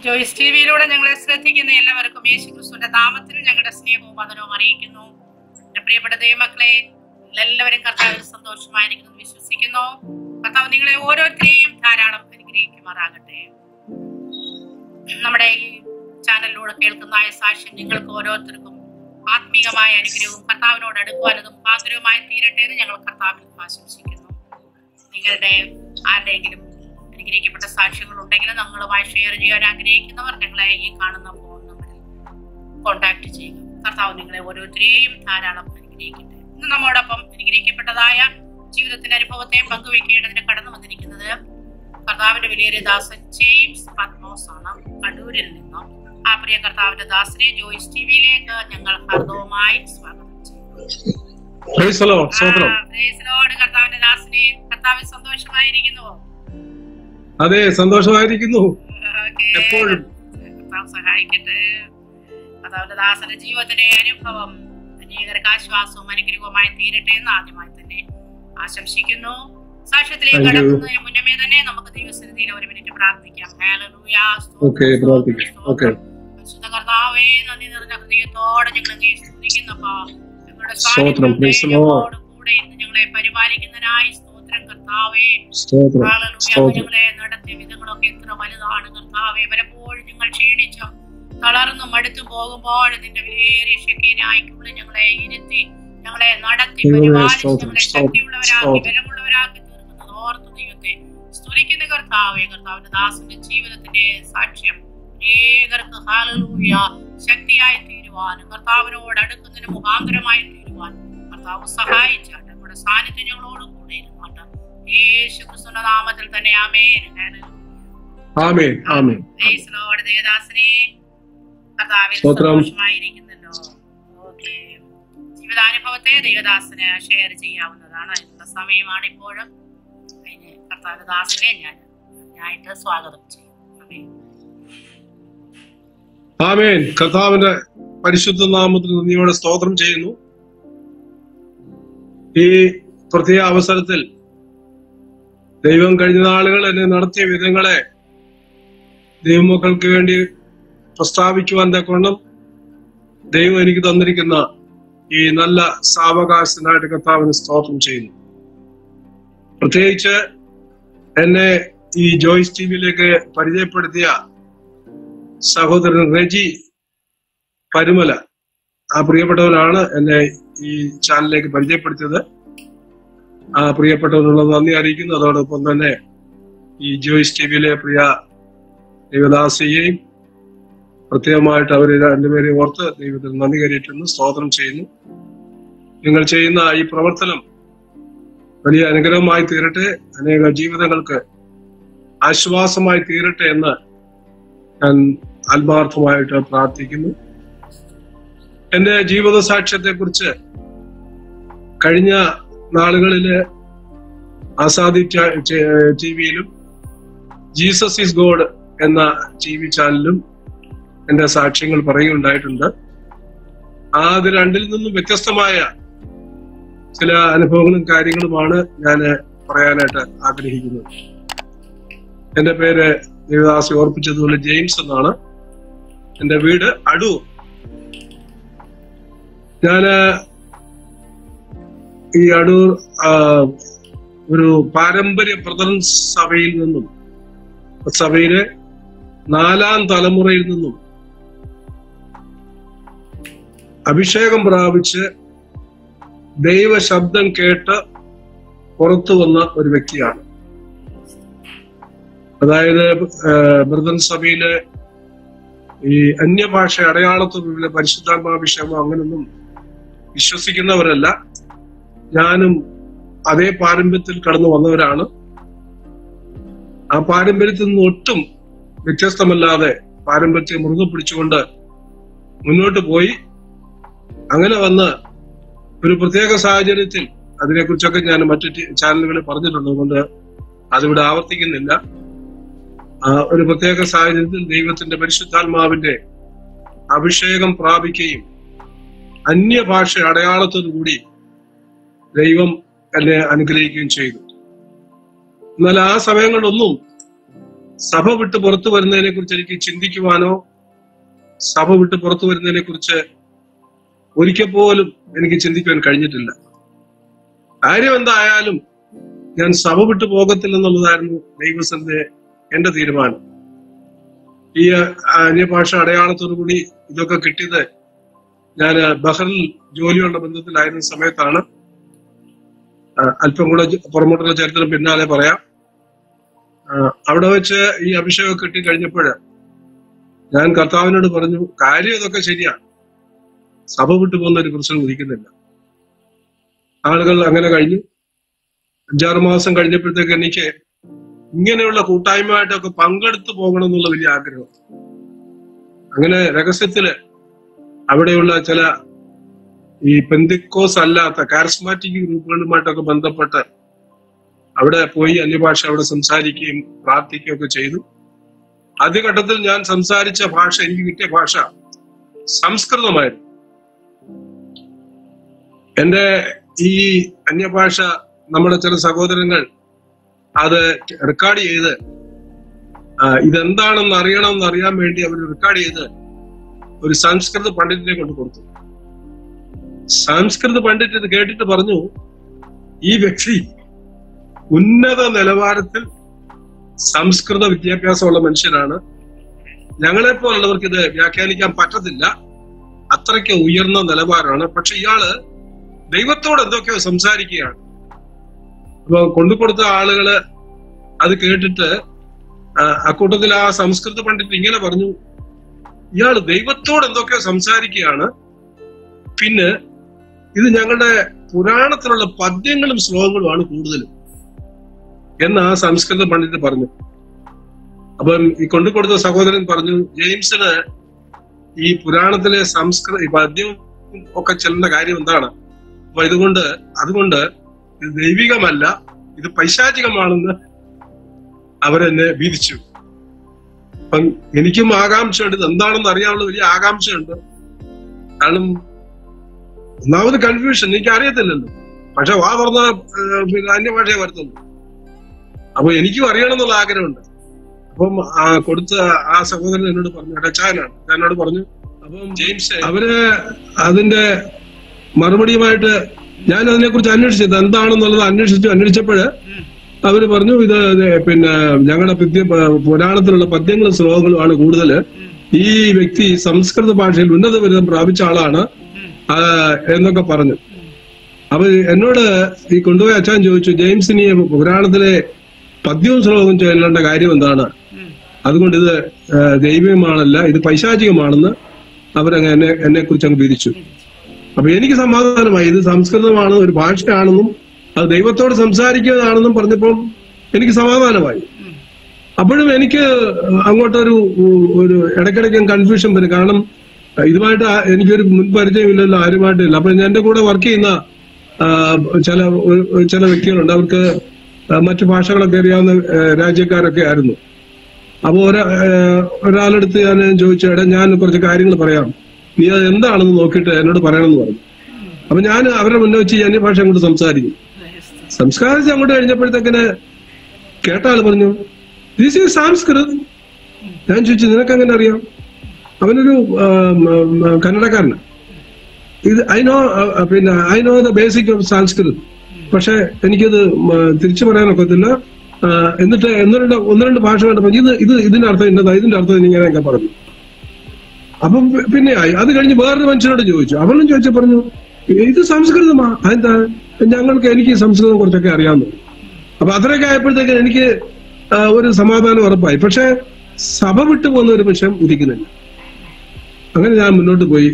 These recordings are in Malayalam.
ജോയ്സ് ടിവിയിലൂടെ ഞങ്ങളെ ശ്രദ്ധിക്കുന്ന എല്ലാവർക്കും യേശുക്രിസ്തുവിന്റെ നാമത്തിൽ ഞങ്ങളുടെ സ്നേഹവും വന്ദനവും അറിയിക്കുന്നു. എന്റെ പ്രിയപ്പെട്ട ദൈവമക്കളെ, എല്ലാവരും കർത്താവിൽ സന്തോഷമായിരിക്കുന്നു വിശ്വസിക്കുന്നു. കർത്താവ് നിങ്ങളെ ഓരോരുത്തരെയും ധാരാളം അനുഗ്രഹിക്കുമാറാകട്ടെ. നമ്മുടെ ഈ ചാനലിലൂടെ കേൾക്കുന്ന സാക്ഷ്യം നിങ്ങൾക്ക് ഓരോരുത്തർക്കും ആത്മീയമായ അനുഗ്രഹവും കർത്താവിനോട് അടുക്കുവാനതും മുഖാന്തരവുമായി തീരട്ടെ എന്ന് ഞങ്ങൾ കർത്താവിൽ ആശംസിക്കുന്നു. നിങ്ങളുടെ ആരുടെയെങ്കിലും അനുഗ്രഹിക്കപ്പെട്ട സാക്ഷ്യങ്ങൾ ഉണ്ടെങ്കിൽ ഞങ്ങളുമായി ഷെയർ ചെയ്യാൻ ആഗ്രഹിക്കുന്നവർ ഞങ്ങളെ ഈ കാണുന്ന ഫോൺ നമ്പറിൽ കോൺടാക്ട് ചെയ്യുക. കർത്താവ് നിങ്ങളെ ഓരോരുത്തരെയും ധാരാളം അനുഗ്രഹിക്കട്ടെ. ഇന്ന് നമ്മോടൊപ്പം അനുഗ്രഹിക്കപ്പെട്ടതായ ജീവിതത്തിന്റെ അനുഭവത്തെ പങ്കുവെക്കേണ്ടതിന് കടന്നു വന്നിരിക്കുന്നത് കർത്താവിന്റെ വിലയേറിയ ദാസൻ ജെയിംസ് പത്മോസ് ആണ്, കണ്ണൂരിൽ നിന്നും. ആ പ്രിയ കർത്താവിന്റെ ദാസനെ ജോയ്സ് ടിവിയിലേക്ക് ഞങ്ങൾ ഹർദവുമായി സ്വാഗതം ചെയ്യുന്നു. കർത്താവിന്റെ ദാസനെ കർത്താവിൽ സന്തോഷമായിരിക്കുന്നുവോ? അതെ, സന്തോഷമായിരിക്കുന്നു. എപ്പോഴും കർത്താവ് സഹായിക്കട്ടെ. കർത്താവിന്റെ ദാസന്റെ ജീവിതത്തിന്റെ അനുഭവം അനേകർക്ക് ആശ്വാസവും അനുഗ്രഹവുമായി തീരട്ടെ എന്ന് ആദ്യമായി തന്നെ ആശംസിക്കുന്നു. സാക്ഷ്യത്തിലേക്ക് കടക്കുന്നതിന് മുന്നമേ തന്നെ നമുക്ക് ദൈവസന്നിധിയിൽ ഒരു മിനിറ്റ് പ്രാർത്ഥിക്കാം. പരിശുദ്ധ കർത്താവേ, നന്ദി നിറഞ്ഞ ഹൃദയത്തോടെ ഞങ്ങൾ സ്തുതിക്കുന്നപ്പോ ഞങ്ങളുടെ സാന്നിധ്യത്തോട് കൂടെ ഇന്ന് ഞങ്ങളെ പരിപാലിക്കുന്നതിനായി സ്തോത്രം കർത്താവേ. ഞങ്ങളെ നടത്തിയ വിധങ്ങളൊക്കെ എത്ര വലുതാണ് കർത്താവേ. പലപ്പോഴും ഞങ്ങൾ ക്ഷീണിച്ചും തളർന്നും മടുത്തു പോകുമ്പോൾ നിന്റെ വിലയേറിയ ശക്തിയായിക്കുള്ള ഞങ്ങളെ ഇരുത്തി ഞങ്ങളെ നടത്തി പരിപാലിച്ച് ഞങ്ങളെ ശക്തിയുള്ളവരാക്കി ബലമുള്ളവരാക്കി തീർക്കുന്നത് ഓർത്ത് ദൈവത്തെ സ്തുതിക്കുന്ന കർത്താവേ. കർത്താവിന്റെ ദാസന്റെ ജീവിതത്തിന്റെ സാക്ഷ്യം ഏകർക്ക് ഹല്ലേലൂയ ശക്തിയായി തീരുവാനും കർത്താവിനോട് അടുക്കുന്നതിന് മുഖാന്തരമായി തീരുവാനും കർത്താവ് സഹായിച്ചാട്ടെ. നമ്മുടെ സാന്നിധ്യം ഞങ്ങളോട് കൂടെ ഇരുന്നാട്ടെ. യേശുക്രിസ്തുവിന്റെ നാമത്തിൽ തന്നെ ആമേൻ. ആമേൻ. ആമേൻ. Praise Lord. ദേവദാസനെ കർത്താവിൽ സന്തോഷമായിരിക്കുന്നല്ലോ. ഓക്കേ, ജീവിതാനുഭവത്തെ ദേവദാസന് ഷെയർ ചെയ്യാവുന്നതാണ്. അതിനുള്ള സമയമാണ് ഇപ്പോഴും. അതിന് കർത്താവിന്റെ ദാസനെ ഞാനായിട്ട് സ്വാഗതം ചെയ്യും. ആമേൻ. കർത്താവിന്റെ പരിശുദ്ധ നാമത്തിൽ നന്ദിയോടെ സ്തോത്രം ചെയ്യുന്നു. ഈ പ്രത്യേക അവസരത്തിൽ ദൈവം കഴിഞ്ഞ നാളുകൾ എന്നെ നടത്തിയ വിധങ്ങളെ ദൈവമക്കൾക്ക് വേണ്ടി പ്രസ്താവിക്കുവാൻ തക്കവണ്ണം ദൈവം എനിക്ക് തന്നിരിക്കുന്ന ഈ നല്ല സാവകാശത്തിനായിട്ട് കർത്താവിന് സ്തോത്രം ചെയ്യുന്നു. പ്രത്യേകിച്ച് എന്നെ ഈ ജോയ്സ് ടിവിയിലേക്ക് പരിചയപ്പെടുത്തിയ സഹോദരൻ റെജി പരുമല, ആ പ്രിയപ്പെട്ടവനാണ് എന്നെ ഈ ചാനലിലേക്ക് പരിചയപ്പെടുത്തിയത്. ആ പ്രിയപ്പെട്ടവനുള്ള നന്ദി അറിയിക്കുന്നു. അതോടൊപ്പം തന്നെ ഈ ജോയ്സ് ടിവിയിലെ പ്രിയ ദേവദാസിയെയും പ്രത്യേകമായിട്ട് അവര് രണ്ടുപേരെയും ഓർത്ത് ദൈവത്തിൽ നന്ദി കരയിട്ടുന്നു, സ്തോത്രം ചെയ്യുന്നു. നിങ്ങൾ ചെയ്യുന്ന ഈ പ്രവർത്തനം വലിയ അനുഗ്രഹമായി തീരട്ടെ, അനേക ജീവിതങ്ങൾക്ക് ആശ്വാസമായി തീരട്ടെ എന്ന് ഞാൻ ആത്മാർത്ഥമായിട്ട് പ്രാർത്ഥിക്കുന്നു. എന്റെ ജീവിത സാക്ഷ്യത്തെ കുറിച്ച് കഴിഞ്ഞ നാളുകളില് ആസാദി ടിവിയിലും ജീസസ് ഈസ് ഗോഡ് എന്ന TV ചാനലിലും എന്റെ സാക്ഷ്യങ്ങൾ പറയുകയുണ്ടായിട്ടുണ്ട്. അത് രണ്ടിൽ നിന്നും വ്യത്യസ്തമായ ചില അനുഭവങ്ങളും കാര്യങ്ങളുമാണ് ഞാൻ പറയാനായിട്ട് ആഗ്രഹിക്കുന്നത്. എന്റെ പേര് ദേവദാസി ഓർപ്പിച്ചതുപോലെ ജെയിംസ് എന്നാണ്. എന്റെ വീട് അടൂർ. ഞാന് ഈ അടൂർ ഒരു പാരമ്പര്യ ബ്രദറൻ സഭയിൽ നിന്നും, സഭയിലെ 4ാം തലമുറയിൽ നിന്നും അഭിഷേകം പ്രാപിച്ച് ദൈവ ശബ്ദം കേട്ട് പുറത്തു വന്ന ഒരു വ്യക്തിയാണ്. അതായത് ബ്രദറൻ സഭയിലെ ഈ അന്യഭാഷ അടയാളത്തോടുള്ള പരിശുദ്ധാത്മാഭിഷേകമോ അങ്ങനൊന്നും വിശ്വസിക്കുന്നവരല്ല. ഞാനും അതേ പാരമ്പര്യത്തിൽ കടന്നു വന്നവരാണ്. ആ പാരമ്പര്യത്തിൽ നിന്ന് ഒട്ടും വ്യത്യസ്തമല്ലാതെ പാരമ്പര്യത്തെ മുറുകെ പിടിച്ചുകൊണ്ട് മുന്നോട്ട് പോയി. അങ്ങനെ വന്ന് ഒരു പ്രത്യേക സാഹചര്യത്തിൽ, അതിനെക്കുറിച്ചൊക്കെ ഞാൻ മറ്റു ചാനലുകളിൽ പറഞ്ഞിട്ടുണ്ട്, അതുകൊണ്ട് അതിവിടെ ആവർത്തിക്കുന്നില്ല. ഒരു പ്രത്യേക സാഹചര്യത്തിൽ ദൈവത്തിന്റെ പരിശുദ്ധാത്മാവിന്റെ അഭിഷേകം പ്രാപിക്കുകയും അന്യഭാഷ അടയാളത്തോടു കൂടി ദൈവം എന്നെ അനുഗ്രഹിക്കുകയും ചെയ്തു. എന്നാൽ ആ സമയങ്ങളിലൊന്നും സഭ വിട്ട് പുറത്തു വരുന്നതിനെ കുറിച്ച് എനിക്ക് ചിന്തിക്കുവാനോ സഭ വിട്ട് പുറത്തു വരുന്നതിനെ കുറിച്ച് ഒരിക്കൽ പോലും എനിക്ക് ചിന്തിക്കുവാൻ കഴിഞ്ഞിട്ടില്ല. കാര്യം എന്തായാലും ഞാൻ സഭ വിട്ടു പോകത്തില്ലെന്നുള്ളതായിരുന്നു ദൈവസന്റെ എന്റെ തീരുമാനം. ഈ അന്യഭാഷ അടയാളത്തോടു കൂടി ഇതൊക്കെ കിട്ടിയത് ഞാൻ ബഹറിൽ ജോലിയുള്ള ബന്ധത്തിലായിരുന്ന സമയത്താണ്. അല്പം കൂടെ പുറമോട്ടുള്ള ചരിത്രം പിന്നാലെ പറയാം. അവിടെ വെച്ച് ഈ അഭിഷേകം കിട്ടി കഴിഞ്ഞപ്പോൾ ഞാൻ കർത്താവിനോട് പറഞ്ഞു, കാര്യം ഇതൊക്കെ ശരിയാണ്, സഭ വിട്ടു പോകുന്ന ഒരു പ്രശ്നം ഉദിക്കുന്നില്ല. ആളുകൾ അങ്ങനെ കഴിഞ്ഞു. 5-6 മാസം കഴിഞ്ഞപ്പോഴത്തേക്ക് എനിക്ക് ഇങ്ങനെയുള്ള കൂട്ടായ്മയായിട്ടൊക്കെ പങ്കെടുത്തു പോകണം എന്നുള്ള വലിയ ആഗ്രഹം. അങ്ങനെ രഹസ്യത്തില് അവിടെയുള്ള ചില ഈ പെന്തിക്കോസ് അല്ലാത്ത കാരിസ്മാറ്റിക് ഗ്രൂപ്പുകളുമായിട്ടൊക്കെ ബന്ധപ്പെട്ട് അവിടെ പോയി അന്യഭാഷ അവിടെ സംസാരിക്കുകയും പ്രാർത്ഥിക്കുകയും ഒക്കെ ചെയ്തു. ആദ്യഘട്ടത്തിൽ ഞാൻ സംസാരിച്ച ഭാഷ, എനിക്ക് കിട്ടിയ ഭാഷ സംസ്കൃതമായിരുന്നു. എന്റെ ഈ അന്യഭാഷ നമ്മുടെ ചില സഹോദരങ്ങൾ അത് റെക്കോർഡ് ചെയ്ത് ഇതെന്താണെന്ന് അറിയാൻ വേണ്ടി അവർ റെക്കോർഡ് ചെയ്ത് ഒരു സംസ്കൃത പണ്ഡിറ്റിനെ കൊണ്ട് കൊടുത്തു. സംസ്കൃത പണ്ഡിറ്റ് ഇത് കേട്ടിട്ട് പറഞ്ഞു, ഈ വ്യക്തി ഉന്നത നിലവാരത്തിൽ സംസ്കൃത വിദ്യാഭ്യാസമുള്ള മനുഷ്യനാണ്, ഞങ്ങളെപ്പോലുള്ളവർക്ക് ഇത് വ്യാഖ്യാനിക്കാൻ പറ്റത്തില്ല, അത്രയ്ക്ക് ഉയർന്ന നിലവാരമാണ്. പക്ഷെ ഇയാള് ദൈവത്തോട് എന്തൊക്കെയോ സംസാരിക്കുകയാണ്. അപ്പൊ കൊണ്ടുകൊടുത്ത ആളുകള് അത് കേട്ടിട്ട് അക്കൂട്ടത്തിൽ ആ സംസ്കൃത പണ്ഡിറ്റ് ഇങ്ങനെ പറഞ്ഞു, ഇയാള് ദൈവത്തോട് എന്തൊക്കെയോ സംസാരിക്കുകയാണ്, പിന്നെ ഇത് ഞങ്ങളുടെ പുരാണത്തിലുള്ള പദ്യങ്ങളും ശ്ലോകങ്ങളുമാണ് കൂടുതലും എന്ന് ആ സംസ്കൃത പണ്ഡിറ്റ് പറഞ്ഞു. അപ്പം ഈ കൊണ്ടുകൊടുത്ത സഹോദരൻ പറഞ്ഞു, ജെയിംസിന് ഈ പുരാണത്തിലെ ഈ പദ്യം ഒക്കെ ചെല്ലുന്ന കാര്യം എന്താണ്, അപ്പൊ അതുകൊണ്ട് ഇത് ദൈവികമല്ല, ഇത് പൈശാചികമാണെന്ന് അവരെന്നെ വീതിച്ചു. അപ്പം എനിക്കും ആകാംക്ഷയുണ്ട്, ഇത് എന്താണെന്ന് അറിയാനുള്ള വലിയ ആകാംക്ഷയുണ്ട്. കാരണം ഒന്നാമത് കൺഫ്യൂഷൻ, എനിക്ക് അറിയത്തില്ലല്ലോ, പക്ഷെ വാ പറഞ്ഞ അന്യഭാഷയെ വരുത്തുള്ളൂ. അപ്പൊ എനിക്കും അറിയണം എന്നുള്ള ആഗ്രഹമുണ്ട്. അപ്പം കൊടുത്ത ആ സഹോദരൻ എന്നോട് പറഞ്ഞു, ഡച്ചാനാണ്, എന്നോട് പറഞ്ഞു. അപ്പം ജെയിംസ് അവര് അതിന്റെ മറുപടിയുമായിട്ട് ഞാൻ അതിനെക്കുറിച്ച് അന്വേഷിച്ചത് എന്താണെന്നുള്ളത് അന്വേഷിച്ചപ്പോഴ് അവര് പറഞ്ഞു, ഇത് പിന്നെ ഞങ്ങളുടെ പുരാണത്തിലുള്ള പദ്യങ്ങളും ശ്ലോകങ്ങളുമാണ് കൂടുതല്, ഈ വ്യക്തി സംസ്കൃത ഭാഷയിൽ ഉന്നത ബിരുദം പ്രാപിച്ച ആളാണ് എന്നൊക്കെ പറഞ്ഞു. അപ്പൊ എന്നോട് ഈ കൊണ്ടുപോയി അച്ഛൻ ചോദിച്ചു, ജെയിംസിന് പുരാണത്തിലെ പദ്യവും ശ്ലോകവും ചൊല്ലേണ്ട കാര്യം എന്താണ്, അതുകൊണ്ട് ഇത് ദൈവികമാണല്ല, ഇത് പൈശാചികമാണെന്ന് അവരങ്ങനെ എന്നെ കുറിച്ച് അങ്ങ് വിധിച്ചു. അപ്പൊ എനിക്ക് സമാധാനമായി, ഇത് സംസ്കൃതമാണ്, ഒരു ഭാഷയാണെന്നും അത് ദൈവത്തോട് സംസാരിക്കുന്നതാണെന്നും പറഞ്ഞപ്പോൾ എനിക്ക് സമാധാനമായി. അപ്പോഴും എനിക്ക് അങ്ങോട്ടൊരു ഇടയ്ക്കിടയ്ക്ക് കൺഫ്യൂഷൻ വരും. കാരണം ഇതുമായിട്ട് എനിക്കൊരു മുൻപരിചയമില്ലല്ലോ, ആരുമായിട്ടില്ല. അപ്പൊ എന്റെ കൂടെ വർക്ക് ചെയ്യുന്ന ചില വ്യക്തികളുണ്ട്, അവർക്ക് മറ്റു ഭാഷകളൊക്കെ അറിയാവുന്ന രാജ്യക്കാരൊക്കെ ആയിരുന്നു. അപ്പൊ ഒരാളെടുത്ത് ഞാൻ ചോദിച്ചു, എടാ ഞാൻ കുറച്ച് കാര്യങ്ങൾ പറയാം, നീ അത് എന്താണെന്ന് നോക്കിയിട്ട് എന്നോട് പറയണമെന്ന് പറഞ്ഞു. അപ്പൊ ഞാൻ അവരുടെ മുന്നേ വെച്ച് ഈ അന്യഭാഷ അങ്ങോട്ട് സംസാരിച്ചു അങ്ങോട്ട് കഴിഞ്ഞപ്പോഴത്തേക്കിന് കേട്ട ആള് പറഞ്ഞു, ദിസ് ഈസ് സംസ്കൃത്. ഞാൻ ചോദിച്ചു, നിനക്ക് എങ്ങനെ അറിയാം? അവനൊരു കന്നഡക്കാരനാണ്. ഇത് I know the basic of Sanskrit, പക്ഷെ എനിക്കത് തിരിച്ചു പറയാനൊക്കത്തില്ല. എന്നിട്ട് ഒന്ന് രണ്ട് ഭാഷ കണ്ടപ്പോ ഇതിന്റെ അർത്ഥം ഇന്നതാ, ഇതിന്റെ അർത്ഥം ഇങ്ങനെയൊക്കെ പറഞ്ഞു. അപ്പം പിന്നെ അത് കഴിഞ്ഞ് വേറൊരു മനുഷ്യനോട് ചോദിച്ചു, അവനും ചോദിച്ചു പറഞ്ഞു, ഇത് സംസ്കൃതമാ, അതെന്താ? എനിക്ക് സംസ്കൃതം കുറച്ചൊക്കെ അറിയാവുന്നു. അപ്പൊ അത്രയൊക്കെ ആയപ്പോഴത്തേക്ക് എനിക്ക് ഒരു സമാധാനം ഉറപ്പായി. പക്ഷെ സഭ വിട്ടു പോകുന്ന ഒരു വിഷയം ഉദിക്കുന്നില്ല. അങ്ങനെ ഞാൻ മുന്നോട്ട് പോയി.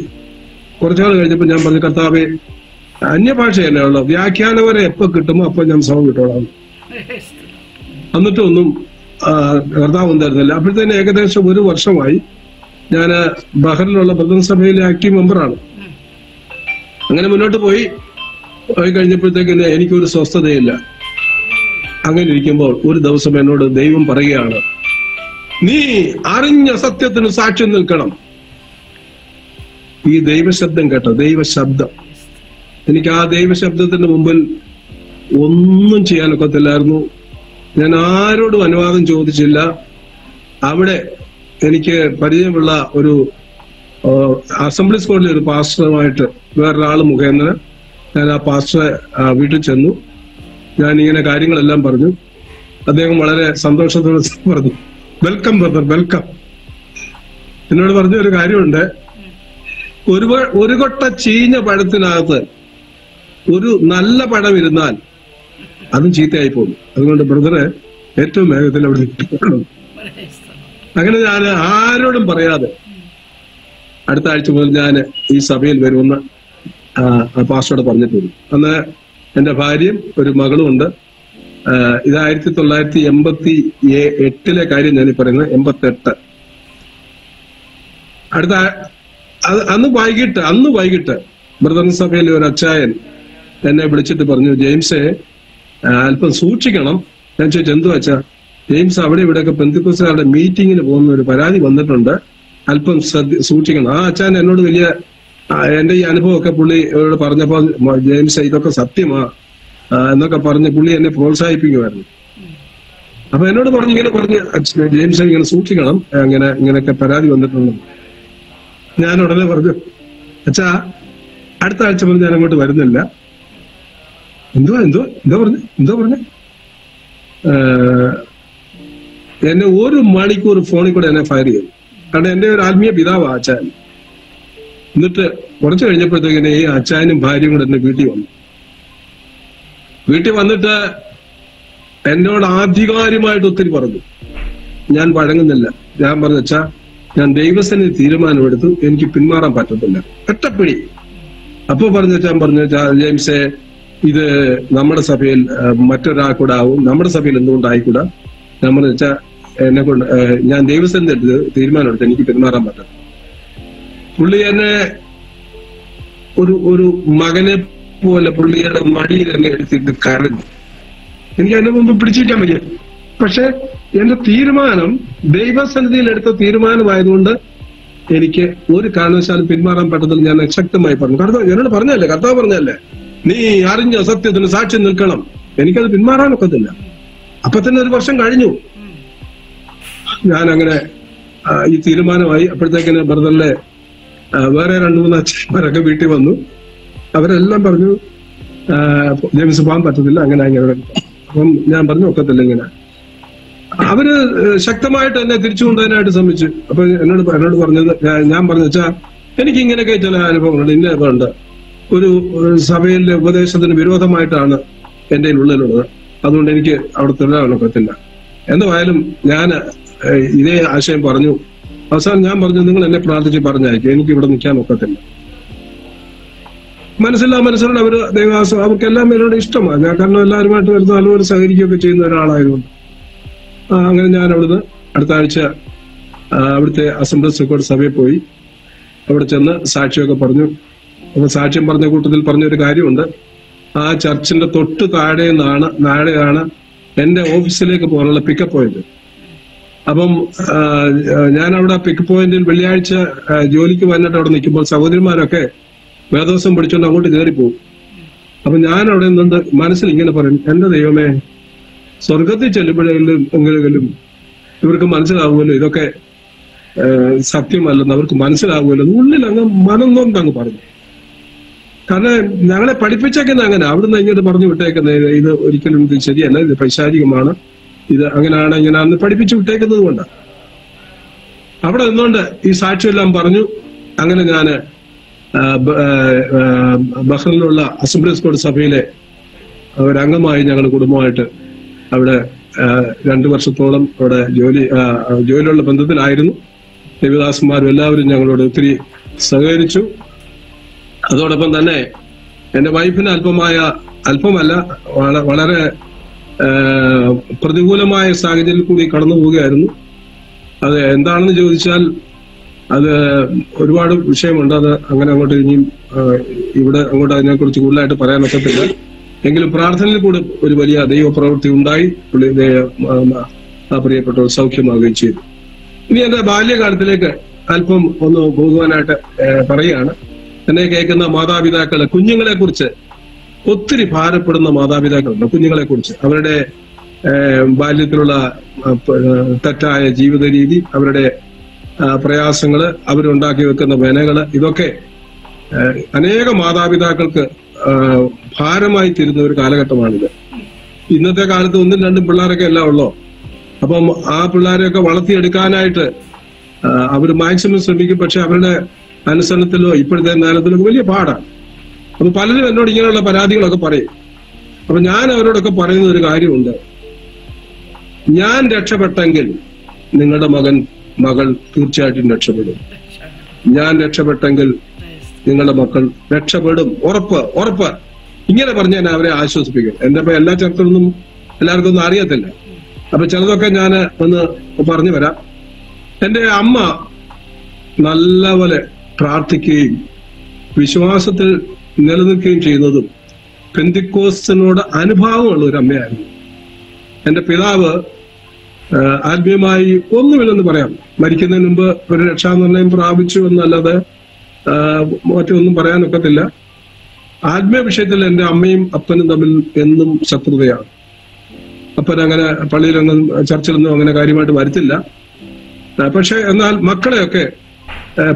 കുറച്ചുനാൾ കഴിഞ്ഞപ്പോൾ ഞാൻ പറഞ്ഞു, കർത്താവേ, അന്യഭാഷയല്ലേ ഉള്ളു, വ്യാഖ്യാനം വരെ എപ്പോ കിട്ടുമോ അപ്പൊ ഞാൻ സഭ വിട്ടോളാം. എന്നിട്ടൊന്നും കർത്താവ് ഉണ്ടായിരുന്നില്ല. അപ്പോഴത്തേന് ഏകദേശം 1 വർഷമായി ഞാൻ ബഹറിലുള്ള ബ്രദർ സഭയിലെ ആക്റ്റീവ് മെമ്പറാണ്. അങ്ങനെ മുന്നോട്ട് പോയി കഴിഞ്ഞപ്പോഴത്തേക്കിന് എനിക്കൊരു സ്വസ്ഥതയില്ല. അങ്ങനെ ഇരിക്കുമ്പോൾ ഒരു ദിവസം എന്നോട് ദൈവം പറയുകയാണ്, നീ അറിഞ്ഞ സത്യത്തിന് സാക്ഷ്യം നിൽക്കണം. ഈ ദൈവശബ്ദം കേട്ടോ, ദൈവശബ്ദം. എനിക്ക് ആ ദൈവശബ്ദത്തിന്റെ മുമ്പിൽ ഒന്നും ചെയ്യാനൊക്കത്തില്ലായിരുന്നു. ഞാൻ ആരോടും അനുവാദം ചോദിച്ചില്ല. അവിടെ എനിക്ക് പരിചയമുള്ള ഒരു അസംബ്ലി സ്കൂളിലെ ഒരു പാസ്റ്ററുമായിട്ട് വേറൊരാൾ മുഖേന ഞാൻ ആ പാസ്റ്ററെ വീട്ടിൽ ചെന്നു. ഞാൻ ഇങ്ങനെ കാര്യങ്ങളെല്ലാം പറഞ്ഞു. അദ്ദേഹം വളരെ സന്തോഷത്തോടെ പറഞ്ഞു, വെൽക്കം ബ്രദർ, വെൽക്കം. എന്നോട് പറഞ്ഞ ഒരു കാര്യമുണ്ട്, ഒരു കൊട്ട ചീഞ്ഞ പഴത്തിനകത്ത് ഒരു നല്ല പഴം ഇരുന്നാൽ അതും ചീത്തയായി പോകും. അതുകൊണ്ട് ബ്രദറെ ഏറ്റവും വേഗത്തിൽ അവിടെ കിട്ടുള്ളൂ. അങ്ങനെ ഞാൻ ആരോടും പറയാതെ അടുത്ത ആഴ്ച മുതൽ ഞാൻ ഈ സഭയിൽ വരുമെന്ന് പാസ്റ്ററോട് പറഞ്ഞിട്ടുണ്ട്. അന്ന് എന്റെ ഭാര്യയും ഒരു മകളും ഉണ്ട്. ഇത് 1988 കാര്യം ഞാനീ പറയുന്നത്, 88. അടുത്ത അന്ന് വൈകിട്ട് ബ്രദർ സഭയിലെ ഒരു അച്ചായൻ എന്നെ വിളിച്ചിട്ട് പറഞ്ഞു, ജെയിംസെ അല്പം സൂക്ഷിക്കണം. ഞാൻ ചോദിച്ചു, എന്തു വെച്ചാ? ജെയിംസ്, അവിടെ ഇവിടെയൊക്കെ പെന്തിക്കോസ്തുകാരുടെ മീറ്റിങ്ങിന് പോകുന്ന ഒരു പരാതി വന്നിട്ടുണ്ട്, അല്പം സൂക്ഷിക്കണം. ആ അച്ചായൻ എന്നോട് വലിയ എന്റെ ഈ അനുഭവമൊക്കെ പുള്ളിയോട് പറഞ്ഞപ്പോ, ജെയിംസ് ഇതൊക്കെ സത്യമാ എന്നൊക്കെ പറഞ്ഞ് പുള്ളി എന്നെ പ്രോത്സാഹിപ്പിക്കുമായിരുന്നു. അപ്പൊ എന്നോട് ഇങ്ങനെ പറഞ്ഞ് ജെയിംസ് ഇങ്ങനെ സൂക്ഷിക്കണം, ഇങ്ങനെയൊക്കെ പരാതി വന്നിട്ടുണ്ട്. ഞാൻ ഉടനെ പറഞ്ഞു, അച്ഛാ അടുത്ത ആഴ്ച മുതൽ ഞാൻ അങ്ങോട്ട് വരുന്നില്ല. എന്തോ പറഞ്ഞു എന്നെ 1 മണിക്കൂർ ഫോണിൽ കൂടെ എന്നെ ഫയർ ചെയ്തു. കാരണം എന്റെ ഒരു ആത്മീയ പിതാവാ അച്ചായൻ. എന്നിട്ട് കുറച്ച് കഴിഞ്ഞപ്പോഴത്തേക്കിനെ ഈ അച്ചായനും ഭാര്യയും കൂടെ എന്നെ വീട്ടിൽ വന്നിട്ട് എന്നോട് ആധികാരികമായിട്ട് ഒത്തിരി പറഞ്ഞു. ഞാൻ വഴങ്ങുന്നില്ല. ഞാൻ പറഞ്ഞു, അച്ഛാ ഞാൻ ദൈവസന്നിധി തീരുമാനമെടുത്തു, എനിക്ക് പിന്മാറാൻ പറ്റത്തില്ല, ഒറ്റപ്പിടി. അപ്പൊ അച്ഛൻ പറഞ്ഞു, ജെയിംസെ ഇത് നമ്മുടെ സഭയിൽ മറ്റൊരാൾക്കൂടെ ആവും, നമ്മുടെ സഭയിൽ എന്തുകൊണ്ടായിക്കൂടാ? ഞാൻ പറഞ്ഞു, വെച്ചാ എന്നെ കൊണ്ട് ഞാൻ ദൈവസന്നിധി എടുത്ത് തീരുമാനമെടുത്ത് എനിക്ക് പിന്മാറാൻ പറ്റും. പുള്ളി എന്നെ ഒരു മകനെ പോലെ പുള്ളിയുടെ മടിയിൽ എന്നെ എടുത്തിട്ട് കരഞ്ഞു. എനിക്ക് അതിന് മുമ്പ് പിടിച്ചിരിക്കാൻ വയ്യ. പക്ഷെ എന്റെ തീരുമാനം ദൈവസന്നിധിയിൽ എടുത്ത തീരുമാനമായതുകൊണ്ട് എനിക്ക് ഒരു കാരണവശാലും പിന്മാറാൻ പറ്റത്തില്ല. ഞാൻ ശക്തമായി പറഞ്ഞു. എന്നോട് കർത്താവ് പറഞ്ഞല്ലേ, നീ അറിഞ്ഞ സത്യത്തിന് സാക്ഷി നിൽക്കണം. എനിക്കത് പിന്മാറാനൊക്കത്തില്ല. അപ്പൊ തന്നെ 1 വർഷം കഴിഞ്ഞു. ഞാൻ അങ്ങനെ ഈ തീരുമാനമായി. അപ്പോഴത്തേക്കിന് ബ്രദറിലെ വേറെ 2-3 അച്ഛന്മാരൊക്കെ വീട്ടിൽ വന്നു. അവരെല്ലാം പറഞ്ഞു, ജെയിംസ് പോകാൻ പറ്റത്തില്ല, അങ്ങനെ. അപ്പം ഞാൻ പറഞ്ഞു, ഒക്കത്തില്ല ഇങ്ങനെ. അവര് ശക്തമായിട്ട് എന്നെ തിരിച്ചു കൊണ്ടുവരാനായിട്ട് ശ്രമിച്ചു. അപ്പൊ എന്നോട് പറഞ്ഞത്, ഞാൻ പറഞ്ഞു, വെച്ചാ എനിക്ക് ഇങ്ങനെയൊക്കെ ചില അനുഭവങ്ങളുണ്ട്, ഇന്നുണ്ട്. ഒരു സഭയിലെ ഉപദേശത്തിന് വിരോധമായിട്ടാണ് എന്റെ ഉള്ളിലുള്ളത്. അതുകൊണ്ട് എനിക്ക് അവിടെ തുടരാൻ ഒക്കത്തില്ല. എന്തായാലും ഞാൻ ഇതേ ആശയം പറഞ്ഞു. അവസാനം ഞാൻ പറഞ്ഞു, നിങ്ങൾ എന്നെ പ്രാർത്ഥിച്ച് പറഞ്ഞയക്കും, എനിക്ക് ഇവിടെ നിൽക്കാൻ ഒക്കത്തില്ല. മനസ്സിലാണ് അവര് ദൈവാസം, അവർക്കെല്ലാം എന്നോട് ഇഷ്ടമാണ്. ഞാൻ കാരണം എല്ലാവരുമായിട്ട് വരുന്ന നല്ലപോലെ സഹകരിക്കുകയൊക്കെ ചെയ്യുന്ന ഒരാളായതുകൊണ്ട് അങ്ങനെ ഞാൻ അവിടുന്ന് അടുത്ത ആഴ്ച അവിടുത്തെ അസംബ്ലീസ് റെക്കോർഡ് സഭയിൽ പോയി. അവിടെ ചെന്ന് സാക്ഷിയൊക്കെ പറഞ്ഞു. അപ്പൊ സാക്ഷ്യം പറഞ്ഞ കൂട്ടത്തിൽ പറഞ്ഞൊരു കാര്യമുണ്ട്, ആ ചർച്ചിന്റെ തൊട്ട് താഴെയാണ് എന്റെ ഓഫീസിലേക്ക് പോകാനുള്ള പിക്കപ്പ് പോയിന്റ്. അപ്പം ഞാൻ അവിടെ പിക്കപ്പ് പോയിന്റിൽ വെള്ളിയാഴ്ച ജോലിക്ക് വന്നിട്ട് അവിടെ നിൽക്കുമ്പോൾ സഹോദരിമാരൊക്കെ വേദോസം പിടിച്ചുകൊണ്ട് അങ്ങോട്ട് കയറിപ്പോകും. അപ്പൊ ഞാൻ അവിടെ നിന്നുകൊണ്ട് മനസ്സിൽ ഇങ്ങനെ പറയും, എന്റെ ദൈവമേ, സ്വർഗത്തിൽ ചെല്ലുമ്പോഴെങ്കിലും ഇവർക്ക് മനസ്സിലാവുമല്ലോ ഇതൊക്കെ സത്യമല്ലെന്ന് അവർക്ക് മനസ്സിലാവുമല്ലോ. ഉള്ളിൽ അങ്ങ് മനംനൊന്ന് അങ്ങ് പറഞ്ഞു. കാരണം ഞങ്ങളെ പഠിപ്പിച്ചേക്കുന്നത് അങ്ങനെ, അവിടുന്ന് ഇങ്ങോട്ട് പറഞ്ഞു വിട്ടേക്കുന്നത് ഇത് ഒരിക്കലും ഇത് ശരിയല്ല, ഇത് പൈശാചികമാണ്, ഇത് അങ്ങനെയാണ് ഇങ്ങനെയാണെന്ന് പഠിപ്പിച്ചു വിട്ടേക്കുന്നത് കൊണ്ടാണ്. അവിടെ നിന്നുകൊണ്ട് ഈ സാക്ഷ്യമെല്ലാം പറഞ്ഞു. അങ്ങനെ ഞാന് ബഹ്റിനിലുള്ള അസംബ്ലീസ് കോഡ് സഭയിലെ ഒരംഗമായി ഞങ്ങൾ കുടുംബമായിട്ട് അവിടെ 2 വർഷത്തോളം അവിടെ ജോലിയുള്ള ബന്ധത്തിലായിരുന്നു. ദേവദാസന്മാരും എല്ലാവരും ഞങ്ങളോട് ഒത്തിരി സഹകരിച്ചു. അതോടൊപ്പം തന്നെ എന്റെ വൈഫിന് അല്പമല്ല വളരെ പ്രതികൂലമായ സാഹചര്യത്തിൽ കൂടി കടന്നു പോവുകയായിരുന്നു. അത് എന്താണെന്ന് ചോദിച്ചാൽ അത് ഒരുപാട് വിഷയമുണ്ട്. അത് അങ്ങനെ അങ്ങോട്ട് ഇനിയും ഇവിടെ അങ്ങോട്ട് അതിനെക്കുറിച്ച് കൂടുതലായിട്ട് പറയാൻ ഒക്കത്തില്ല. എങ്കിലും പ്രാർത്ഥനയിൽ കൂടെ ഒരു വലിയ ദൈവപ്രവൃത്തി ഉണ്ടായി. പ്രിയപ്പെട്ടവർ സൗഖ്യമാവുകയും ചെയ്തു. ഇനി എന്റെ ബാല്യകാലത്തിലേക്ക് അല്പം ഒന്ന് പോകുവാനായിട്ട് പറയുകയാണ്. എന്നെ കേൾക്കുന്ന മാതാപിതാക്കള് കുഞ്ഞുങ്ങളെ കുറിച്ച് ഒത്തിരി ഭാരപ്പെടുന്ന മാതാപിതാക്കളുണ്ട്. കുഞ്ഞുങ്ങളെ കുറിച്ച് അവരുടെ ബാല്യത്തിലുള്ള തെറ്റായ ജീവിത രീതി, അവരുടെ പ്രയാസങ്ങള്, അവരുണ്ടാക്കി വെക്കുന്ന വിനകള്, ഇതൊക്കെ അനേക മാതാപിതാക്കൾക്ക് ഭാരമായി തീരുന്ന ഒരു കാലഘട്ടമാണിത്. ഇന്നത്തെ കാലത്ത് 1ഉം 2ഉം പിള്ളേരൊക്കെ എല്ലാം ഉള്ളോ. അപ്പം ആ പിള്ളേരെയൊക്കെ വളർത്തിയെടുക്കാനായിട്ട് അവർ മാക്സിമം ശ്രമിക്കും. പക്ഷെ അവരുടെ അനുസരണത്തിലോ ഇപ്പോഴത്തെ നേരത്തിലോ വലിയ പാടാണ്. അപ്പൊ പലരും എന്നോട് ഇങ്ങനെയുള്ള പരാതികളൊക്കെ പറയും. അപ്പൊ ഞാൻ അവരോടൊക്കെ പറയുന്ന ഒരു കാര്യമുണ്ട്. ഞാൻ രക്ഷപ്പെട്ടെങ്കിൽ നിങ്ങളുടെ മകൾ തീർച്ചയായിട്ടും രക്ഷപ്പെടും. ഞാൻ രക്ഷപ്പെട്ടെങ്കിൽ നിങ്ങളുടെ മക്കൾ രക്ഷപ്പെടും, ഉറപ്പ്. ഇങ്ങനെ പറഞ്ഞ് ഞാൻ അവരെ ആശ്വസിപ്പിക്കും. എന്റെ ഇപ്പൊ എല്ലാ ചർച്ചകളൊന്നും എല്ലാവർക്കും ഒന്നും അറിയത്തില്ല. അപ്പൊ ചിലതൊക്കെ ഞാൻ ഒന്ന് പറഞ്ഞു വരാം. എന്റെ അമ്മ നല്ലപോലെ പ്രാർത്ഥിക്കുകയും വിശ്വാസത്തിൽ നിലനിൽക്കുകയും ചെയ്യുന്നതും പെന്തിക്കോസ്തിനോട് അനുഭാവമുള്ള ഒരു അമ്മയായിരുന്നു. എന്റെ പിതാവ് ആത്മീയമായി ഒന്നുമില്ലെന്ന് പറയാം. മരിക്കുന്നതിന് മുമ്പ് ഒരു രക്ഷാനിർണയം പ്രാപിച്ചു എന്നല്ലാതെ മറ്റൊന്നും പറയാനൊക്കത്തില്ല. ആത്മീയ വിഷയത്തിൽ എന്റെ അമ്മയും അപ്പനും തമ്മിൽ എന്നും ശത്രുതയാണ്. അപ്പൻ അങ്ങനെ പള്ളിയിലൊന്നും ചർച്ചിലൊന്നും അങ്ങനെ കാര്യമായിട്ട് വരുത്തില്ല. പക്ഷെ എന്നാൽ മക്കളെയൊക്കെ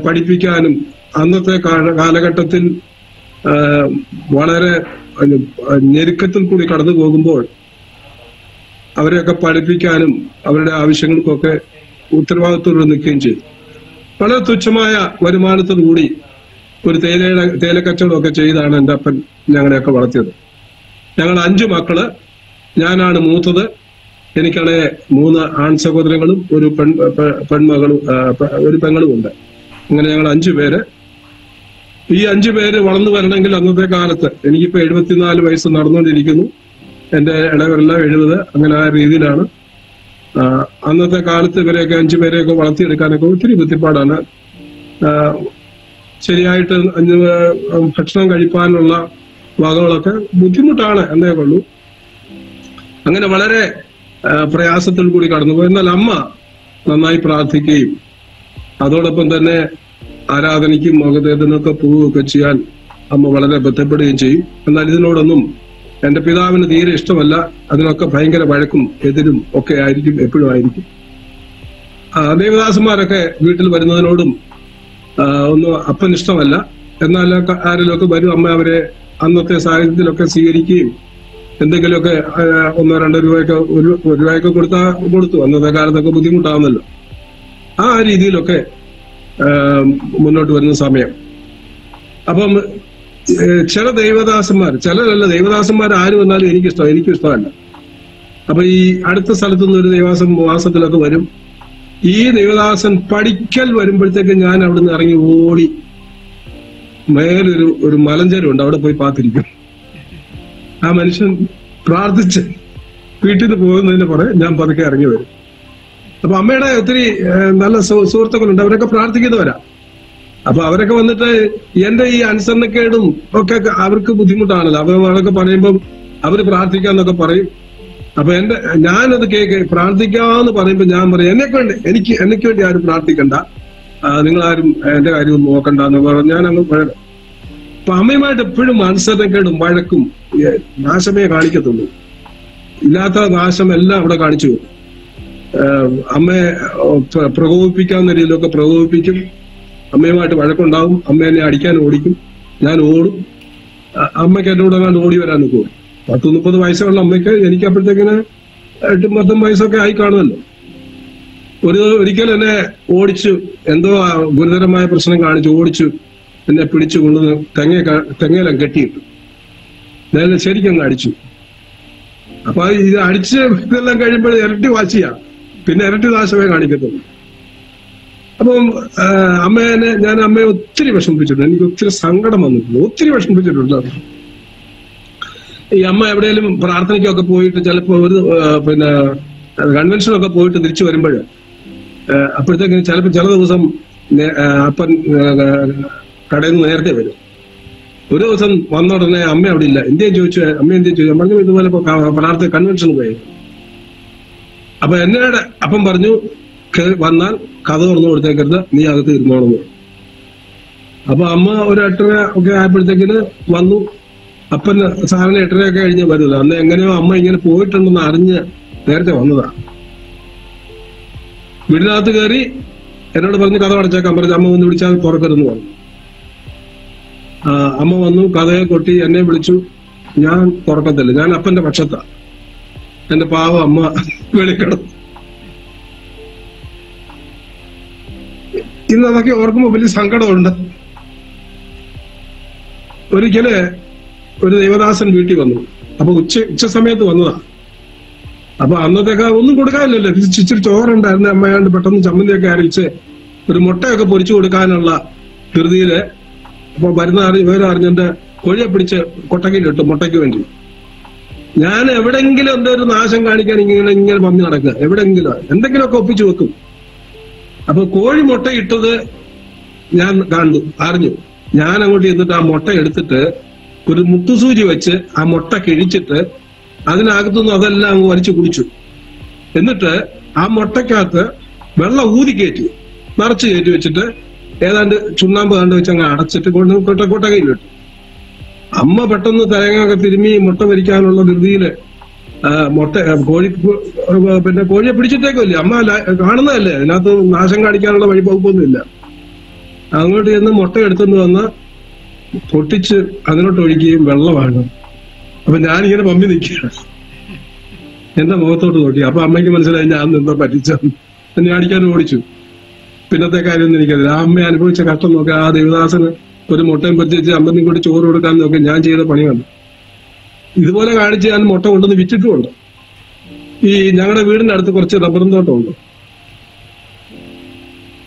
പഠിപ്പിക്കാനും അന്നത്തെ കാലഘട്ടത്തിൽ വളരെ ഞെരുക്കത്തിൽ കൂടി കടന്നു പോകുമ്പോൾ അവരെയൊക്കെ പഠിപ്പിക്കാനും അവരുടെ ആവശ്യങ്ങൾക്കൊക്കെ ഉത്തരവാദിത്വത്തോടെ നിൽക്കുകയും ചെയ്തു. വളരെ തുച്ഛമായ വരുമാനത്തോടുകൂടി ഒരു തേയിലക്കച്ചവടമൊക്കെ ചെയ്താണ് എൻ്റെ അപ്പൻ ഞങ്ങളെയൊക്കെ വളർത്തിയത്. ഞങ്ങൾ 5 മക്കള്, ഞാനാണ് മൂത്തത്. എനിക്കാണെ 3 ആൺ സഹോദരങ്ങളും ഒരു പെങ്ങളും ഉണ്ട്. അങ്ങനെ ഞങ്ങൾ 5 പേര്. ഈ 5 പേര് വളർന്നു വരണമെങ്കിൽ അന്നത്തെ കാലത്ത്, എനിക്കിപ്പോ 74 വയസ്സ് നടന്നുകൊണ്ടിരിക്കുന്നു, എന്റെ ഇടവരെല്ലാം 70, അങ്ങനെ ആ രീതിയിലാണ്. അന്നത്തെ കാലത്ത് ഇവരെയൊക്കെ 5 പേരെയൊക്കെ വളർത്തിയെടുക്കാനൊക്കെ ഒത്തിരി ബുദ്ധിപ്പാടാണ്. ശരിയായിട്ട് ഭക്ഷണം കഴിപ്പാനുള്ള വകകളൊക്കെ ബുദ്ധിമുട്ടാണ് എന്നേ ഉള്ളൂ. അങ്ങനെ വളരെ പ്രയാസത്തിൽ കൂടി കടന്നുപോയി. എന്നാൽ അമ്മ നന്നായി പ്രാർത്ഥിക്കുകയും അതോടൊപ്പം തന്നെ ആരാധനയ്ക്കും മകദേവനൊക്കെ പോവുകയൊക്കെ ചെയ്യാൻ അമ്മ വളരെ ബന്ധപ്പെടുകയും ചെയ്യും. എന്നാൽ ഇതിനോടൊന്നും എന്റെ പിതാവിന് തീരെ ഇഷ്ടമല്ല. അതിനൊക്കെ ഭയങ്കര വഴക്കും എതിരും ഒക്കെ ആയിരിക്കും, എപ്പോഴും ആയിരിക്കും. ദേവദാസന്മാരൊക്കെ വീട്ടിൽ വരുന്നതിനോടും ഒന്നും അപ്പൻ ഇഷ്ടമല്ല. എന്നാൽ ആരെങ്കിലുമൊക്കെ വരും, അമ്മ അവരെ അന്നത്തെ സാഹചര്യത്തിലൊക്കെ സ്വീകരിക്കുകയും എന്തെങ്കിലുമൊക്കെ 1-2 രൂപയൊക്കെ 1 രൂപയൊക്കെ കൊടുത്തു. അന്നത്തെ കാലത്തൊക്കെ ബുദ്ധിമുട്ടാവുന്നല്ലോ. ആ രീതിയിലൊക്കെ മുന്നോട്ട് വരുന്ന സമയം. അപ്പം ചില ചിലരല്ല ദൈവദാസന്മാർ ആര് വന്നാലും എനിക്കും ഇഷ്ടമല്ല. അപ്പൊ ഈ അടുത്ത സ്ഥലത്തുനിന്ന് ഒരു ദൈവദാസൻ മാസത്തിലൊക്കെ വരും. ഈ ദൈവദാസൻ പഠിക്കൽ വരുമ്പോഴത്തേക്ക് ഞാൻ അവിടുന്ന് ഇറങ്ങി ഓടി മേലൊരു മലഞ്ചേരുണ്ട്, അവിടെ പോയി പാത്തിരിക്കും. ആ മനുഷ്യൻ പ്രാർത്ഥിച്ച് വീട്ടിൽ നിന്ന് പോകുന്നതിന് പുറകെ ഞാൻ പതുക്കെ ഇറങ്ങി വരും. അപ്പൊ അമ്മയുടെ ഒത്തിരി നല്ല സുഹൃത്തുക്കളുണ്ട്, അവരൊക്കെ പ്രാർത്ഥിക്കുന്നവരാ. അപ്പൊ അവരൊക്കെ വന്നിട്ട് എന്റെ ഈ അനുസരണക്കേടും ഒക്കെ അവർക്ക് ബുദ്ധിമുട്ടാണല്ലോ. അപ്പൊ അവരൊക്കെ പറയുമ്പോൾ അവര് പ്രാർത്ഥിക്കാന്നൊക്കെ പറയും. അപ്പൊ ഞാനത് പ്രാർത്ഥിക്കാന്ന് പറയുമ്പോ ഞാൻ പറയും, എനിക്ക് വേണ്ടി ആരും പ്രാർത്ഥിക്കണ്ട, നിങ്ങളാരും എന്റെ കാര്യം നോക്കണ്ട എന്ന് പറഞ്ഞ് ഞാൻ അങ്ങ് പഴകം. അപ്പൊ അമ്മയുമായിട്ട് എപ്പോഴും അനുസരണക്കേടും വഴക്കും നാശമേ കാണിക്കത്തുള്ളൂ. ഇല്ലാത്ത നാശം എല്ലാം അവിടെ കാണിച്ചു. അമ്മയെ പ്രകോപിപ്പിക്കാവുന്ന രീതിയിലൊക്കെ പ്രകോപിപ്പിക്കും. അമ്മയുമായിട്ട് വഴക്കുണ്ടാവും. അമ്മ എന്നെ അടിക്കാൻ ഓടിക്കും, ഞാൻ ഓടും. അമ്മയ്ക്ക് എന്നോട് അങ്ങാണ്ട് ഓടി വരാൻ നിൽക്കും. 10-30 വയസ്സുള്ള അമ്മയ്ക്ക് എനിക്ക് അപ്പോഴത്തേക്കിന് 8-10 വയസ്സൊക്കെ ആയി കാണുമല്ലോ. ഒരിക്കൽ എന്നെ ഓടിച്ചു, എന്തോ ഗുരുതരമായ പ്രശ്നം കാണിച്ചു ഓടിച്ചു, എന്നെ പിടിച്ചു കൊണ്ടുവന്ന് തെങ്ങയിലും കെട്ടിയിട്ടു. ഞാൻ ശരിക്കും അടിച്ചു. അപ്പൊ ഇത് അടിച്ച് ഇതെല്ലാം കഴിയുമ്പോൾ ഇരട്ടി വാശിയാ, പിന്നെ ഇരട്ടി നാശമേ കാണിക്കത്തുള്ളൂ. അപ്പം ഞാൻ അമ്മയെ ഒത്തിരി വിഷമിപ്പിച്ചിട്ടുണ്ട്. എനിക്ക് ഒത്തിരി സങ്കടം വന്നിട്ടുണ്ട്, ഒത്തിരി വിഷമിപ്പിച്ചിട്ടുണ്ട്. ഈ അമ്മ എവിടെയെങ്കിലും പ്രാർത്ഥനയ്ക്കൊക്കെ പോയിട്ട് ചിലപ്പോൾ പിന്നെ കൺവെൻഷനൊക്കെ പോയിട്ട് തിരിച്ചു വരുമ്പോൾ അപ്പോഴത്തേക്ക് ചിലപ്പോൾ ചില ദിവസം അപ്പൻ കടയിൽ നിന്ന് നേരത്തെ വരും. ഒരു ദിവസം വന്ന ഉടനെ അമ്മ അവിടെ ഇല്ല. അമ്മ എന്തേ ചോദിച്ചു, പറഞ്ഞു ഇതുപോലെ പ്രാർത്ഥന കൺവെൻഷന് പോയി. അപ്പൊ എന്നോട് അപ്പം പറഞ്ഞു, വന്നാൽ കഥ തുറന്നു കൊടുത്തേക്കരുത്, നീ അകത്ത് ഇരുന്നോണം. അപ്പൊ അമ്മ ഒരു 8:30 ഒക്കെ ആയപ്പോഴത്തേക്കിന് വന്നു. അപ്പൻ സാറിന് 8:30 ഒക്കെ കഴിഞ്ഞ് വരുന്നത്. അന്ന് എങ്ങനെയോ അമ്മ ഇങ്ങനെ പോയിട്ടുണ്ടെന്ന് അറിഞ്ഞ് നേരത്തെ വന്നതാ. വീടിനകത്ത് കയറി എന്നോട് പറഞ്ഞ് കഥ അടച്ചേക്കാൻ പറഞ്ഞു. അമ്മ വന്ന് വിളിച്ചാൽ തുറക്കരുതെന്ന് പറഞ്ഞു. അമ്മ വന്നു, കഥയെ കൊട്ടി എന്നെ വിളിച്ചു. ഞാൻ തുറക്കത്തില്ല, ഞാൻ അപ്പന്റെ പക്ഷത്താ. എന്റെ പാവം അമ്മ വെളിക്കിടന്നു. ഇന്ന് അതൊക്കെ ഓർക്കുമ്പോ വലിയ സങ്കടമുണ്ട്. ഒരിക്കല് ഒരു ദൈവദാസൻ വീട്ടിൽ വന്നു. അപ്പൊ ഉച്ച സമയത്ത് വന്നതാ. അപ്പൊ അന്നത്തേക്ക് ഒന്നും കൊടുക്കാനില്ലല്ലോ, ഇച്ചിരി ചോറുണ്ടായിരുന്നു. അമ്മയാണ്ട് പെട്ടെന്ന് ചമ്മന്തിയൊക്കെ അരയിച്ച് ഒരു മുട്ടയൊക്കെ പൊരിച്ചു കൊടുക്കാനുള്ള ധൃതിയില് അപ്പൊ വരുന്ന വിവരം അറിഞ്ഞെന്റെ കോഴിയെ പിടിച്ച് കൊട്ടക്കയിലിട്ടു മുട്ടയ്ക്ക് വേണ്ടി. ഞാൻ എവിടെങ്കിലും എന്റെ ഒരു നാശം കാണിക്കാൻ ഇങ്ങനെ വന്ന് നടക്കുക, എവിടെങ്കിലും എന്തെങ്കിലുമൊക്കെ ഒപ്പിച്ചു വെക്കും. അപ്പൊ കോഴി മുട്ട ഇട്ടത് ഞാൻ കണ്ടു, അറിഞ്ഞു. ഞാൻ അങ്ങോട്ട് ചെന്നിട്ട് ആ മുട്ട എടുത്തിട്ട് ഒരു മുത്തുസൂചി വെച്ച് ആ മുട്ട കിഴിച്ചിട്ട് അതിനകത്തുനിന്ന് അതെല്ലാം അങ്ങ് വലിച്ചു കുടിച്ചു. എന്നിട്ട് ആ മുട്ടക്കകത്ത് വെള്ളം ഊതി കയറ്റി നിറച്ച് കയറ്റി വെച്ചിട്ട് ഏതാണ്ട് ചുണ്ണാമ്പ് കണ്ട് വെച്ച് അങ്ങ് അടച്ചിട്ട് കൊട്ടകയിലിട്ടു. അമ്മ പെട്ടെന്ന് തേങ്ങയൊക്കെ തിരുമ്മി മുട്ട വരിക്കാനുള്ള ധൃതിയില് കോഴിയെ പിടിച്ചിട്ടേക്കുമല്ലേ, അമ്മ കാണുന്നതല്ലേ, അതിനകത്ത് നാശം കാണിക്കാനുള്ള വഴിവകുപ്പൊന്നുമില്ല. അങ്ങോട്ട് ചെന്ന് മുട്ട എടുത്തുകൊണ്ട് വന്ന് പൊട്ടിച്ച് അതിനോട്ട് ഒഴിക്കുകയും വെള്ളമാണ്. അപ്പൊ ഞാനിങ്ങനെ പമ്പി നിൽക്കുകയാണ്, എന്റെ മുഖത്തോട്ട് നോക്കി. അപ്പൊ അമ്മയ്ക്ക് മനസ്സിലായി ഞാൻ നിന്നാ പറ്റിച്ചെന്ന്. എന്നെ അടിക്കാൻ ഓടിച്ചു. പിന്നത്തെ കാര്യമൊന്നും എനിക്കറിയില്ല. ആ അമ്മ അനുഭവിച്ച കഷ്ടം നോക്കി. ആ ദേവദാസന് ഒരു മുട്ടയും പറ്റിച്ച് അമ്പതിനും കൂടി ചോറ് കൊടുക്കാൻ നോക്കി. ഞാൻ ചെയ്ത പണിയാണ്. ഇതുപോലെ കാണിച്ച് ഞാൻ മുട്ട കൊണ്ടുവന്ന് വിറ്റിട്ടുമുണ്ട്. ഈ ഞങ്ങളുടെ വീടിന്റെ അടുത്ത് കുറച്ച് റബ്ബറും തോട്ടമുണ്ട്.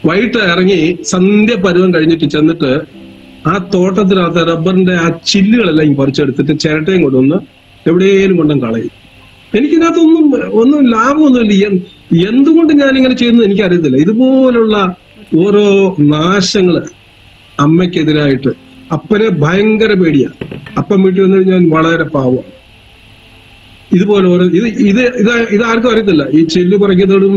വൈകിട്ട് ഇറങ്ങി സന്ധ്യ പരുവം കഴിഞ്ഞിട്ട് ചെന്നിട്ട് ആ തോട്ടത്തിനകത്ത് റബ്ബറിന്റെ ആ ചില്ലുകളെല്ലാം പറിച്ചെടുത്തിട്ട് ചിരട്ടയും കൊണ്ടുവന്ന് എവിടെയെങ്കിലും കൊണ്ടും കളയും. എനിക്കിതിനകത്തൊന്നും ലാഭമൊന്നുമില്ല. എന്തുകൊണ്ട് ഞാനിങ്ങനെ ചെയ്യുന്നത് എനിക്കറിയത്തില്ല. ഇതുപോലുള്ള ഓരോ നാശങ്ങള് അമ്മയ്ക്കെതിരായിട്ട് അപ്പനെ ഭയങ്കര പേടിയാ. അപ്പൻ വീട്ടിൽ വന്നു കഴിഞ്ഞാൽ വളരെ പാവമാണ്. ഇതുപോലെ ഓരോ ഇതാർക്കും അറിയത്തില്ല. ഈ ചില്ല് പറിക്കുന്നതും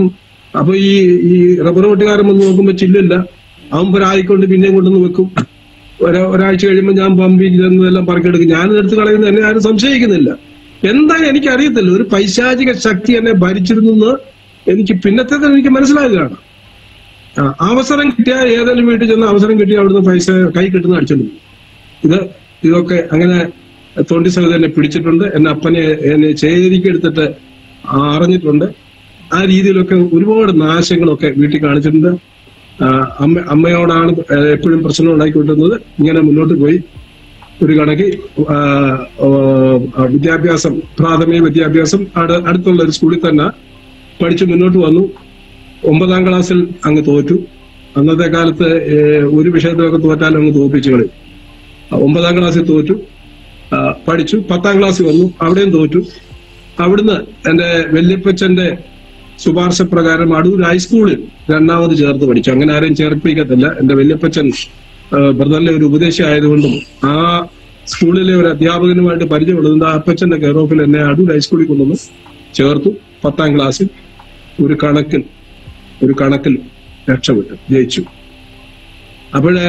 അപ്പൊ ഈ റബ്ബർ വെട്ടുകാരൻ വന്ന് നോക്കുമ്പോ ചില്ലില്ല, അവൻ ഒരായിക്കൊണ്ട് പിന്നെയും കൊണ്ടുവന്ന് വെക്കും. ഒരാഴ്ച കഴിയുമ്പോൾ ഞാൻ പമ്പി ചെന്നതെല്ലാം പറക്കെടുക്കും. ഞാനിതെടുത്ത് കളയുന്നത് എന്നെ ആരും സംശയിക്കുന്നില്ല. എന്തായാലും എനിക്കറിയത്തില്ല. ഒരു പൈശാചിക ശക്തി എന്നെ ഭരിച്ചിരുന്നെന്ന് എനിക്ക് പിന്നത്തെ എനിക്ക് മനസ്സിലായതാണ്. അവസരം കിട്ടിയാൽ ഏതെങ്കിലും വീട്ടിൽ ചെന്ന് അവസരം കിട്ടിയാൽ അവിടുന്ന് പൈസ കൈ കിട്ടുന്ന അടിച്ചോണ്ട് ഇതൊക്കെ അങ്ങനെ തൊണ്ടി സഹിതം എന്നെ പിടിച്ചിട്ടുണ്ട്. എന്നെ ചേരിക്കെടുത്തിട്ട് അറിഞ്ഞിട്ടുണ്ട്. ആ രീതിയിലൊക്കെ ഒരുപാട് നാശങ്ങളൊക്കെ വീട്ടിൽ കാണിച്ചിട്ടുണ്ട്. അമ്മയോടാണ് എപ്പോഴും പ്രശ്നം ഉണ്ടാക്കിക്കൊണ്ടിരുന്നത്. ഇങ്ങനെ മുന്നോട്ട് പോയി ഒരു കണക്ക് വിദ്യാഭ്യാസം, പ്രാഥമിക വിദ്യാഭ്യാസം അടുത്തുള്ള ഒരു സ്കൂളിൽ തന്നെ പഠിച്ച് മുന്നോട്ട് വന്നു. 9ാം ക്ലാസ്സിൽ അങ്ങ് തോറ്റു. അന്നത്തെ കാലത്ത് ഒരു വിഷയത്തിലൊക്കെ തോറ്റാലും അങ്ങ് തോൽപ്പിച്ചു കളി. 9ാം ക്ലാസ്സിൽ തോറ്റു. പഠിച്ചു. 10ാം ക്ലാസ്സിൽ വന്നു, അവിടെയും തോറ്റു. അവിടുന്ന് എന്റെ വല്യപ്പച്ചന്റെ ശുപാർശ പ്രകാരം അടൂർ ഹൈസ്കൂളിൽ 2ാമത് ചേർത്ത് പഠിച്ചു. അങ്ങനെ ആരെയും ചേർപ്പിക്കത്തില്ല. എന്റെ വല്യപ്പച്ചൻ ബ്രദറിലെ ഒരു ഉപദേശി ആയതുകൊണ്ടും ആ സ്കൂളിലെ ഒരു അധ്യാപകനുമായിട്ട് പരിചയമുള്ളതുകൊണ്ട് ആ അപ്പച്ചന്റെ കെയർ ഓഫിൽ എന്നെ അടൂർ ഹൈസ്കൂളിൽ കൊണ്ടുവന്ന് ചേർത്തു. 10ാം ക്ലാസ്സിൽ ഒരു കണക്കിൽ രക്ഷപ്പെട്ടു, ജയിച്ചു. അപ്പോഴ്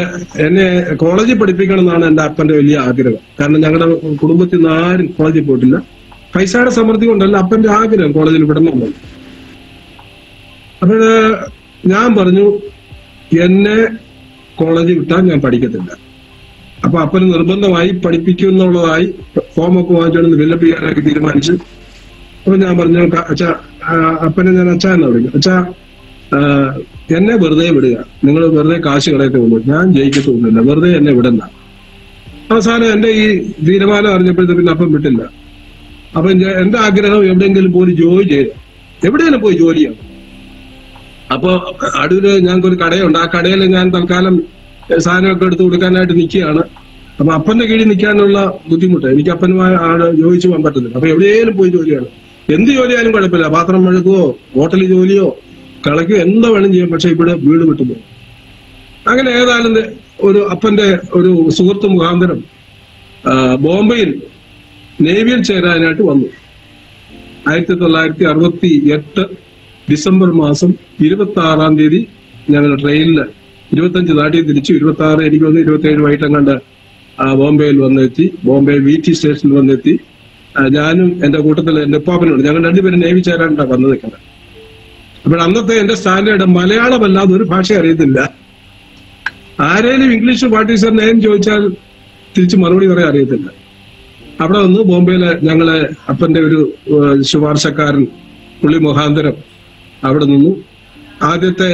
എന്നെ കോളേജിൽ പഠിപ്പിക്കണം എന്നാണ് എന്റെ അപ്പന്റെ വലിയ ആഗ്രഹം. കാരണം ഞങ്ങളുടെ കുടുംബത്തിൽ നിന്ന് ആരും കോളേജിൽ പോയിട്ടില്ല. പൈസയുടെ സമൃദ്ധി കൊണ്ടല്ല, അപ്പന്റെ ആഗ്രഹം കോളേജിൽ വിടണമെന്നുണ്ട്. അപ്പോഴ് ഞാൻ പറഞ്ഞു എന്നെ കോളേജിൽ വിട്ടാൽ ഞാൻ പഠിക്കത്തില്ല. അപ്പൊ അപ്പന് നിർബന്ധമായി പഠിപ്പിക്കുന്നുള്ളതായി ഫോമൊക്കെ വാങ്ങിച്ചോണ്ട് ബില്ലപ്പ് ചെയ്യാനൊക്കെ തീരുമാനിച്ചു. അപ്പൊ ഞാൻ പറഞ്ഞു അപ്പനെ ഞാൻ അച്ഛ എന്നാ വിളിക്കും. അച്ഛാ എന്നെ വെറുതെ വിടുക, നിങ്ങൾ വെറുതെ കാശ് കളയത്തേ ഉള്ളൂ, ഞാൻ ജയിക്കത്തൊന്നുമില്ല, വെറുതെ എന്നെ വിടണ്ട. അവസാനം എന്റെ ഈ തീരുമാനം അറിഞ്ഞപ്പോഴത്തെ പിന്നെ അപ്പം വിട്ടില്ല. അപ്പൊ എന്റെ ആഗ്രഹം എവിടെയെങ്കിലും പോയി ജോലി ചെയ്ത് എവിടെയെങ്കിലും പോയി ജോലി ചെയ്യണം. അപ്പൊ അടൂര് ഞങ്ങൾക്കൊരു കടയുണ്ട്. ആ കടയിൽ ഞാൻ തൽക്കാലം സാധനമൊക്കെ എടുത്ത് കൊടുക്കാനായിട്ട് നിൽക്കുകയാണ്. അപ്പൊ അപ്പന്റെ കീഴിൽ നിൽക്കാനുള്ള ബുദ്ധിമുട്ട് എനിക്ക് അപ്പനുമായി ജോലിച്ചു പോകാൻ പറ്റുന്നില്ല. അപ്പൊ എവിടെയെങ്കിലും പോയി ജോലിയാണ്. എന്ത് ജോലിയായാലും കുഴപ്പമില്ല, പാത്രം മെഴുകുവോ ഹോട്ടലിൽ ജോലിയോ കളയ്ക്കോ എന്താ വേണം ചെയ്യാം, പക്ഷെ ഇവിടെ വീട് വിട്ടുപോകും. അങ്ങനെ ഏതായാലും ഒരു അപ്പന്റെ ഒരു സുഹൃത്ത് മുഖാന്തരം ബോംബെയിൽ നേവിയിൽ ചേരാനായിട്ട് വന്നു. 1968 ഡിസംബർ മാസം 26-ാം തീയതി ഞങ്ങൾ ട്രെയിനിൽ 25 നാട്ടിൽ തിരിച്ചു. 26 എനിക്ക് വന്ന് 27 വൈകിട്ടങ്ങാണ്ട് ബോംബെയിൽ വന്നെത്തി. ബോംബെ VT സ്റ്റേഷനിൽ വന്നെത്തി. ഞാനും എന്റെ കൂട്ടത്തിൽ എന്റെ ഉപ്പാപ്പനോട് ഞങ്ങൾ രണ്ടുപേരും നേവി ചേരാനായിട്ടാണ് വന്നു നിൽക്കുന്നത്. അപ്പോൾ അന്നത്തെ എന്റെ സ്റ്റാൻഡേർഡ് മലയാളമല്ലാതെ ഒരു ഭാഷ അറിയത്തില്ല. ആരേലും English what is your name ചോദിച്ചാൽ തിരിച്ച് മറുപടി പറയാൻ അറിയത്തില്ല. അവിടെ വന്ന് ബോംബെയിലെ ഞങ്ങളെ അപ്പന്റെ ഒരു ശുപാർശക്കാരൻ പുള്ളി മുഖാന്തരം അവിടെ നിന്നു. ആദ്യത്തെ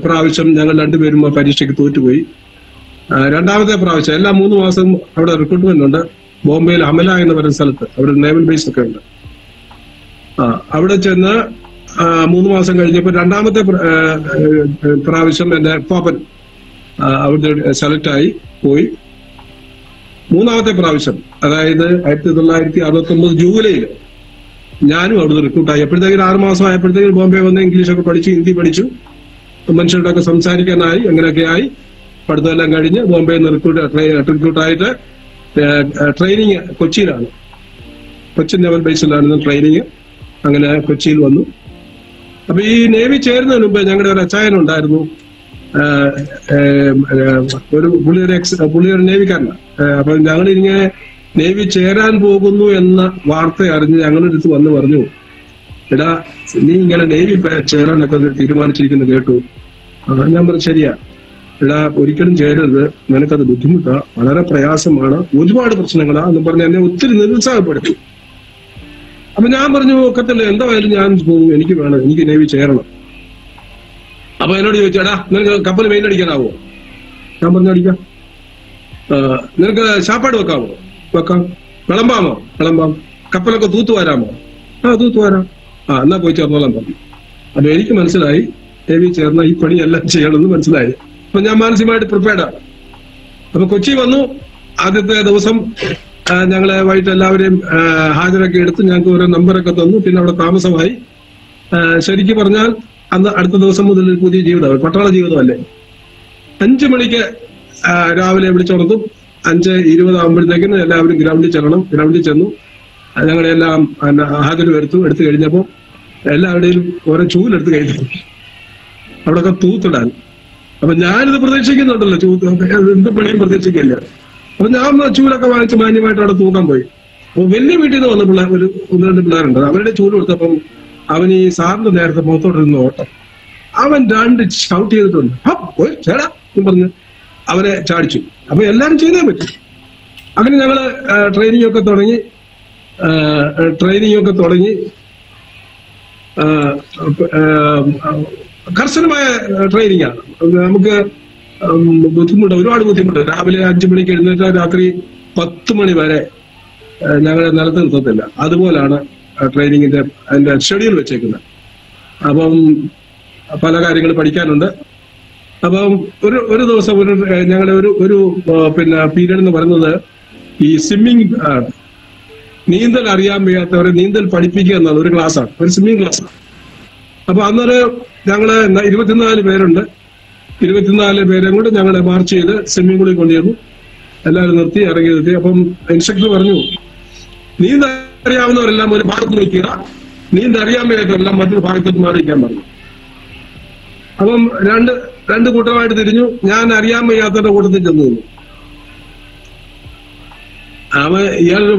പ്രാവശ്യം ഞങ്ങൾ രണ്ടുപേരും പരീക്ഷയ്ക്ക് തോറ്റുപോയി. രണ്ടാമത്തെ പ്രാവശ്യം എല്ലാ 3 മാസം അവിടെ റിക്രൂട്ട്മെന്റ് ഉണ്ട്. ബോംബെയിൽ അമല എന്ന് പറയുന്ന സ്ഥലത്ത് അവിടെ നേവൽ ബേസ് ഒക്കെ ഉണ്ട്. അവിടെ ചെന്ന് 3 മാസം കഴിഞ്ഞപ്പോൾ രണ്ടാമത്തെ പ്രാവശ്യം എന്റെ പാപ്പൻ അവിടെ സെലക്ട് ആയി പോയി. മൂന്നാമത്തെ പ്രാവശ്യം അതായത് 1969 ജൂലൈയിൽ ഞാനും അവിടുന്ന് റിക്രൂട്ടായി. എപ്പോഴത്തേക്കും 6 മാസം ആയപ്പോഴത്തേക്കും ബോംബെ വന്ന് ഇംഗ്ലീഷൊക്കെ പഠിച്ചു, ഹിന്ദി പഠിച്ചു, മനുഷ്യരുടെ ഒക്കെ സംസാരിക്കാനായി. അങ്ങനെയൊക്കെ ആയി. പഠിത്തമെല്ലാം കഴിഞ്ഞ് ബോംബെയിൽ നിന്ന് റിക്രൂട്ടായിട്ട് ട്രെയിനിങ് കൊച്ചിയിലാണ്, കൊച്ചിൻ നേവൽ ബേസിലാണ് ട്രെയിനിങ്. അങ്ങനെ കൊച്ചിയിൽ വന്നു. അപ്പൊ ഈ നേവി ചേരുന്നതിന് മുമ്പ് ഞങ്ങളുടെ ഒരു അച്ചായനുണ്ടായിരുന്നു. ഒരു പുള്ളിയൊരു നേവിക്കാരനാണ്. അപ്പൊ ഞങ്ങൾ ഇങ്ങനെ നേവി ചേരാൻ പോകുന്നു എന്ന വാർത്ത അറിഞ്ഞ് ഞങ്ങളുടെ അടുത്ത് വന്ന് പറഞ്ഞു, എടാ നീ ഇങ്ങനെ നേവി ചേരാനൊക്കെ തീരുമാനിച്ചിരിക്കുന്നു കേട്ടു. ഞാൻ പറഞ്ഞു ശരിയാ, എടാ ഒരിക്കലും ചേരരുത്, നിനക്കത് ബുദ്ധിമുട്ടാ, വളരെ പ്രയാസമാണ്, ഒരുപാട് പ്രശ്നങ്ങളാ എന്ന് പറഞ്ഞ് എന്നെ ഒത്തിരി നിരുത്സാഹപ്പെടുത്തി. അപ്പൊ ഞാൻ പറഞ്ഞു ഒക്കത്തില്ല, എന്തായാലും ഞാൻ പോകും, എനിക്ക് വേണം, എനിക്ക് നേവി ചേരണം. അപ്പൊ എന്നോട് ചോദിച്ചാടാ നിനക്ക് കപ്പൽ മെയിൻ അടിക്കാനാവോ? ഞാൻ പറഞ്ഞു അടിക്കാം. നിനക്ക് ശാപ്പാട് വെക്കാമോ? വെക്കാം. വിളമ്പാമോ? വിളമ്പാം. കപ്പലൊക്കെ തൂത്തുവാരാമോ? തൂത്തുവാരാം. എന്നാ പോയി ചേർന്നോളാം പറഞ്ഞു. അപ്പൊ എനിക്ക് മനസ്സിലായി നേവി ചേർന്ന ഈ പണിയെല്ലാം ചെയ്യണമെന്ന് മനസ്സിലായി. അപ്പൊ ഞാൻ മാനസികമായിട്ട് പ്രിപ്പയർഡാണ്. അപ്പൊ കൊച്ചി വന്നു. ആദ്യത്തെ ദിവസം ഞങ്ങളെ വൈകിട്ട് എല്ലാവരെയും ഹാജരൊക്കെ എടുത്ത് ഞങ്ങൾക്ക് ഓരോ നമ്പറൊക്കെ തന്നു. പിന്നെ അവിടെ താമസമായി. ശരിക്കും പറഞ്ഞാൽ അന്ന് അടുത്ത ദിവസം മുതൽ പുതിയ ജീവിതം, പട്ടാള ജീവിതമല്ലേ. 5 മണിക്ക് രാവിലെ വിളിച്ചുണർത്തും. 5:20 ആകുമ്പോഴത്തേക്കിന് എല്ലാവരും ഗ്രൗണ്ടിൽ ചെല്ലണം. ഗ്രൗണ്ടിൽ ചെന്നു ഞങ്ങളെല്ലാം ഹാജർ എടുത്തു കഴിഞ്ഞപ്പോൾ എല്ലാവരുടെയും ഓരോ ചൂലെടുത്ത് കഴിഞ്ഞു അവിടെയൊക്കെ തൂത്തിടാൻ. അപ്പൊ ഞാനിത് പ്രതീക്ഷിക്കുന്നുണ്ടല്ലോ, എന്ത് പണിയും പ്രതീക്ഷിക്കില്ല. അപ്പൊ ഞാൻ ചൂലൊക്കെ വാങ്ങിച്ച് മാന്യമായിട്ട് അവിടെ തൂക്കാൻ പോയി. അപ്പൊ വലിയ വീട്ടിൽ നിന്ന് വന്ന പിള്ളേർ, ഒരു 1-2 പിള്ളേരുണ്ട്. അവരുടെ ചൂല് കൊടുത്തപ്പം അവൻ ഈ സാറിന്റെ നേരത്തെ മുഖത്തോട്ടിരുന്ന് ഓട്ടം. അവൻ 2 ഷൗട്ട് ചെയ്തിട്ടുണ്ട്. ചേടാ എന്ന് പറഞ്ഞ് അവരെ ചാടിച്ചു. അപ്പൊ എല്ലാരും ചെയ്തേ പറ്റും. അങ്ങനെ ഞങ്ങള് ട്രെയിനിങ് ഒക്കെ തുടങ്ങി. കർശനമായ ട്രെയിനിങ് ആണ്. നമുക്ക് ഒരുപാട് ബുദ്ധിമുട്ട്. രാവിലെ 5 മണിക്ക് എഴുന്നേറ്റ് രാത്രി 10 മണി വരെ ഞങ്ങളെ നിലത്ത് നിർത്തത്തില്ല. അതുപോലാണ് ട്രെയിനിങ്ങിന്റെ അതിന്റെ ഷെഡ്യൂൾ വെച്ചേക്കുന്നത്. അപ്പം പല കാര്യങ്ങൾ പഠിക്കാനുണ്ട്. അപ്പം ഒരു ദിവസം ഞങ്ങളുടെ ഒരു പിന്നെ പീരീഡ് എന്ന് പറയുന്നത് ഈ സ്വിമ്മിങ്, നീന്തൽ അറിയാൻ വയ്യാത്തവരെ നീന്തൽ പഠിപ്പിക്കുക എന്നാണ് ഒരു ക്ലാസ്സാണ്, ഒരു സ്വിമ്മിങ് ക്ലാസ്സാണ്. അപ്പൊ അന്നേരം ഞങ്ങള് 24 പേരുണ്ട്. 24 പേരെ കൊണ്ട് ഞങ്ങളെ മാർച്ച് ചെയ്ത് സ്വിമ്മിംഗ് പൂളിൽ കൊണ്ടുവന്നു. എല്ലാവരും ഇറങ്ങി നിർത്തി. അപ്പം ഇൻസ്ട്രക്ടർ പറഞ്ഞു, നീന്തൽ അറിയാവുന്നവരെല്ലാം ഒരു ഭാഗത്ത് നിൽക്കുക, നീന്തൽ അറിയാൻ വയ്യാത്തവരെല്ലാം മറ്റൊരു ഭാഗത്തേക്ക് മാറിയിരിക്കാൻ പറഞ്ഞു. അപ്പം രണ്ട് കൂട്ടമായിട്ട് തിരിഞ്ഞു. ഞാൻ അറിയാൻ വയ്യാത്തവരുടെ കൂട്ടത്തിൽ ചെന്നു. ഇയാളൊരു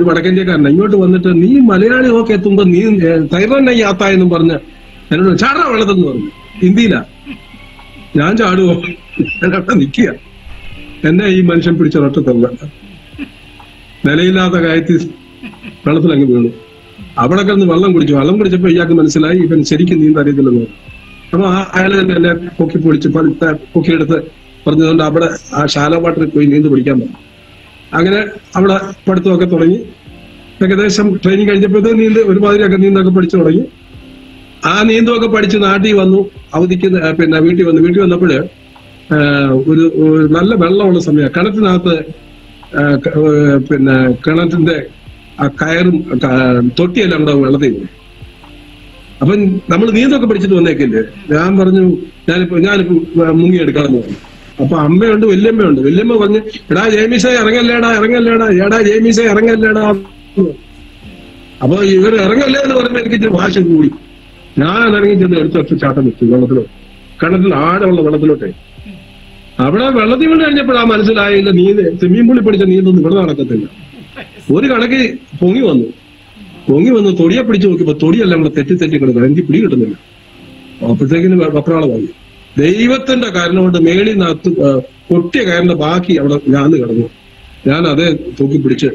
വടക്കഞ്ചേക്കാരനാണ്. ഇങ്ങോട്ട് വന്നിട്ട് നീ മലയാളി ഒക്കെ എത്തുമ്പോ നീ തൈറന്നെ യാത്ത എന്നും പറഞ്ഞ് എന്നോട് ചാടാ വെള്ളത്തെന്ന് പറഞ്ഞു. ഹിന്ദിയിലാ. ഞാൻ ചാടുവോ? അവിടെ നിൽക്കുക. എന്നെ ഈ മനുഷ്യൻ പിടിച്ച ഒറ്റത്തല്ല, നിലയില്ലാത്ത കയറ്റി വെള്ളത്തിലങ്ങ് വീണു. അവിടെ കിടന്ന് വെള്ളം കുടിച്ചപ്പോ ഇയാൾക്ക് മനസ്സിലായി ഇവൻ ശരിക്കും നീന്ത അറിയത്തില്ലെന്ന്. അപ്പൊ അയാള് തന്നെ എന്നെ പൊക്കിയെടുത്ത് പറഞ്ഞതുകൊണ്ട് അവിടെ ആ ശാലോ വാട്ടറിൽ പോയി നീന്ത് പഠിക്കാൻ പറഞ്ഞു. അങ്ങനെ അവിടെ പഠിത്തമൊക്കെ തുടങ്ങി. ഏകദേശം ട്രെയിനിങ് കഴിഞ്ഞപ്പോഴത്തെ ഒരുമാതിരിയൊക്കെ നീന്തൊക്കെ പഠിച്ചു തുടങ്ങി. ആ നീന്തമൊക്കെ പഠിച്ച് നാട്ടിൽ വന്നു. അവധിക്ക് പിന്നെ വീട്ടിൽ വന്നപ്പോഴ് ഒരു നല്ല വെള്ളമുള്ള സമയം. കിണറ്റിനകത്ത് പിന്നെ കിണറ്റിന്റെ ആ കയറും തൊട്ടിയെല്ലാം കൂടെ വെള്ളത്തിൽ പോയി. അപ്പൊ നമ്മൾ നീന്തമൊക്കെ പഠിച്ചിട്ട് വന്നേക്കില്ലേ. ഞാൻ പറഞ്ഞു ഞാനിപ്പോ മുങ്ങിയെടുക്കാമെന്ന് പറഞ്ഞു. അപ്പൊ അമ്മയുണ്ട്, വല്യമ്മയുണ്ട്. വല്യമ്മ പറഞ്ഞു, എടാ ജെയ്മീസേ ഇറങ്ങല്ലേടാ ജെയ്മീസേ ഇറങ്ങല്ലേടാ. അപ്പൊ ഇവർ ഇറങ്ങല്ലേ എന്ന് പറയുമ്പോ എനിക്ക് ഭാഷ കൂടി. ഞാൻ ഇറങ്ങി ചെന്ന് എടുത്തൊറ്റ ചാട്ടം വെച്ചു വെള്ളത്തിലോട്ട്, കിണറ്റിൽ ആഴമുള്ള വെള്ളത്തിലോട്ടെ. അവിടെ വെള്ളത്തിൽ കൊണ്ട് കഴിഞ്ഞപ്പോഴാ മനസ്സിലായില്ല, സ്വിമ്മിംഗ് പൂളിൽ പഠിച്ച നീന്തൊന്നും ഇവിടെ നടക്കത്തില്ല. ഒരു കണക്ക് പൊങ്ങി വന്നു. പൊങ്ങി വന്ന് തൊടിയെ പിടിച്ച് നോക്കിയപ്പോ തൊടിയെല്ലാം കൂടെ തെറ്റി കിടക്കുക. എനിക്ക് പിടി കിട്ടുന്നില്ല. അപ്പോഴത്തേക്കിന് വെപ്രാളമായി. ദൈവത്തിന്റെ കാരണം കൊണ്ട് മേളിനകത്ത് പൊട്ടിയ കയറിന്റെ ബാക്കി അവിടെ ഞാന്ന് കിടന്നു. ഞാൻ അതേ തൂക്കി പിടിച്ച്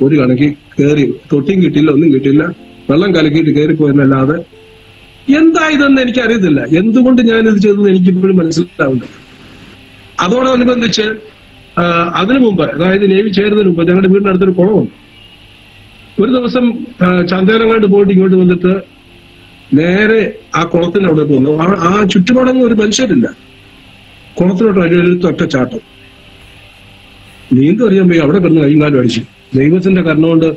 ഒരു കണക്കി കയറി. തൊട്ടിയും കിട്ടിയില്ല, ഒന്നും കിട്ടിയില്ല. വെള്ളം കലക്കിയിട്ട് കയറിപ്പോയെന്നല്ലാതെ എന്താ ഇതെന്ന് എനിക്കറിയത്തില്ല. എന്തുകൊണ്ട് ഞാനിത് ചെയ്തെന്ന് എനിക്കിപ്പോഴും മനസ്സിലാവുന്നില്ല. അതോടനുബന്ധിച്ച് അതിനു മുമ്പ്, അതായത് നേവി ചേരുന്നതിന് മുമ്പ് ഞങ്ങളുടെ വീടിന്റെ അടുത്തൊരു കുളമുണ്ട്. ഒരു ദിവസം ചന്തേരങ്ങാണ്ട് പോയിട്ട് ഇങ്ങോട്ട് വന്നിട്ട് നേരെ ആ കുളത്തിന് അവിടെ വന്നു. ആ ചുറ്റുപാടൊന്നും ഒരു മനുഷ്യരില്ല. കുളത്തിലോട്ട് ഒരു ഒറ്റ ചാട്ടം. നീന്തും അറിയാൻ പോയി അവിടെ കിടന്ന് കൈകാലം അടിച്ചു. ദൈവത്തിന്റെ കർണ കൊണ്ട്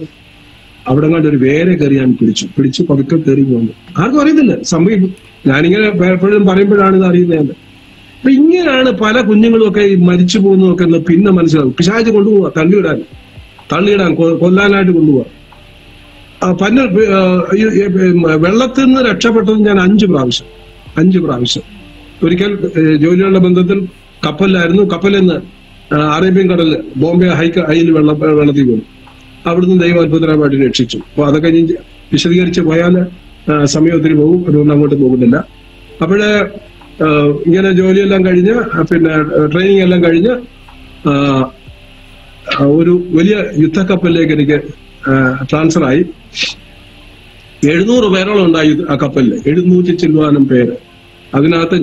അവിടെ കണ്ട് ഒരു വേരെ കയറി ഞാൻ പിടിച്ച് പതുക്കെ കയറി പോകുന്നു. ആർക്കും അറിയത്തില്ല സംഭവിക്കും. ഞാനിങ്ങനെ എപ്പോഴും പറയുമ്പോഴാണ് ഇത് അറിയുന്നത്. അപ്പൊ ഇങ്ങനെയാണ് പല കുഞ്ഞുങ്ങളും ഒക്കെ മരിച്ചു പോകുന്നതൊക്കെ എന്ന് പിന്നെ മനസ്സിലാവും. പിശാച് കൊണ്ടുപോവാ, തള്ളിയിടാൻ കൊല്ലാനായിട്ട് കൊണ്ടുപോവാ. വെള്ളത്തിൽ നിന്ന് രക്ഷപ്പെട്ടത് ഞാൻ 5 പ്രാവശ്യം. ഒരിക്കൽ ജോലിയുള്ള ബന്ധത്തിൽ കപ്പലിലായിരുന്നു. കപ്പലിൽ നിന്ന് അറേബ്യൻ കടലിൽ ബോംബെ ഹൈയിൽ വെള്ളത്തിൽ വീണു. അവിടുന്ന് ദൈവം അത്ഭുതകരമായിട്ട് രക്ഷിച്ചു. അപ്പൊ അതൊക്കെ വിശദീകരിച്ച് പോയാൽ സമയം ഒത്തിരി പോകും. അതുകൊണ്ട് അങ്ങോട്ട് പോകുന്നില്ല. അപ്പോഴ് ഇങ്ങനെ ജോലിയെല്ലാം കഴിഞ്ഞ് പിന്നെ ട്രെയിനിങ് എല്ലാം കഴിഞ്ഞ് ഒരു വലിയ യുദ്ധക്കപ്പലിലേക്ക് എനിക്ക് ട്രാൻസ്ഫർ ആയി. 700 പേരോളം ഉണ്ടായി ആ കപ്പലിൽ. 700 ചില്ലുവാനും പേര്. അതിനകത്ത്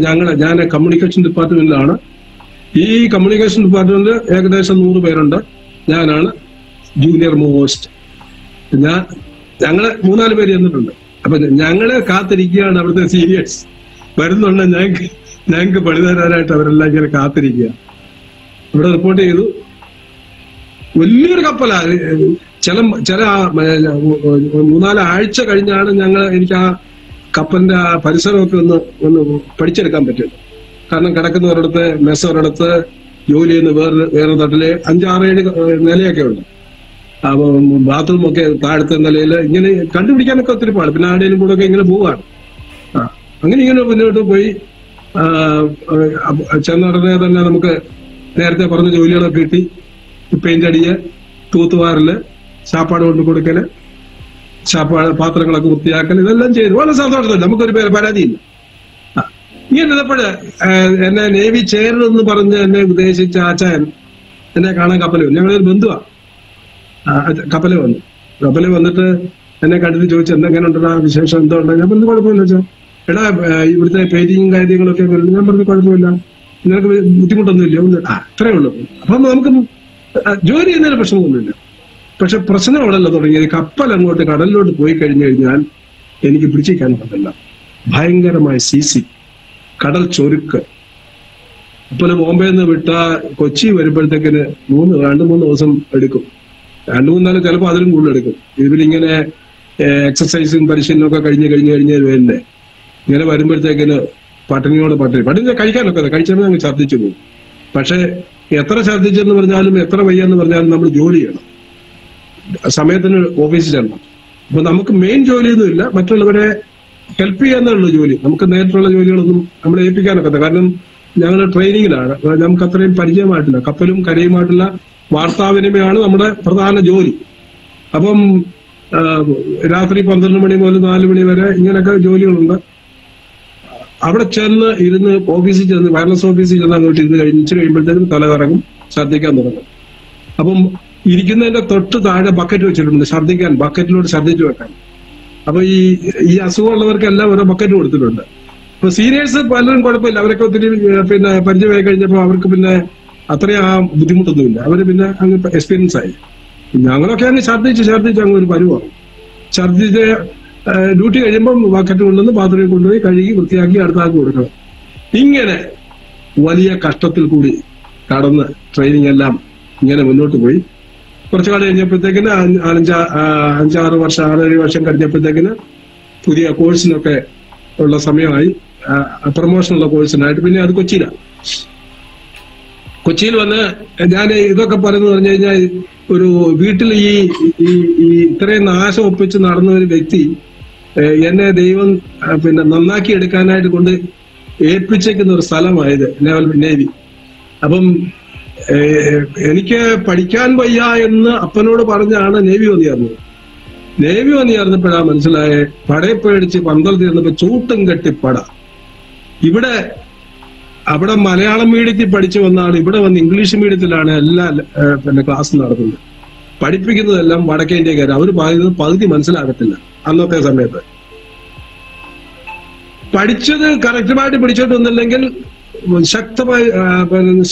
ഞാൻ കമ്മ്യൂണിക്കേഷൻ ഡിപ്പാർട്ട്മെന്റിലാണ്. ഈ കമ്മ്യൂണിക്കേഷൻ ഡിപ്പാർട്ട്മെന്റിൽ ഏകദേശം 100 പേരുണ്ട്. ഞാനാണ് ജൂനിയർ മോസ്റ്റ്. ഞങ്ങള് 3-4 പേര് ചെന്നിട്ടുണ്ട്. അപ്പൊ ഞങ്ങളെ കാത്തിരിക്കുകയാണ് അവിടുത്തെ സീനിയേഴ്സ് വരുന്നുണ്ട്. ഞങ്ങൾക്ക് പണി തരാനായിട്ട് അവരെല്ലാം ഇങ്ങനെ കാത്തിരിക്കുക. ഇവിടെ റിപ്പോർട്ട് ചെയ്തു. വലിയൊരു കപ്പലാ. ചില 3-4 ആഴ്ച കഴിഞ്ഞാണ് എനിക്ക് ആ കപ്പലിന്റെ ആ പരിസരമൊക്കെ ഒന്ന് പഠിച്ചെടുക്കാൻ പറ്റും. കാരണം കിടക്കുന്നവരിടത്ത്, മെസ്സ് ഒരിടത്ത്, ജോലി ചെയ്യുന്ന വേറെ തട്ടില് 5-6-7 നിലയൊക്കെ ഉണ്ട്. അപ്പൊ ബാത്റൂം ഒക്കെ താഴത്തെ നിലയിൽ ഇങ്ങനെ കണ്ടുപിടിക്കാനൊക്കെ ഒത്തിരി പാട്. പിന്നെ ആരുടെയും കൂടെ ഒക്കെ ഇങ്ങനെ പോവാണ്. അങ്ങനെ മുന്നോട്ട് പോയി ചെന്നുടനെ തന്നെ നമുക്ക് നേരത്തെ പറഞ്ഞ ജോലികളൊക്കെ കിട്ടി. പെയിന്റ് അടിയ്, തൂത്തുവാറല്, ചാപ്പാട് കൊണ്ട് കൊടുക്കല്, പാത്രങ്ങളൊക്കെ വൃത്തിയാക്കൽ, ഇതെല്ലാം ചെയ്തു. വളരെ സന്തോഷമില്ല, നമുക്കൊരു പരാതിയില്ല. ഇങ്ങനെ ഇരുന്നപ്പോഴ് എന്നെ നേവി ചേരണമെന്ന് പറഞ്ഞ് എന്നെ ഉദ്ദേശിച്ച ആച്ചാൻ എന്നെ കാണാൻ കപ്പല് വന്നു. ഞങ്ങളൊരു ബന്ധുവാ. കപ്പല് വന്നിട്ട് എന്നെ കണ്ടിട്ട് ചോദിച്ചു, എന്തെങ്ങനെ ഉണ്ടോ വിശേഷം, എന്തോ ഉണ്ടോ? ഞാൻ പറഞ്ഞു കുഴപ്പമില്ല വെച്ചാൽ. എടാ ഇവിടുത്തെ പെയിന്റിങ്ങും കാര്യങ്ങളൊക്കെ വരുന്നു. ഞാൻ പറഞ്ഞു കുഴപ്പമില്ല, നിനക്ക് ബുദ്ധിമുട്ടൊന്നുമില്ല. അത്രേ ഉള്ളൂ. അപ്പം നമുക്ക് ജോലി ചെയ്യുന്നതിന് പ്രശ്നമൊന്നുമില്ല. പക്ഷെ പ്രശ്നം അവിടെയല്ല തുടങ്ങിയത്. കപ്പൽ അങ്ങോട്ട് കടലിലോട്ട് പോയി കഴിഞ്ഞു കഴിഞ്ഞാൽ എനിക്ക് പിടിച്ചിരിക്കാൻ പറ്റില്ല. ഭയങ്കരമായ CC, കടൽ ചൊരുക്ക്. അപ്പോൾ ബോംബെ നിന്ന് വിട്ട കൊച്ചി വരുമ്പോഴത്തേക്കിന് 2-3 ദിവസം എടുക്കും. 2-3 ചിലപ്പോൾ അതിലും കൂടുതൽ എടുക്കും. ഇവരിങ്ങനെ എക്സസൈസും പരിശീലനവും ഒക്കെ കഴിഞ്ഞ് വരുന്നേ. ഇങ്ങനെ വരുമ്പോഴത്തേക്കിന് പട്ടിണി കഴിക്കാനൊക്കെ കഴിച്ചപ്പോൾ ഞങ്ങൾ ഛർദ്ദിച്ചു പോകും. പക്ഷെ എത്ര ഛർദ്ദിച്ചെന്ന് പറഞ്ഞാലും എത്ര വയ്യെന്ന് പറഞ്ഞാലും നമ്മൾ ജോലി ചെയ്യണം, സമയത്തിന് ഓഫീസിൽ ചെല്ലണം. അപ്പൊ നമുക്ക് മെയിൻ ജോലിയൊന്നും ഇല്ല, മറ്റുള്ളവരെ ഹെൽപ്പ് ചെയ്യാന്നുള്ള ജോലി. നമുക്ക് നേരിട്ടുള്ള ജോലികളൊന്നും നമ്മളെ ഏൽപ്പിക്കാനൊക്കെ. കാരണം ഞങ്ങൾ ട്രെയിനിങ്ങിലാണ്, നമുക്ക് അത്രയും പരിചയമായിട്ടില്ല. കപ്പലും കരയുമായിട്ടുള്ള വാർത്താവിനിമയമാണ് നമ്മുടെ പ്രധാന ജോലി. അപ്പം രാത്രി 12 മണി മുതൽ 4 മണി വരെ ഇങ്ങനെയൊക്കെ ജോലികളുണ്ട്. അവിടെ ഇരുന്ന് ഓഫീസിൽ ചെന്ന്, വയർലെസ് ഓഫീസിൽ ചെന്ന് അങ്ങോട്ട് ഇരുന്ന് ഇച്ചിരി കഴിയുമ്പോഴത്തേക്കും തല കറങ്ങും, ഛർദ്ദിക്കാൻ തുടങ്ങും. അപ്പം ഇരിക്കുന്നതിന്റെ തൊട്ട് താഴെ ബക്കറ്റ് വെച്ചിട്ടുണ്ട്, ഛർദ്ദിക്കാൻ, ബക്കറ്റിലോട്ട് ഛർദ്ദിച്ചു വെക്കാൻ. അപ്പൊ ഈ അസുഖമുള്ളവർക്കെല്ലാം ഓരോ ബക്കറ്റ് കൊടുത്തിട്ടുണ്ട്. അപ്പൊ സീനിയേഴ്സ് പലരും കുഴപ്പമില്ല, അവരൊക്കെ ഒത്തിരി പിന്നെ പരിചയമായി കഴിഞ്ഞപ്പോൾ അവർക്ക് പിന്നെ അത്രയും ആ ബുദ്ധിമുട്ടൊന്നുമില്ല. അവര് പിന്നെ അങ്ങ് എക്സ്പീരിയൻസ് ആയി. ഞങ്ങളൊക്കെ അങ്ങ് ഛർദ്ദിച്ച് അങ്ങ് ഒരു പരുവാണ്. ഛർദ്ദിച്ച് ഡ്യൂട്ടി കഴിയുമ്പം ബക്കറ്റ് കൊണ്ടുവന്ന് ബാത്റൂമിൽ കൊണ്ടുപോയി കഴുകി വൃത്തിയാക്കി അടുത്ത ആൾക്ക് കൊടുക്കണം. ഇങ്ങനെ വലിയ കഷ്ടത്തിൽ കൂടി കടന്ന് ട്രെയിനിങ് എല്ലാം ഇങ്ങനെ മുന്നോട്ട് പോയി. കുറച്ചു കാലം കഴിഞ്ഞപ്പോഴത്തേക്കിന് 5-6 വർഷം 6-7 വർഷം കഴിഞ്ഞപ്പോഴത്തേക്കിന് പുതിയ കോഴ്സിനൊക്കെ ഉള്ള സമയമായി. പ്രൊമോഷനുള്ള കോഴ്സിനായിട്ട് പിന്നെ അത് കൊച്ചിയിൽ വന്ന് ഞാൻ ഇതൊക്കെ പറയുന്നത് പറഞ്ഞു കഴിഞ്ഞാൽ, ഒരു വീട്ടിൽ ഈ ഇത്രയും നാശം ഒപ്പിച്ച് നടന്ന ഒരു വ്യക്തി എന്നെ ദൈവം പിന്നെ നന്നാക്കി എടുക്കാനായിട്ട് കൊണ്ട് ഏൽപ്പിച്ചേക്കുന്ന ഒരു സ്ഥലമായത് നേവി. അപ്പം എനിക്ക് പഠിക്കാൻ വയ്യ എന്ന് അപ്പനോട് പറഞ്ഞാണ് നേവി വന്നു ചേർന്നത്. നേവി വന്ന് ചേർന്നപ്പോഴാ മനസ്സിലായേ പടയെ പേടിച്ച് പന്തൽ തീർന്നപ്പോ ചൂട്ടും കെട്ടിപ്പട. ഇവിടെ അവിടെ മലയാളം മീഡിയത്തിൽ പഠിച്ചു വന്നാണ് ഇവിടെ വന്ന് ഇംഗ്ലീഷ് മീഡിയത്തിലാണ് എല്ലാ ക്ലാസ് നടത്തുന്നത്. പഠിപ്പിക്കുന്നതെല്ലാം വടക്കേ ഇന്ത്യക്കാർ. അവർ പറയുന്നത് പകുതി മനസ്സിലാകത്തില്ല അന്നത്തെ സമയത്ത്. പഠിച്ചത് കറക്റ്റുമായിട്ട് പിടിച്ചോട്ട് വന്നില്ലെങ്കിൽ ശക്തമായ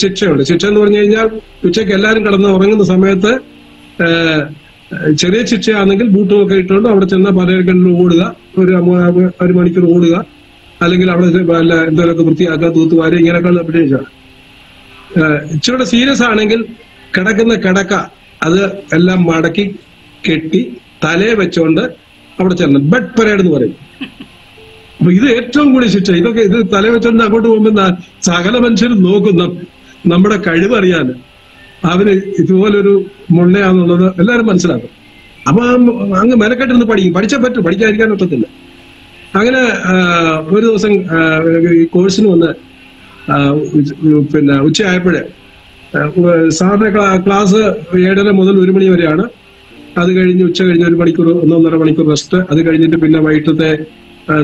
ശിക്ഷയുണ്ട്. ശിക്ഷ എന്ന് പറഞ്ഞു കഴിഞ്ഞാൽ ഉച്ചയ്ക്ക് എല്ലാവരും കിടന്ന് ഉറങ്ങുന്ന സമയത്ത് ചെറിയ ശിക്ഷയാണെങ്കിൽ ബൂട്ടുമൊക്കെ ഇട്ടുകൊണ്ട് അവിടെ ചെന്ന പലകകളിൽ ഓടുക, ഒരു മണിക്കൂർ ഓടുക, അല്ലെങ്കിൽ അവിടെ എന്തെങ്കിലുമൊക്കെ വൃത്തിയാക്കുക, തൂത്തുവാരി, ഇങ്ങനെയൊക്കെ പഠിച്ചാണ്. ഇച്ചിരി സീരിയസ് ആണെങ്കിൽ കിടക്കുന്ന കിടക്ക അത് എല്ലാം മടക്കി കെട്ടി തലയെ വെച്ചോണ്ട് അവിടെ ചെല്ലണം. ബെഡ് പരേഡ് എന്ന് പറയും. അപ്പൊ ഇത് ഏറ്റവും കൂടി ശിക്ഷ. ഇതൊക്കെ ഇത് തല വെച്ചോണ്ട് അങ്ങോട്ട് പോകുമ്പോ സകല മനുഷ്യരും നോക്കുന്ന നമ്മുടെ കഴിവറിയാൻ അവന് ഇതുപോലൊരു മുള്ളയാന്നുള്ളത് എല്ലാവരും മനസ്സിലാക്കും. അപ്പൊ അങ്ങ് മെനക്കെട്ടിരുന്ന് പഠിക്കും. പഠിച്ചാൽ പറ്റും, പഠിക്കാതിരിക്കാൻ പറ്റത്തില്ല. അങ്ങനെ ഒരു ദിവസം ഈ കോഴ്സിന് വന്ന് ഉച്ചയായപ്പോഴേ സാറിന്റെ ക്ലാസ് 7:30 മുതൽ 1 മണി വരെയാണ്. അത് കഴിഞ്ഞ് ഉച്ച കഴിഞ്ഞ് 1 മണിക്കൂർ 1.5 മണിക്കൂർ റെസ്റ്റ്. അത് കഴിഞ്ഞിട്ട് പിന്നെ വൈകിട്ടത്തെ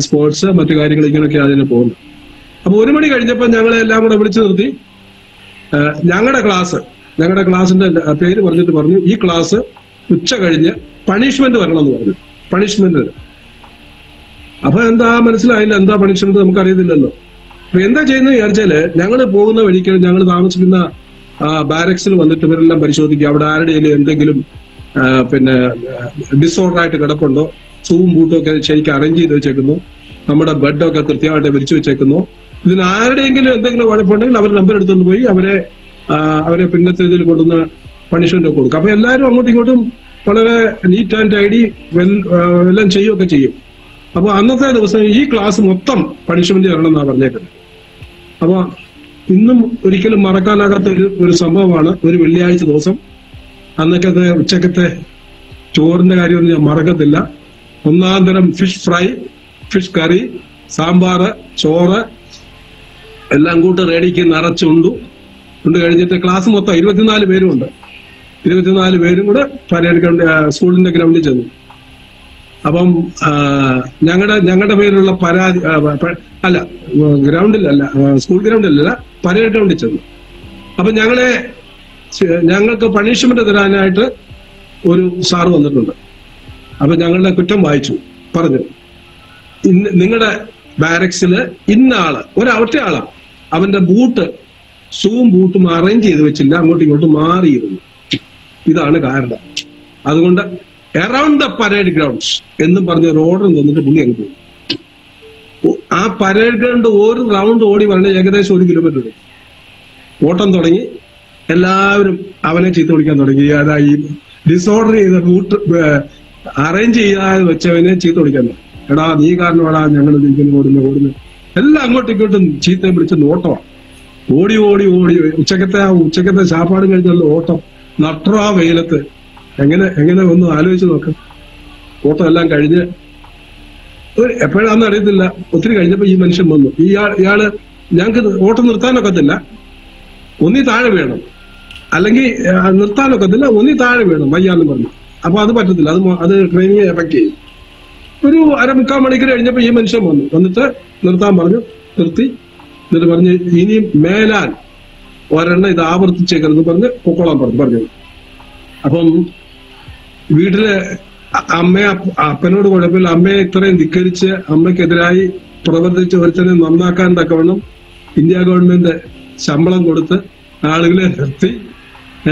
സ്പോർട്സ് മറ്റു കാര്യങ്ങൾ ഇങ്ങനെയൊക്കെ അതിന് പോകുന്നു. അപ്പൊ 1 മണി കഴിഞ്ഞപ്പോൾ ഞങ്ങളെ എല്ലാം കൂടെ വിളിച്ചു നിർത്തി ഞങ്ങളുടെ ക്ലാസിന്റെ പേര് പറഞ്ഞിട്ട് പറഞ്ഞു, ഈ ക്ലാസ് ഉച്ച കഴിഞ്ഞ് പണിഷ്മെന്റ് വരണം എന്ന് പറഞ്ഞു. പണിഷ്മെന്റ്. അപ്പൊ എന്താ മനസ്സിലായില്ല, എന്താ പണിഷ്മെന്റ് നമുക്കറിയത്തില്ലല്ലോ. അപ്പൊ എന്താ ചെയ്യുന്നത് വിചാരിച്ചാല് ഞങ്ങൾ പോകുന്ന വഴിക്ക് ഞങ്ങൾ താമസിക്കുന്ന ബാരക്സിൽ വന്നിട്ട് ഇവരെല്ലാം പരിശോധിക്കുക. അവിടെ ആരുടെയും എന്തെങ്കിലും ഡിസോർഡർ ആയിട്ട് കിടപ്പുണ്ടോ, ഷൂവും ബൂട്ടും ഒക്കെ ശരിക്കും അറേഞ്ച് ചെയ്ത് വെച്ചേക്കുന്നു, നമ്മുടെ ബെഡൊക്കെ കൃത്യമായിട്ട് വിരിച്ചു വെച്ചേക്കുന്നു. ഇതിന് ആരുടെയെങ്കിലും എന്തെങ്കിലും കുഴപ്പമുണ്ടെങ്കിൽ അവർ നമ്പർ എടുത്തുകൊണ്ട് പോയി അവരെ പിന്നത്തെ ഇതിൽ കൊണ്ടുവന്ന് പണിഷ്മെന്റ് ഒക്കെ കൊടുക്കും. അപ്പൊ എല്ലാവരും അങ്ങോട്ടും ഇങ്ങോട്ടും വളരെ നീറ്റ് ആൻഡ് ടൈഡി എല്ലാം ചെയ്യുകയൊക്കെ ചെയ്യും. അപ്പൊ അന്നത്തെ ദിവസം ഈ ക്ലാസ് മൊത്തം പണിഷ്മെന്റ് തരണം എന്നാണ് പറഞ്ഞേക്കുന്നത്. അപ്പൊ ഇന്നും ഒരിക്കലും മറക്കാനാകാത്ത ഒരു സംഭവമാണ്. ഒരു വെള്ളിയാഴ്ച ദിവസം അന്നൊക്കെ ഉച്ചക്കത്തെ ചോറിന്റെ കാര്യമൊന്നും ഞാൻ മറക്കത്തില്ല. 1-ാം തരം fish fry, fish curry, sambar, ചോറ് എല്ലാം കൂട്ട് റെഡിക്ക് നിറച്ചുണ്ടു. കൊണ്ട് കഴിഞ്ഞിട്ട് ക്ലാസ് മൊത്തം 24 പേരും ഉണ്ട്. 24 പേരും കൂടെ പരേഡ് സ്കൂളിന്റെ ഗ്രൗണ്ടിൽ ചെന്നു. അപ്പം ഞങ്ങളുടെ പേരിലുള്ള പരാതി അല്ല, ഗ്രൗണ്ടിലല്ല, സ്കൂൾ ഗ്രൗണ്ടിലല്ല, പരേഡ് ഗ്രൗണ്ടിൽ ചെന്നു. അപ്പൊ ഞങ്ങൾക്ക് പണിഷ്മെന്റ് തരാനായിട്ട് ഒരു സാറ് വന്നിട്ടുണ്ട്. അപ്പൊ ഞങ്ങളുടെ കുറ്റം വായിച്ചു. പറഞ്ഞു, നിങ്ങളുടെ ബാരക്സില് ഇന്ന ആള് ഒറ്റ ആളാ അവന്റെ ഷൂവും ബൂട്ടും അറേഞ്ച് ചെയ്ത് വെച്ചില്ല, അങ്ങോട്ടും ഇങ്ങോട്ടും മാറിയിരുന്നു. ഇതാണ് കാരണം. അതുകൊണ്ട് അറൌണ്ട് ദ പരേഡ് ഗ്രൗണ്ട്സ് എന്നും പറഞ്ഞ ഒരു ഓർഡർ തന്നിട്ട് പുള്ളി അങ്ങ് പോകും. ആ പരേഡ് ഗ്രൗണ്ട് ഒരു റൗണ്ട് ഓടി വരേണ്ട ഏകദേശം 1 കിലോമീറ്റർ വരും. ഓട്ടം തുടങ്ങി. എല്ലാവരും അവനെ ചീത്ത വിളിക്കാൻ തുടങ്ങി. അതായി ഡിസോർഡർ ചെയ്ത ബൂട്ട് അറേഞ്ച് ചെയ്യാതെ വെച്ചവനെ ചീത്ത വിളിക്കാൻ തുടങ്ങി. എടാ നീ കാരണമാടാ ഞങ്ങൾ ഓടുന്നു. എല്ലാം അങ്ങോട്ടും ഇങ്ങോട്ടും ചീത്തയും വിളിച്ച് ഓട്ടമാണ്. ഓടി ഉച്ചക്കത്തെ ശാപ്പാടും കഴിഞ്ഞുള്ള ഓട്ടം. നട്ടറാ വെയിലത്ത് എങ്ങനെ ഒന്ന് ആലോചിച്ച് നോക്ക്. ഓട്ടം എല്ലാം കഴിഞ്ഞ് എപ്പോഴാന്ന് അറിയത്തില്ല. ഒത്തിരി കഴിഞ്ഞപ്പോ ഈ മനുഷ്യൻ വന്നു. ഇയാള് ഞങ്ങൾക്ക് ഓട്ടം നിർത്താനൊക്കത്തില്ല, ഒന്നി താഴെ വേണം, അല്ലെങ്കിൽ നിർത്താനൊക്കത്തില്ല, ഒന്നി താഴെ വേണം വയ്യാന്ന് പറഞ്ഞു. അപ്പൊ അത് പറ്റത്തില്ല, അത് ട്രെയിനിങ് എഫക്ട് ചെയ്യും. ഒരു 1/4 മണിക്കൂർ കഴിഞ്ഞപ്പോ ഈ മനുഷ്യൻ വന്നിട്ട് നിർത്താൻ പറഞ്ഞു. നിർത്തി. എന്നിട്ട് പറഞ്ഞ് ഇനിയും മേലാൽ ഒരെണ്ണം ഇത് ആവർത്തിച്ചേക്കരുത് പറഞ്ഞ് പൊക്കോളാൻ പറഞ്ഞു. അപ്പം വീട്ടില് അപ്പനോട് കുഴപ്പമില്ല, അമ്മയെ ഇത്രയും ധിക്കരിച്ച് അമ്മയ്ക്കെതിരായി പ്രവർത്തിച്ച് ഒരുത്തനെ നന്നാക്കാൻ തക്കവണ്ണം ഇന്ത്യ ഗവൺമെന്റ് ശമ്പളം കൊടുത്ത് ആളുകളെ നിർത്തി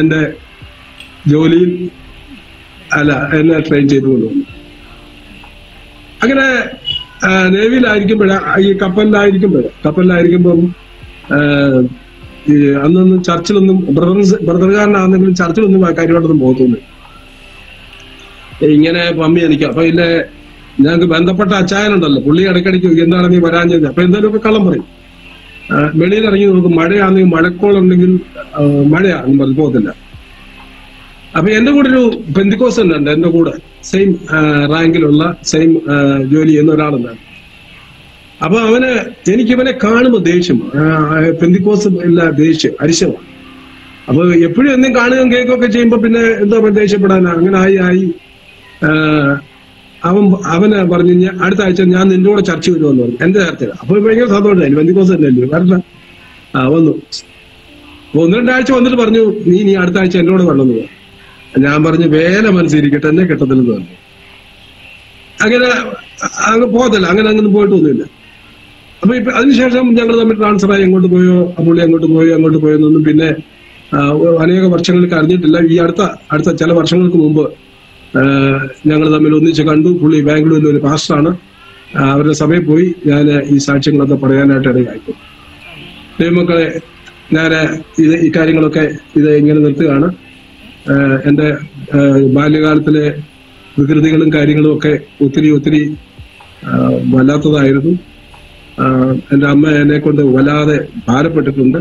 എന്റെ ജോലിയിൽ എന്നെ ട്രെയിൻ ചെയ്തു കൊണ്ടുവന്നു. അങ്ങനെ നേവിയിലായിരിക്കുമ്പോഴാ ഈ കപ്പലിലായിരിക്കുമ്പം അന്നൊന്നും ചർച്ചിലൊന്നും ബ്രദറുകാരനാണെങ്കിലും ചർച്ചിലൊന്നും കാര്യമായിട്ടൊന്നും പോകത്തൊന്നും ഇങ്ങനെ പമ്മി എനിക്ക്. അപ്പൊ ഇല്ലേ ഞങ്ങൾക്ക് ബന്ധപ്പെട്ട അച്ചായനുണ്ടല്ലോ, പുള്ളി ഇടയ്ക്കിടയ്ക്ക് എന്താണ് നീ വരാൻ ചെയ്തത്, അപ്പൊ എന്തായാലുമൊക്കെ കള്ളം പറയും. വെളിയിൽ ഇറങ്ങി നോക്കും, മഴയാണെങ്കിൽ മഴക്കോളുണ്ടെങ്കിൽ മഴയാണെന്ന് പറഞ്ഞു പോകത്തില്ല. അപ്പൊ എന്റെ കൂടെ ഒരു പെന്തിക്കോസ് ഉണ്ട്, എന്റെ കൂടെ സെയിം റാങ്കിലുള്ള സെയിം ജോലി ചെയ്യുന്ന ഒരാളുണ്ടായിരുന്നു. അപ്പൊ എനിക്കിവനെ കാണുമ്പോ ദേഷ്യം, പെന്തിക്കോസ് ഇല്ല, ദേഷ്യം, അരിശമാണ്. അപ്പൊ എപ്പോഴും എന്തെങ്കിലും കാണുകയും കേൾക്കുകയൊക്കെ ചെയ്യുമ്പോ പിന്നെ എന്താ ദേഷ്യപ്പെടാനാ. അങ്ങനെ ആയി അവന് പറഞ്ഞു അടുത്ത ആഴ്ച ഞാൻ നിന്റെ കൂടെ ചർച്ച വരുമെന്ന് പറഞ്ഞു. എന്റെ ചർച്ച അപ്പൊ ഭയങ്കര സന്തോഷമായിരുന്നു. ബന്ധുക്കോസ് തന്നെയല്ലോ കാരണം വന്നു. 1-2 ആഴ്ച വന്നിട്ട് പറഞ്ഞു നീ അടുത്ത ആഴ്ച എന്നോട് വരണമെന്ന് പറഞ്ഞു. ഞാൻ പറഞ്ഞു വേല മനസ്സിരിക്കട്ടെ എന്നെ കെട്ടത്തില്ലെന്ന് പറഞ്ഞു. അങ്ങനെ അങ്ങ് പോകത്തില്ല, അങ്ങനെ പോയിട്ടൊന്നുമില്ല. അപ്പൊ അതിനുശേഷം ഞങ്ങൾ തമ്മിൽ ട്രാൻസ്ഫർ ആയി. എങ്ങോട്ട് പോയോ പുള്ളി അങ്ങോട്ട് പോയോ എന്നൊന്നും പിന്നെ അനേക വർഷങ്ങൾക്ക് അറിഞ്ഞിട്ടില്ല. ഈ അടുത്ത ചില വർഷങ്ങൾക്ക് മുമ്പ് ഞങ്ങൾ തമ്മിൽ ഒന്നിച്ച് കണ്ടു. പുള്ളി ബാംഗ്ലൂരിലെ ഒരു പാസ്റ്ററാണ്. അവരുടെ സഭയിൽ പോയി ഞാൻ ഈ സാക്ഷ്യങ്ങളൊക്കെ പറയാനായിട്ട് ഇടയായിപ്പോയി. ദൈവമക്കളെ, ഞാൻ ഈ കാര്യങ്ങളൊക്കെ ഇങ്ങനെ നിർത്തുകയാണ്. എൻ്റെ ബാല്യകാലത്തിലെ വികൃതികളും കാര്യങ്ങളും ഒക്കെ ഒത്തിരി വല്ലാത്തതായിരുന്നു. എൻ്റെ അമ്മ എന്നെ കൊണ്ട് വല്ലാതെ ഭാരപ്പെട്ടിട്ടുണ്ട്.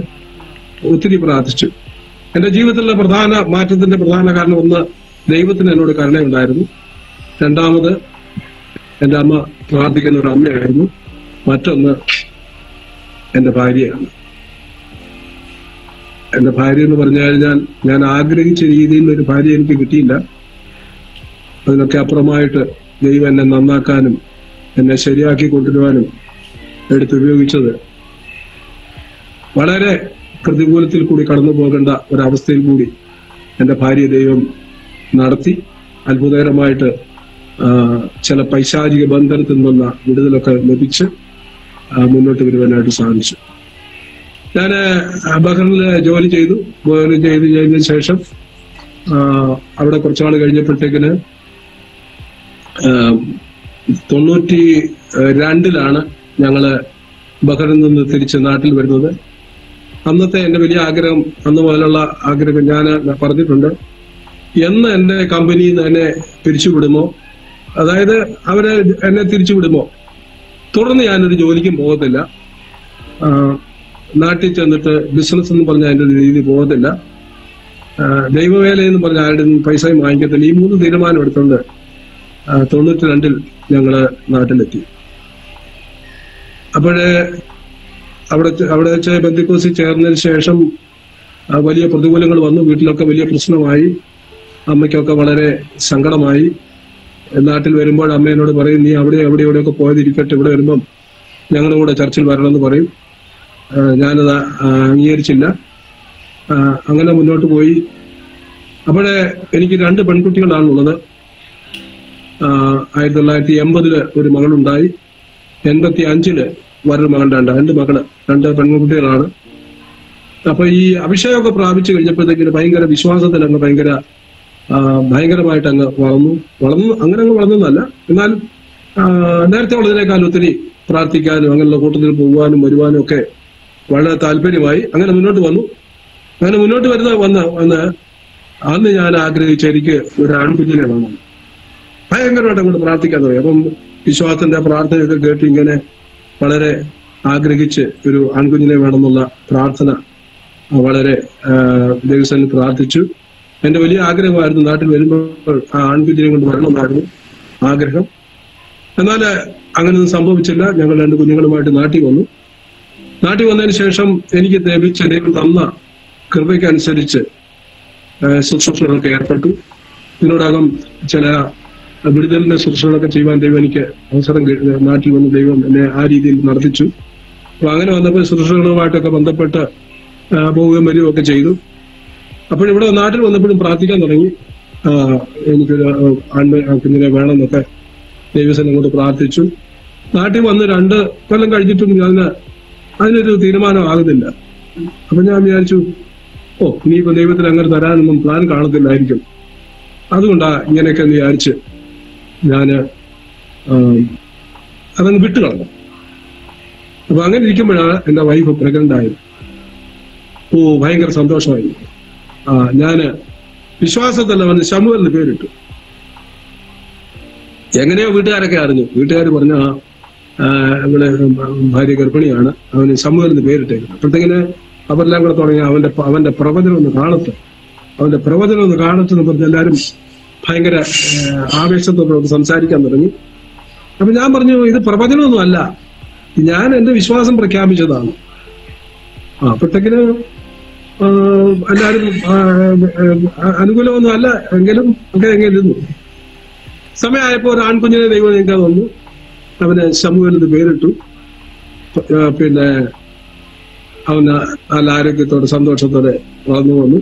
ഒത്തിരി പ്രാർത്ഥിച്ചു. എൻ്റെ ജീവിതത്തിലെ മാറ്റത്തിന്റെ പ്രധാന കാരണം ഒന്ന്, ദൈവത്തിന് എന്നോട് കരുണയുണ്ടായിരുന്നു. രണ്ടാമത് എൻ്റെ അമ്മ പ്രാർത്ഥിക്കുന്ന ഒരു അമ്മയായിരുന്നു. മറ്റൊന്ന് എൻ്റെ ഭാര്യയാണ്. എൻ്റെ ഭാര്യ എന്ന് പറഞ്ഞു കഴിഞ്ഞാൽ ഞാൻ ആഗ്രഹിച്ച രീതിയിൽ ഒരു ഭാര്യ എനിക്ക് കിട്ടിയില്ല. അതിനൊക്കെ അപ്പുറമായിട്ട് ദൈവം എന്നെ നന്നാക്കാനും എന്നെ ശരിയാക്കി കൊണ്ടുവരുവാനും എടുത്തുപയോഗിച്ചത് വളരെ പ്രതികൂലത്തിൽ കൂടി കടന്നു പോകേണ്ട ഒരവസ്ഥയിൽ കൂടി എൻ്റെ ഭാര്യ ദൈവം നടത്തി. അത്ഭുതകരമായിട്ട് ചില പൈശാചിക ബന്ധനത്തിൽ നിന്നുള്ള വിടുതലൊക്കെ ലഭിച്ച് മുന്നോട്ട് വരുവാനായിട്ട് സാധിച്ചു. ഞാൻ ബഹ്റിനിൽ ജോലി ചെയ്തതിന് ശേഷം അവിടെ കുറച്ചുനാൾ കഴിഞ്ഞപ്പോഴത്തേക്കിന് 92-ലാണ് ഞങ്ങള് ബഹ്റിനിൽ നിന്ന് തിരിച്ച് നാട്ടിൽ വരുന്നത്. അന്നത്തെ എന്റെ വലിയ ആഗ്രഹം, അന്ന് മുതലുള്ള ആഗ്രഹം ഞാൻ പറഞ്ഞിട്ടുണ്ട്, എന്ന് എന്റെ കമ്പനിയിൽ നിന്ന് എന്നെ പിരിച്ചുവിടുമോ, അതായത് അവരെ എന്നെ തിരിച്ചുവിടുമോ, തുടർന്ന് ഞാനൊരു ജോലിക്കും പോകത്തില്ല, നാട്ടിൽ ചെന്നിട്ട് ബിസിനസ് എന്ന് പറഞ്ഞ അതിന്റെ ഒരു രീതി പോകത്തില്ല, ദൈവവേല എന്ന് പറഞ്ഞ ആരുടെ പൈസയും വാങ്ങിക്കത്തില്ല. ഈ 3 തീരുമാനം എടുത്തുകൊണ്ട് 92-ൽ ഞങ്ങള് നാട്ടിലെത്തി. അപ്പോഴേ അവിടെ വെച്ച് പെന്തക്കോസ്തിൽ ചേർന്നതിന് ശേഷം വലിയ പ്രതികൂലങ്ങൾ വന്നു. വീട്ടിലൊക്കെ വലിയ പ്രശ്നമായി. അമ്മയ്ക്കൊക്കെ വളരെ സങ്കടമായി. നാട്ടിൽ വരുമ്പോൾ അമ്മ എന്നോട് പറയും, നീ എവിടെയൊക്കെ പോയതിരിക്കട്ടെ, ഇവിടെ വരുമ്പം ഞങ്ങളുടെ കൂടെ ചർച്ചിൽ വരണമെന്ന് പറയും. ഞാനത് അംഗീകരിച്ചില്ല. അങ്ങനെ മുന്നോട്ട് പോയി. അപ്പോഴേ എനിക്ക് 2 പെൺകുട്ടികളാണുള്ളത്. 1980 ഒരു മകളുണ്ടായി. 85 വേറൊരു മകളുടെ 2 മകള്, 2 പെൺകുട്ടികളാണ്. അപ്പൊ ഈ അഭിഷേകമൊക്കെ പ്രാപിച്ചു കഴിഞ്ഞപ്പോഴത്തേക്കിന് ഭയങ്കര വിശ്വാസത്തിൽ അങ്ങ് ഭയങ്കരമായിട്ട് അങ്ങ് അങ്ങനെ അങ്ങ് വളർന്നതല്ല, എന്നാൽ നേരത്തെ ഉള്ളതിനേക്കാൾ ഒത്തിരി പ്രാർത്ഥിക്കാനും അങ്ങനെയുള്ള കൂട്ടത്തിൽ പോകുവാനും വരുവാനും ഒക്കെ വളരെ താല്പര്യമായി. അങ്ങനെ മുന്നോട്ട് വന്നു. അങ്ങനെ മുന്നോട്ട് വന്ന് അന്ന് ഞാൻ ആഗ്രഹിച്ച എനിക്ക് ഒരു ആൺകുഞ്ഞിനെ വേണം. ഭയങ്കരമായിട്ട് അങ്ങോട്ട് പ്രാർത്ഥിക്കാൻ തുടങ്ങി. അപ്പം വിശ്വാസത്തിന്റെ പ്രാർത്ഥനയൊക്കെ കേട്ട് ഇങ്ങനെ വളരെ ആഗ്രഹിച്ച് ഒരു ആൺകുഞ്ഞിനെ വേണമെന്നുള്ള പ്രാർത്ഥന വളരെ ദൈവസന്നിധിയിൽ പ്രാർത്ഥിച്ചു. എന്റെ വലിയ ആഗ്രഹമായിരുന്നു നാട്ടിൽ വരുമ്പോൾ ആ ആൺകുഞ്ഞിനെ കൊണ്ട് വരണമെന്നായിരുന്നു ആഗ്രഹം. എന്നാൽ അങ്ങനെയൊന്നും സംഭവിച്ചില്ല. ഞങ്ങൾ 2 കുഞ്ഞുങ്ങളുമായിട്ട് നാട്ടിൽ വന്നു. നാട്ടിൽ വന്നതിന് ശേഷം എനിക്ക് ലഭിച്ച ദൈവം തന്ന കൃപയ്ക്കനുസരിച്ച് ശുശ്രൂഷകളൊക്കെ ഏർപ്പെട്ടു. ഇതിനോടകം ചില വിടുതലിന്റെ ശുശ്രൂഷകളൊക്കെ ചെയ്യുവാൻ ദൈവം എനിക്ക് അവസരം നാട്ടിൽ വന്ന് ദൈവം എന്നെ ആ രീതിയിൽ നടത്തിച്ചു. അപ്പൊ അങ്ങനെ വന്നപ്പോൾ ശുശ്രൂഷകളുമായിട്ടൊക്കെ ബന്ധപ്പെട്ട് പോവുകയും വരികയും ഒക്കെ ചെയ്തു. അപ്പോഴിവിടെ നാട്ടിൽ വന്നപ്പോഴും പ്രാർത്ഥിക്കാൻ തുടങ്ങി. എനിക്കൊരു കുഞ്ഞിനെ വേണമെന്നൊക്കെ ദൈവസേന കൊണ്ട് പ്രാർത്ഥിച്ചു. നാട്ടിൽ വന്ന് 2 കൊല്ലം കഴിഞ്ഞിട്ടും അതിനൊരു തീരുമാനം ആകുന്നില്ല. അപ്പൊ ഞാൻ വിചാരിച്ചു, ഇനിയിപ്പോ ദൈവത്തിന് അങ്ങനെ തരാനൊന്നും പ്ലാൻ കാണത്തില്ലായിരിക്കും, അതുകൊണ്ടാ ഇങ്ങനെയൊക്കെ വിചാരിച്ച് ഞാന് അതങ്ങ് വിട്ടുകളഞ്ഞു. അപ്പൊ അങ്ങനെ ഇരിക്കുമ്പോഴാണ് എന്റെ വൈഫ് പ്രഗ്നന്റ് ആയത്. ഭയങ്കര സന്തോഷമായി. ഞാന് വിശ്വാസത്തല്ല വന്ന് ശമുവേലിന് പേരിട്ടു. എങ്ങനെയോ വീട്ടുകാരൊക്കെ അറിഞ്ഞു. വീട്ടുകാർ പറഞ്ഞ ഇവിടെ ഭാര്യ ഗർഭിണിയാണ്, അവന് ശമുവേലിന് പേരിട്ടേക്കുന്നത്. അപ്പോഴത്തേക്കിന് അവരെല്ലാം കൂടെ തുടങ്ങി അവന്റെ പ്രവചനം ഒന്ന് കാണട്ടെ എന്ന് പറഞ്ഞ് എല്ലാവരും ഭയങ്കര ആവേശത്തോടെ സംസാരിക്കാൻ തുടങ്ങി. അപ്പൊ ഞാൻ പറഞ്ഞു, ഇത് പ്രവചനമൊന്നും അല്ല, ഞാൻ എന്റെ വിശ്വാസം പ്രഖ്യാപിച്ചതാണ്. അപ്പോഴത്തേക്കിന് എല്ലാവരും അനുകൂലമൊന്നും അല്ല എങ്കിലും ഒക്കെ എങ്ങനെ ഇരുന്നു. സമയമായപ്പോ ഒരു ആൺകുഞ്ഞിനെ ദൈവം നീക്കാൻ വന്നു. അവന് ശമൂവേൽ എന്ന് പേരിട്ടു. പിന്നെ അവന് നല്ല ആരോഗ്യത്തോടെ സന്തോഷത്തോടെ വളർന്നു വന്നു.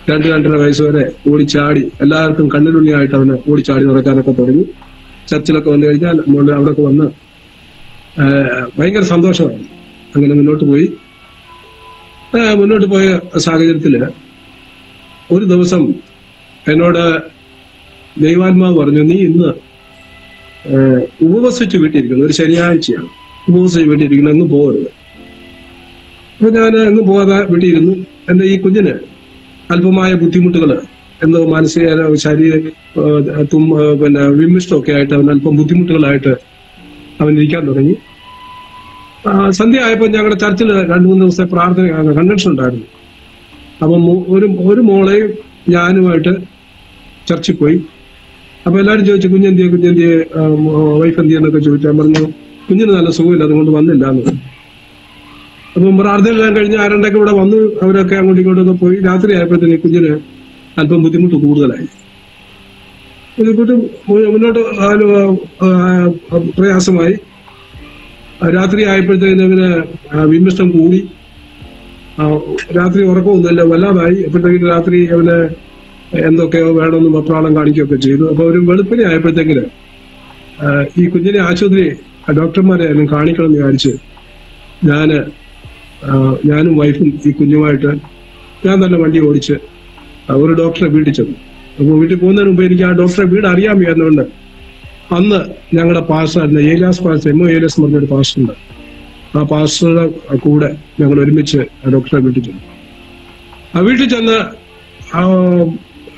2-2.5 വയസ്സ് വരെ ഓടിച്ചാടി, എല്ലാവർക്കും കണ്ണിലുണ്ണിയായിട്ട് അവന് ഓടിച്ചാടി നടക്കാനൊക്കെ തുടങ്ങി. ചർച്ചിലൊക്കെ വന്നു കഴിഞ്ഞാൽ അവിടെയൊക്കെ വന്ന് ഭയങ്കര സന്തോഷമായിരുന്നു. അങ്ങനെ മുന്നോട്ട് പോയ സാഹചര്യത്തില് ഒരു ദിവസം എന്നോട് ദൈവാത്മാവ് പറഞ്ഞു, നീ ഇന്ന് ഉപവസിച്ച് വീട്ടിയിരിക്കുന്നു, ഒരു ശനിയാഴ്ചയാണ്, ഉപവസിച്ച് വീട്ടിയിരിക്കുന്നു, അങ്ങ് പോകരുത്. അപ്പൊ ഞാൻ അങ്ങ് പോകാതെ വീട്ടിയിരുന്നു. എന്റെ ഈ കുഞ്ഞിന് അല്പമായ ബുദ്ധിമുട്ടുകൾ, എന്തോ മാനസിക ശരീര പിന്നെ വിമിഷ്ടമൊക്കെ ആയിട്ട് അവൻ അല്പം ബുദ്ധിമുട്ടുകളായിട്ട് അവൻ ഇരിക്കാൻ തുടങ്ങി. സന്ധ്യ ആയപ്പോൾ ഞങ്ങളുടെ ചർച്ചിൽ 2-3 ദിവസത്തെ പ്രാർത്ഥന കൺവെൻഷൻ ഉണ്ടായിരുന്നു. അപ്പം ഒരു മോളെയും ഞാനുമായിട്ട് ചർച്ചിൽ പോയി. അപ്പൊ എല്ലാവരും ചോദിച്ചു, കുഞ്ഞെന്തിയെ വൈഫ് എന്തിയെന്നൊക്കെ ചോദിച്ചാൽ പറഞ്ഞു, കുഞ്ഞിന് നല്ല സുഖമില്ല, അതുകൊണ്ട് വന്നില്ല എന്ന്. അപ്പം പ്രാർത്ഥന കഴിഞ്ഞ് ആരണ്ടൊക്കെ ഇവിടെ വന്നു, അവരൊക്കെ അങ്ങോട്ടും ഇങ്ങോട്ടൊക്കെ പോയി. രാത്രി ആയപ്പോഴത്തേന് കുഞ്ഞിന് അല്പം ബുദ്ധിമുട്ട് കൂടുതലായി. മുന്നോട്ട് പ്രയാസമായി. രാത്രി ആയപ്പോഴത്തേന് ഇവന് വിമിഷ്ടം കൂടി. രാത്രി ഉറക്കമൊന്നുമില്ല, വല്ലാതായി. അപ്പോഴത്തേക്കും രാത്രി അവന് എന്തൊക്കെയോ വേണമെന്ന് വെപ്രാളം കാണിക്കുകയൊക്കെ ചെയ്തു. അപ്പൊ ഒരു വെളുപ്പിനെ ആയപ്പോഴത്തേക്കിന് ഈ കുഞ്ഞിനെ ആശുപത്രി ഡോക്ടർമാരെ എല്ലാം കാണിക്കണം എന്ന് വിചാരിച്ച് ഞാനും വൈഫും ഈ കുഞ്ഞുമായിട്ട് ഞാൻ തന്നെ വണ്ടി ഓടിച്ച് ഒരു ഡോക്ടറെ വീട്ടിൽ ചെന്നു. അപ്പൊ വീട്ടിൽ പോകുന്നതിന് മുമ്പ് എനിക്ക് ആ ഡോക്ടറെ വീട് അറിയാൻ വയ്യാന്നുകൊണ്ട് അന്ന് ഞങ്ങളുടെ പാസ്റ്റർ ഏലിയാസ് പാസ്റ്റർ എം.ഒ. ഏലിയാസ് എന്ന് പറഞ്ഞൊരു പാസ്റ്ററുണ്ട്. ആ പാസ്റ്ററുടെ കൂടെ ഞങ്ങൾ ഒരുമിച്ച് ആ ഡോക്ടറെ വീട്ടിൽ ചെന്നു. ആ വീട്ടിൽ ചെന്ന്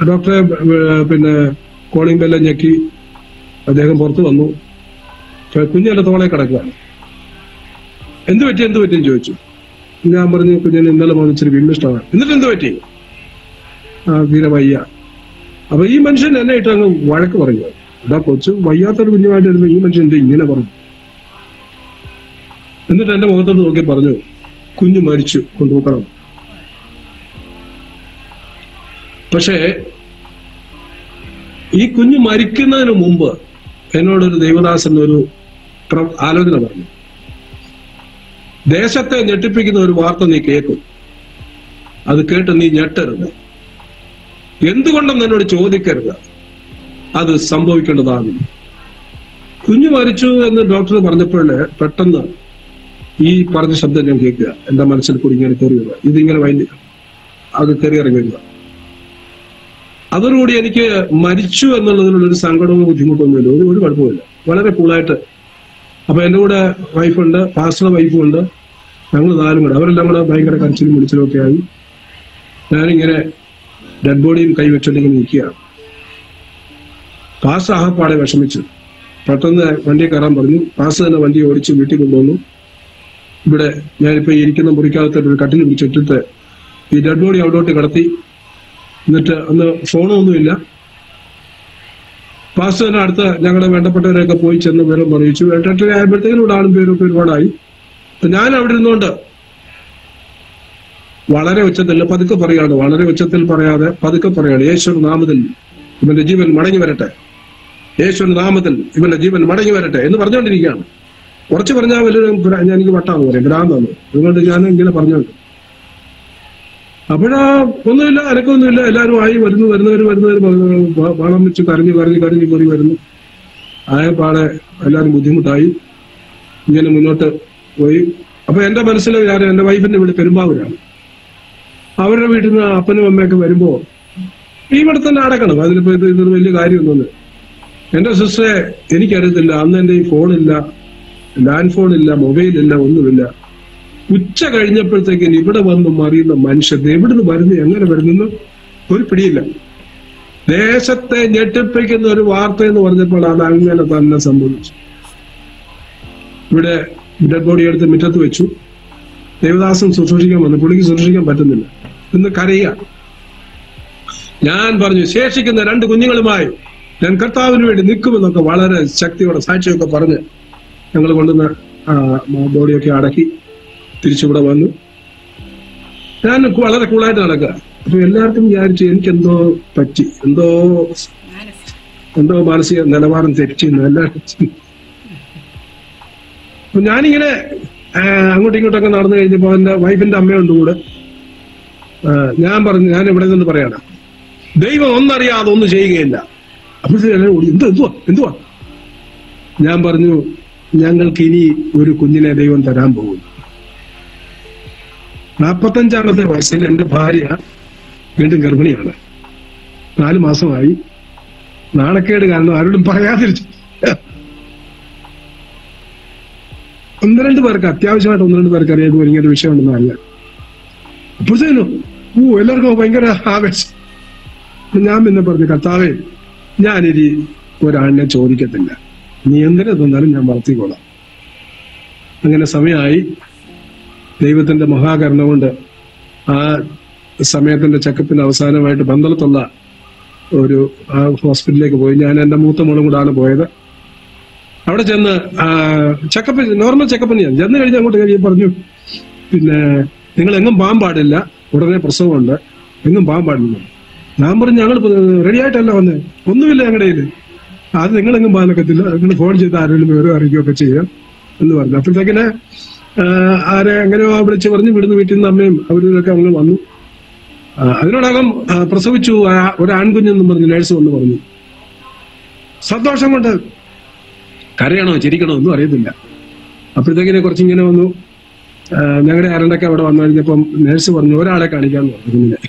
ഡോക്ടറെ പിന്നെ കോളിംഗ് ബെല്ലെ ഞെക്കി അദ്ദേഹം പുറത്തു വന്നു. കുഞ്ഞിന്റെ തോളെ കിടക്കുകയാണ്. എന്ത് പറ്റിയെന്ന് ചോദിച്ചു. ഞാൻ പറഞ്ഞു, കുഞ്ഞിന് ഇന്നലെ ഇച്ചിരി വിമിഷ്ടമാണ്. എന്നിട്ട് എന്ത് പറ്റി? തീരെ വയ്യ. അപ്പൊ ഈ മനുഷ്യൻ എന്നെ ഇട്ട് അങ്ങ് വഴക്ക് പറഞ്ഞു. എടാ കൊച്ചു, വയ്യാത്തൊരു കുഞ്ഞുമായിട്ടിരുന്നു ഈ മനുഷ്യൻ എന്റെ ഇങ്ങനെ പറഞ്ഞു. എന്നിട്ട് എന്റെ മുഖത്തോട്ട് നോക്കി പറഞ്ഞു, കുഞ്ഞു മരിച്ചു, കൊണ്ടുപോക്കണം. പക്ഷേ ഈ കുഞ്ഞു മരിക്കുന്നതിന് മുമ്പ് എന്നോടൊരു ദൈവദാസൻ ഒരു ആലോചന പറഞ്ഞു. ദേശത്തെ ഞെട്ടിപ്പിക്കുന്ന ഒരു വാർത്ത നീ കേൾക്കും, അത് കേട്ട് നീ ഞെട്ടരുത്. എന്തുകൊണ്ടെന്ന് എന്നോട് ചോദിക്കരുത്, അത് സംഭവിക്കേണ്ടതാകുന്നു. കുഞ്ഞു മരിച്ചു എന്ന് ഡോക്ടർ പറഞ്ഞപ്പോഴേ പെട്ടെന്ന് ഈ പറഞ്ഞ ശബ്ദം ഞാൻ കേൾക്കുക. എന്റെ മനസ്സിൽ കൂടി ഇങ്ങനെ കയറി വരിക, ഇതിങ്ങനെ അത് കയറി ഇറങ്ങി വരിക. അതോടുകൂടി എനിക്ക് മരിച്ചു എന്നുള്ളതിനുള്ളൊരു സങ്കടവും ബുദ്ധിമുട്ടൊന്നുമില്ല, ഒരു കുഴപ്പമില്ല, വളരെ കൂളായിട്ട്. അപ്പൊ എന്റെ കൂടെ വൈഫുണ്ട്, പാസ്റ്ററുടെ വൈഫും ഉണ്ട്, ഞങ്ങൾ 4 കൂടെ. അവരെല്ലാം കൂടെ ഭയങ്കര കരച്ചിലും വിളിച്ചിലും ഒക്കെ ആയി. ഞാനിങ്ങനെ ഡെഡ് ബോഡിയും കൈവച്ചുകൊണ്ടിങ്ങനെ നിൽക്കുകയാണ്. പാസ്റ്റർ ആഹപ്പാടെ വിഷമിച്ചു. പെട്ടെന്ന് വണ്ടി കയറാൻ പറഞ്ഞു. പാസ്റ്റർ തന്നെ വണ്ടി ഓടിച്ച് വീട്ടിൽ കൊണ്ടുവന്നു. ഇവിടെ ഞാനിപ്പോ ഇരിക്കുന്ന മുറിക്കകത്ത് ഒരു കട്ടിൽ പിടിച്ചിട്ടിട്ട് ഈ ഡെഡ് ബോഡി അവിടോട്ട് കിടത്തി. എന്നിട്ട് അന്ന് ഫോണൊന്നുമില്ല. പാസ്റ്റർ തന്നെ അടുത്ത ഞങ്ങളുടെ വേണ്ടപ്പെട്ടവരെയൊക്കെ പോയി ചെന്ന് വിവരം അറിയിച്ചു. 8:30 ആയപ്പോഴത്തേക്കും ഇവിടെ ആളും പേരൊക്കെ ഒരുപാടായി. ഞാൻ അവിടെ ഇരുന്നുകൊണ്ട് വളരെ ഉച്ചത്തിൽ പതുക്കെ പറയാണ്, വളരെ ഉച്ചത്തിൽ പറയാതെ പതുക്കെ പറയാണ്, യേശുവിന്റെ നാമത്തിൽ ഇവന്റെ ജീവൻ മടങ്ങി വരട്ടെ, യേശുവിന്റെ നാമത്തിൽ ഇവന്റെ ജീവൻ മടങ്ങി വരട്ടെ എന്ന് പറഞ്ഞുകൊണ്ടിരിക്കുകയാണ്. കുറച്ച് പറഞ്ഞാൽ വലിയൊരു എനിക്ക് വട്ടാന്ന് പറയും, ഭ്രാന്താണ്. അതുകൊണ്ട് ഞാൻ ഇങ്ങനെ പറഞ്ഞുകൊണ്ട് അപ്പോഴാ ഒന്നുമില്ല, അനക്കൊന്നുമില്ല. എല്ലാവരും ആയി വരുന്നവര് വളം വെച്ച് കരഞ്ഞു കയറി വരുന്നു. ആയപ്പാടെ എല്ലാവരും ബുദ്ധിമുട്ടായി. ഇങ്ങനെ മുന്നോട്ട് പോയി. അപ്പൊ എന്റെ മനസ്സിൽ എന്റെ വൈഫിന്റെ വീട് പെരുമ്പാവൂരാണ്. അവരുടെ വീട്ടിൽ നിന്ന് അപ്പനും അമ്മയൊക്കെ വരുമ്പോ ഇവിടെ തന്നെ അടക്കണം. അതിലിപ്പോ ഇതൊരു വലിയ കാര്യമൊന്നുമില്ല. എന്റെ സിസ്റ്ററെ എനിക്കറിയത്തില്ല, അന്ന് എന്റെ ഈ ഫോണില്ല, ലാൻഡ് ഫോണില്ല, മൊബൈലില്ല, ഒന്നുമില്ല. ഉച്ച കഴിഞ്ഞപ്പോഴത്തേക്കും ഇവിടെ വന്ന് മറിയുന്ന മനുഷ്യർ എവിടുന്ന് വരുന്നു, എങ്ങനെ വരുന്നെന്ന് ഒരു പിടിയില്ല. ദേശത്തെ ഞെട്ടിപ്പിക്കുന്ന ഒരു വാർത്ത എന്ന് പറഞ്ഞപ്പോൾ അത് അങ്ങനെ തന്നെ സംഭവിച്ചു. ഇവിടെ ഡെഡ് ബോഡി എടുത്ത് മുറ്റത്ത് വെച്ചു. ദേവദാസൻ ശുശ്രൂഷിക്കാൻ വന്നു. പുള്ളിക്ക് ശുശ്രൂഷിക്കാൻ പറ്റുന്നില്ല, ഇന്ന് കരയുക. ഞാൻ പറഞ്ഞു, ശേഷിക്കുന്ന 2 കുഞ്ഞുങ്ങളുമായി ഞാൻ കർത്താവിന് വേണ്ടി നിൽക്കുമെന്നൊക്കെ വളരെ ശക്തിയോടെ സാക്ഷിയൊക്കെ പറഞ്ഞ് ഞങ്ങൾ കൊണ്ടുവന്ന ബോഡിയൊക്കെ അടക്കി തിരിച്ചിവിടെ വന്നു. ഞാൻ വളരെ കൂളായിട്ട് നടക്കുക. അപ്പൊ എല്ലാവർക്കും വിചാരിച്ചു എനിക്കെന്തോ പറ്റി, എന്തോ എന്തോ മാനസിക നിലവാരം തെറ്റിന്ന് എല്ലാവരും. അപ്പൊ ഞാനിങ്ങനെ അങ്ങോട്ടും ഇങ്ങോട്ടൊക്കെ നടന്നു കഴിഞ്ഞപ്പോ എന്റെ വൈഫിന്റെ അമ്മയുണ്ട് കൂടെ. ഞാൻ പറഞ്ഞു, ഞാൻ ഇവിടെ നിന്ന് പറയാണ്, ദൈവം ഒന്നറിയാതെ ഒന്നും ചെയ്യുകയില്ല. അപ്പോഴത്തേക്കും എന്തുവാ ഞാൻ പറഞ്ഞു, ഞങ്ങൾക്ക് ഇനി ഒരു കുഞ്ഞിനെ ദൈവം തരാൻ പോകും. 45-ാമത്തെ വയസ്സിൽ എന്റെ ഭാര്യ വീണ്ടും ഗർഭിണിയാണ്. 4 മാസമായി. നാണക്കേട് കാരണം ആരോടും പറയാതിരിച്ചു. 1-2 പേർക്ക്, അത്യാവശ്യമായിട്ട് 1-2 പേർക്ക് അറിയാതെ ഇങ്ങനെ വിഷയം ഉണ്ടെന്ന് അറിയാം. അപ്പോഴത്തേനും എല്ലാവർക്കും ഭയങ്കര ആവേശം. ഞാൻ പിന്നെ പറഞ്ഞു, കർത്താവേ, ഞാനിനി ഒരാളിനെ ചോദിക്കത്തില്ല, നീ എന്തിനെ തന്നാലും ഞാൻ വളർത്തിക്കോളാം. അങ്ങനെ സമയമായി. ദൈവത്തിന്റെ മഹാകരുണ കൊണ്ട് ആ സമയത്തിന്റെ ചെക്കപ്പിന് അവസാനമായിട്ട് പന്തളത്തുള്ള ഒരു ഹോസ്പിറ്റലിലേക്ക് പോയി. ഞാൻ എന്റെ മൂത്ത മോളും കൂടാണ് പോയത്. അവിടെ ചെന്ന് ചെക്കപ്പ്, നോർമൽ ചെക്കപ്പിന് ഞാൻ ചെന്ന് കഴിഞ്ഞ് അങ്ങോട്ട് കഴിഞ്ഞ് പറഞ്ഞു, പിന്നെ നിങ്ങൾ എങ്ങും പോകാൻ പാടില്ല, ഉടനെ പ്രസവമുണ്ട്, എങ്ങും പോകാൻ പാടില്ല. ഞാൻ പറഞ്ഞു, ഞങ്ങൾ റെഡി ആയിട്ടല്ല വന്നേ, ഒന്നുമില്ല ഞങ്ങളുടെ കയ്യിൽ, അത് നിങ്ങളെങ്ങും പോകാൻ ഒക്കത്തില്ല, നിങ്ങൾ ഫോൺ ചെയ്ത് ആരെങ്കിലും വിവരം അറിയിക്കുകയൊക്കെ ചെയ്യാം എന്ന് പറഞ്ഞു. അപ്പോഴത്തേക്കിന് ആരെ എങ്ങനെയോ വിളിച്ച് പറഞ്ഞ് വിടുന്ന് വീട്ടിൽ നിന്ന് അമ്മയും അവരൊക്കെ അങ്ങ് വന്നു. അതിനോടകം പ്രസവിച്ചു ഒരു ആൺകുഞ്ഞെന്നും പറഞ്ഞു നേഴ്സ് വന്ന് പറഞ്ഞു. സന്തോഷം കൊണ്ട് കരയണോ ചിരിക്കണോ ഒന്നും അറിയത്തില്ല. അപ്പോഴത്തേക്കിനെ കുറച്ചിങ്ങനെ വന്നു. ഞങ്ങളുടെ ആരണ്ടൊക്കെ അവിടെ വന്നു കഴിഞ്ഞപ്പം നേഴ്സ് പറഞ്ഞു, ഒരാളെ കാണിക്കാന്ന് പറഞ്ഞു കുഞ്ഞിനെ.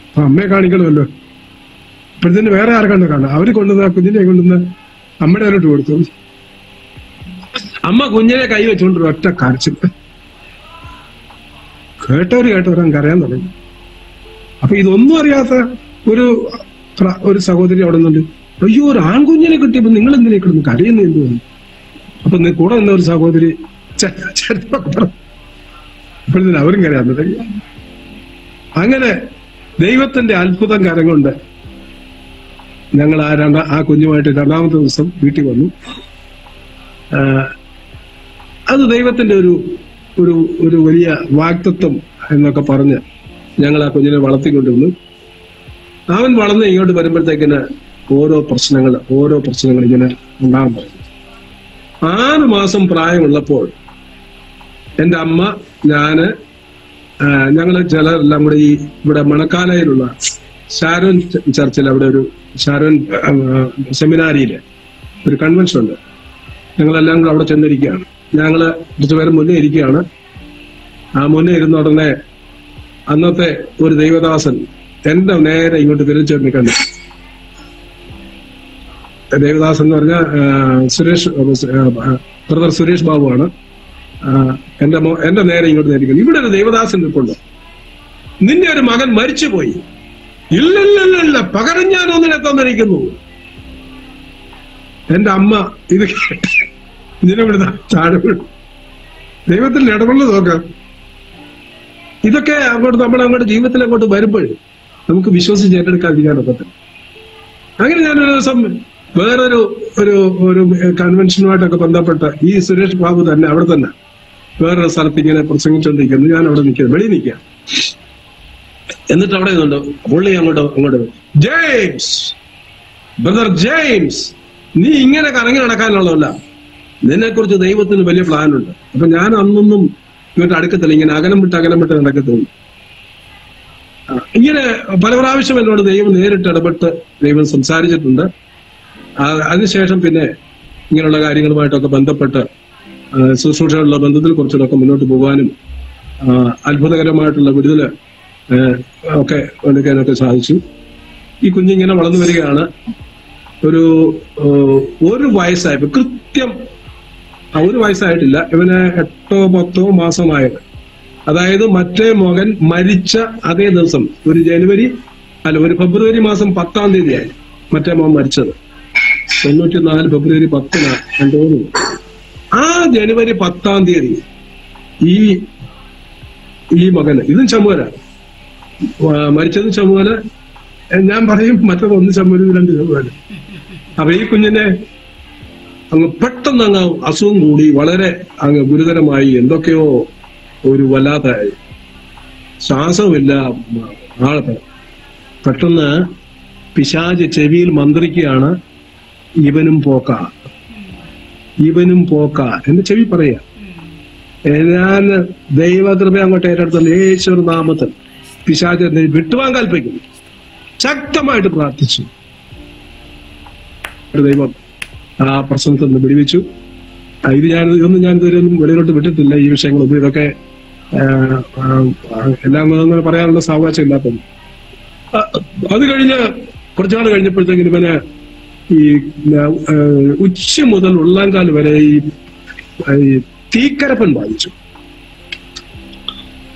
അപ്പൊ അമ്മയെ കാണിക്കണമല്ലോ. അപ്പോഴത്തേന് വേറെ ആർക്കാണ്ട് കാണാം. അവര് കൊണ്ടുവന്ന കുഞ്ഞിനെ കൊണ്ടുവന്ന് അമ്മയുടെ അതിലോട്ട് കൊടുത്തു. അമ്മ കുഞ്ഞിനെ കൈ വെച്ചുകൊണ്ട് ഒറ്റ കരച്ചിൽ. കേട്ടവരാൻ കരയാൻ തുടങ്ങി. അപ്പൊ ഇതൊന്നും അറിയാത്ത ഒരു സഹോദരി അവിടെ നിന്നുണ്ട്. അയ്യോ, ഒരു ആൺകുഞ്ഞിനെ കിട്ടിയപ്പോ നിങ്ങൾ എന്തിനെ കിടന്ന് കരയുന്നു എന്ത് തോന്നി? അപ്പൊ കൂടെ നിന്ന ഒരു സഹോദരി അപ്പോഴത്തേന് അവരും കരയാൻ തുടങ്ങി. അങ്ങനെ ദൈവത്തിന്റെ അത്ഭുതം കരം കൊണ്ട് ഞങ്ങൾ ആ കുഞ്ഞുമായിട്ട് 2ാമത്തെ ദിവസം വീട്ടിൽ വന്നു. അത് ദൈവത്തിന്റെ ഒരു വലിയ വാഗ്ദത്തം എന്നൊക്കെ പറഞ്ഞ് ഞങ്ങൾ ആ കുഞ്ഞിനെ വളർത്തിക്കൊണ്ടിരുന്നു. അവൻ വളർന്ന് ഇങ്ങോട്ട് വരുമ്പോഴത്തേക്കിന് ഓരോ പ്രശ്നങ്ങൾ ഇങ്ങനെ ഉണ്ടാകാൻ തുടങ്ങി. 6 മാസം പ്രായമുള്ളപ്പോൾ എൻ്റെ അമ്മ, ഞാന്, ഞങ്ങള് ചിലരെല്ലാം കൂടെ ഇവിടെ മണക്കാലയിലുള്ള ഷാരോൻ ചർച്ചിൽ, അവിടെ ഒരു ഷാരോൻ സെമിനാരിയില് ഒരു കൺവെൻഷൻ ഉണ്ട്. ഞങ്ങളെല്ലാം കൂടെ അവിടെ ചെന്നിരിക്കുകയാണ്. ഞങ്ങള് കുറച്ചു പേര് മുന്നേ ഇരിക്കുകയാണ്. ആ മുന്നേ ഇരുന്ന ഉടനെ അന്നത്തെ ഒരു ദൈവദാസൻ എന്റെ നേരെ ഇങ്ങോട്ട് തിരിച്ചു നിൽക്കണ്ട. ദേവദാസ് എന്ന് പറഞ്ഞ ബ്രദർ സുരേഷ് ബാബു ആണ്. എന്റെ നേരെ ഇങ്ങോട്ട് നേരിക്കുന്നു. ഇവിടെ ഒരു ദേവദാസൻ നിൽപ്പുണ്ട്. നിന്റെ ഒരു മകൻ മരിച്ചുപോയി. ഇല്ലല്ലല്ല, പകരം ഞാൻ ഒന്നിനെ തന്നിരിക്കുന്നു. എന്റെ അമ്മ ഇത് ഇതിനെ വിടുന്ന താഴെ ദൈവത്തിൽ ഇടപെടൽ നോക്കാം. ഇതൊക്കെ നമ്മളങ്ങോട്ട് ജീവിതത്തിൽ അങ്ങോട്ട് വരുമ്പോൾ നമുക്ക് വിശ്വസിച്ച് ഏറ്റെടുക്കാതിരിക്കാനൊക്കത്തില്ല. അങ്ങനെ ഞാനൊരു ദിവസം വേറൊരു ഒരു കൺവെൻഷനുമായിട്ടൊക്കെ ബന്ധപ്പെട്ട ഈ സുരേഷ് ബാബു തന്നെ അവിടെ തന്നെ വേറൊരു സ്ഥലത്ത് ഇങ്ങനെ പ്രസംഗിച്ചുകൊണ്ടിരിക്കുന്നു. ഞാൻ അവിടെ നിൽക്കുന്നത്, വെളിയിൽ നിൽക്കുക. എന്നിട്ട് അവിടെ നിന്നുണ്ട് പുള്ളി അങ്ങോട്ട് ജെയിംസ്, ബ്രദർ ജെയിംസ്, നീ ഇങ്ങനെ കറങ്ങി നടക്കാനുള്ളതല്ല, നിന്നെക്കുറിച്ച് ദൈവത്തിന് വലിയ പ്ലാനുണ്ട്. അപ്പൊ ഞാൻ അന്നൊന്നും ഇങ്ങോട്ട് അടുക്കത്തില്ല, ഇങ്ങനെ അകലം വിട്ട് നടക്കത്തുള്ളൂ. ഇങ്ങനെ പല പ്രാവശ്യം എന്നോട് ദൈവം നേരിട്ട് ഇടപെട്ട് ദൈവം സംസാരിച്ചിട്ടുണ്ട്. അതിനുശേഷം പിന്നെ ഇങ്ങനെയുള്ള കാര്യങ്ങളുമായിട്ടൊക്കെ ബന്ധപ്പെട്ട് ശുശ്രൂഷകളുടെ ബന്ധത്തിൽ കുറച്ചുകൂടെ മുന്നോട്ട് പോകാനും അത്ഭുതകരമായിട്ടുള്ള വിടുതല് ഒക്കെ എടുക്കാനൊക്കെ സാധിച്ചു. ഈ കുഞ്ഞിങ്ങനെ വളർന്നു വരികയാണ്. ഒരു വയസ്സായപ്പോ, കൃത്യം 1 വയസ്സായിട്ടില്ല, ഇവന് 8-10 മാസമായത്. അതായത് മറ്റേ മകൻ മരിച്ച അതേ ദിവസം, ഒരു ഫെബ്രുവരി മാസം 10-ാം തീയതിയായി മറ്റേ മകൻ മരിച്ചത്. 94 ഫെബ്രുവരി 10-നാണ് തോന്നുന്നു. ആ ജനുവരി 10-ാം തീയതി ഈ മകന്, ഇതും ചമുവല, മരിച്ചതും ചമുവല, ഞാൻ പറയും മറ്റൊന്ന് ചമുവല, 2 ചമുവല. അപ്പൊ ഈ കുഞ്ഞിനെ അങ്ങ് പെട്ടെന്ന് അങ്ങ് അസുഖം കൂടി വളരെ അങ്ങ് ഗുരുതരമായി, എന്തൊക്കെയോ ഒരു വല്ലാത്ത ശ്വാസമില്ല. പെട്ടെന്ന് പിശാച് ചെവിയിൽ മന്ത്രിക്കുകയാണ്, ഇവനും പോക്ക എന്ന് ചെവി പറയാ. ഞാൻ ദൈവകൃപ അങ്ങോട്ട് ഏറ്റെടുത്തുള്ള യേശുവിന്റെ നാമത്തിൽ പിശാചിനെ വിട്ടുവാൻ കൽപ്പിക്കുന്നു. ശക്തമായിട്ട് പ്രാർത്ഥിച്ചു. ദൈവം ആ പ്രശ്നത്തിൽ നിന്ന് വിടുവിച്ചു. ഇതൊന്നും ഞാൻ ഇതുവരെയൊന്നും വെളിയിലോട്ട് വിട്ടിട്ടില്ല. ഈ വിഷയങ്ങളൊന്നും ഇതൊക്കെ എല്ലാം അങ്ങനെ പറയാനുള്ള സാവകാശം ഇല്ലാത്തത്. അത് കഴിഞ്ഞ് കുറച്ചുനാൾ കഴിഞ്ഞപ്പോഴത്തേക്കിന് ഇവന് ഈ ഉച്ച മുതൽ ഉള്ളാങ്കാൽ വരെ ഈ തീക്കരപ്പൻ ബാധിച്ചു.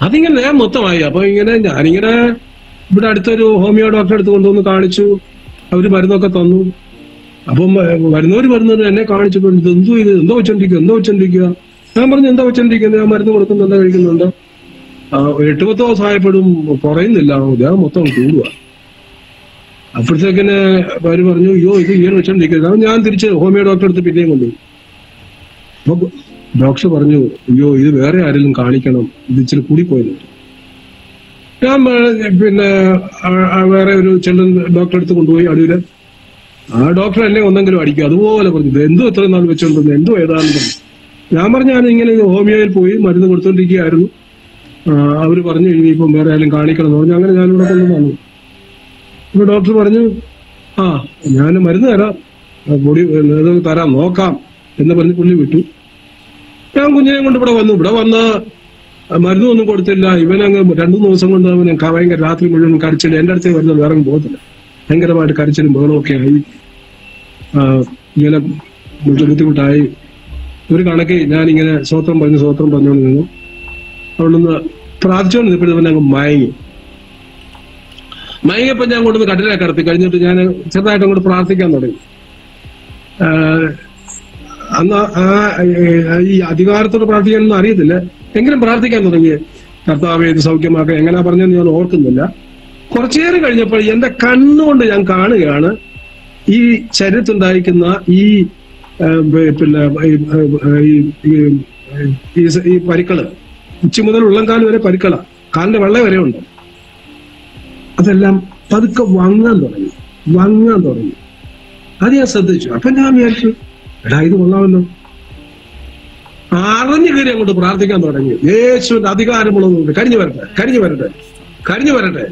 അതിങ്ങനെ മൊത്തമായി. അപ്പൊ ഞാനിങ്ങനെ ഇവിടെ അടുത്തൊരു ഹോമിയോ ഡോക്ടറെ അടുത്ത് കൊണ്ടുവന്ന് കാണിച്ചു. അവര് മരുന്നൊക്കെ തന്നു. അപ്പം വരുന്നവര് എന്നെ കാണിച്ചിട്ടുണ്ട്. എന്തോ വെച്ചോണ്ടിരിക്കുക. ഞാൻ പറഞ്ഞു എന്താ വെച്ചോണ്ടിരിക്കുന്നത്? ഞാൻ മരുന്ന് കൊടുക്കുന്നുണ്ടോ, കഴിക്കുന്നുണ്ടോ? 8-10 ദിവസമായപ്പോഴും കുറയുന്നില്ല, ദേഹം മൊത്തം കൂടുക. അപ്പോഴത്തേക്കിന് അവര് പറഞ്ഞു, അയ്യോ ഇത് ഇങ്ങനെ വെച്ചോണ്ടിരിക്കുന്നത്. ഞാൻ തിരിച്ച് ഹോമിയോ ഡോക്ടറെ അടുത്ത് പിന്നെയും കൊണ്ടുപോയി. അപ്പൊ ഡോക്ടർ പറഞ്ഞു, അയ്യോ ഇത് വേറെ ആരെങ്കിലും കാണിക്കണം, ഇത് ഇച്ചിരി കൂടിപ്പോയത്. ഞാൻ പിന്നെ വേറെ ഒരു ചിൽഡ്രൻ ഡോക്ടറെ അടുത്ത് കൊണ്ടുപോയി അടൂര്. ആ ഡോക്ടർ എന്നെ ഒന്നെങ്കിലും അടിക്കും. അതുപോലെ പറഞ്ഞു, എന്തോ എത്ര നാൾ വെച്ചോണ്ടിരുന്നു, എന്തോ ഏതാണെന്ന്. ഞാൻ പറഞ്ഞു, ഞാൻ ഇങ്ങനെ ഹോമിയോയിൽ പോയി മരുന്ന് കൊടുത്തോണ്ടിരിക്കുകയായിരുന്നു. അവര് പറഞ്ഞു ഇനിയിപ്പം വേറെ ആരെങ്കിലും കാണിക്കണം എന്ന് പറഞ്ഞു. അങ്ങനെ ഞാനിവിടെ കൊണ്ടുവന്നു. ഇപ്പൊ ഡോക്ടർ പറഞ്ഞു, ഞാൻ മരുന്ന് തരാം, പൊടി തരാം, നോക്കാം എന്ന് പറഞ്ഞ് പുള്ളി വിട്ടു. ഞാൻ കുഞ്ഞിനെ കൊണ്ട് ഇവിടെ വന്ന് മരുന്നൊന്നും കൊടുത്തില്ല. ഇവനങ്ങ് 2 ദിവസം കൊണ്ട് അവൻ ഭയങ്കര രാത്രി മുഴുവൻ കരച്ചിൽ. എന്റെ അടുത്ത് വരുന്നത് വേറെ പോകത്തില്ല. ഭയങ്കരമായിട്ട് കരച്ചിലും ബഹളമൊക്കെ ആയി. ഇങ്ങനെ ബുദ്ധിമുട്ടായി. ഒരു കണക്ക് ഞാനിങ്ങനെ സ്വത്രം പറഞ്ഞുകൊണ്ട് നിന്നു. അവിടുന്ന് പ്രാർത്ഥിച്ചുകൊണ്ട് നിന്നപ്പോഴത്തെ അങ്ങ് മയങ്ങിയപ്പോ ഞാൻ കൊണ്ടുവന്ന് കട്ടിലെ കിടത്തി. കഴിഞ്ഞിട്ട് ഞാൻ ചെറുതായിട്ട് അങ്ങോട്ട് പ്രാർത്ഥിക്കാൻ തുടങ്ങി. അന്ന് ഈ അധികാരത്തോട് പ്രാർത്ഥിക്കാനൊന്നും അറിയത്തില്ല, എങ്കിലും പ്രാർത്ഥിക്കാൻ തുടങ്ങി. കർത്താവേ ഇത് സൗഖ്യമാക്കുക എങ്ങനെയാ പറഞ്ഞെന്ന് ഞാൻ ഓർക്കുന്നില്ല. കുറച്ചേരം കഴിഞ്ഞപ്പോൾ എന്റെ കണ്ണുകൊണ്ട് ഞാൻ കാണുകയാണ് ഈ ശരീരത്തുണ്ടായിരിക്കുന്ന ഈ പിന്നെ ഈ പരിക്കള്, ഉച്ച മുതൽ ഉള്ളംകാല് വരെ പരിക്കള, കാലിന്റെ വെള്ള വരെ ഉണ്ട്. അതെല്ലാം പതുക്കെ വങ്ങാൻ തുടങ്ങി. അത് ഞാൻ ശ്രദ്ധിച്ചു. അപ്പൊ ഞാൻ വിചാരിച്ചു, ഇത് കൊള്ളാമല്ലോ. അറിഞ്ഞു കയറി അങ്ങോട്ട് പ്രാർത്ഥിക്കാൻ തുടങ്ങി. യേശുവിന്റെ അധികാരമുള്ളതുകൊണ്ട് കരിഞ്ഞു വരട്ടെ.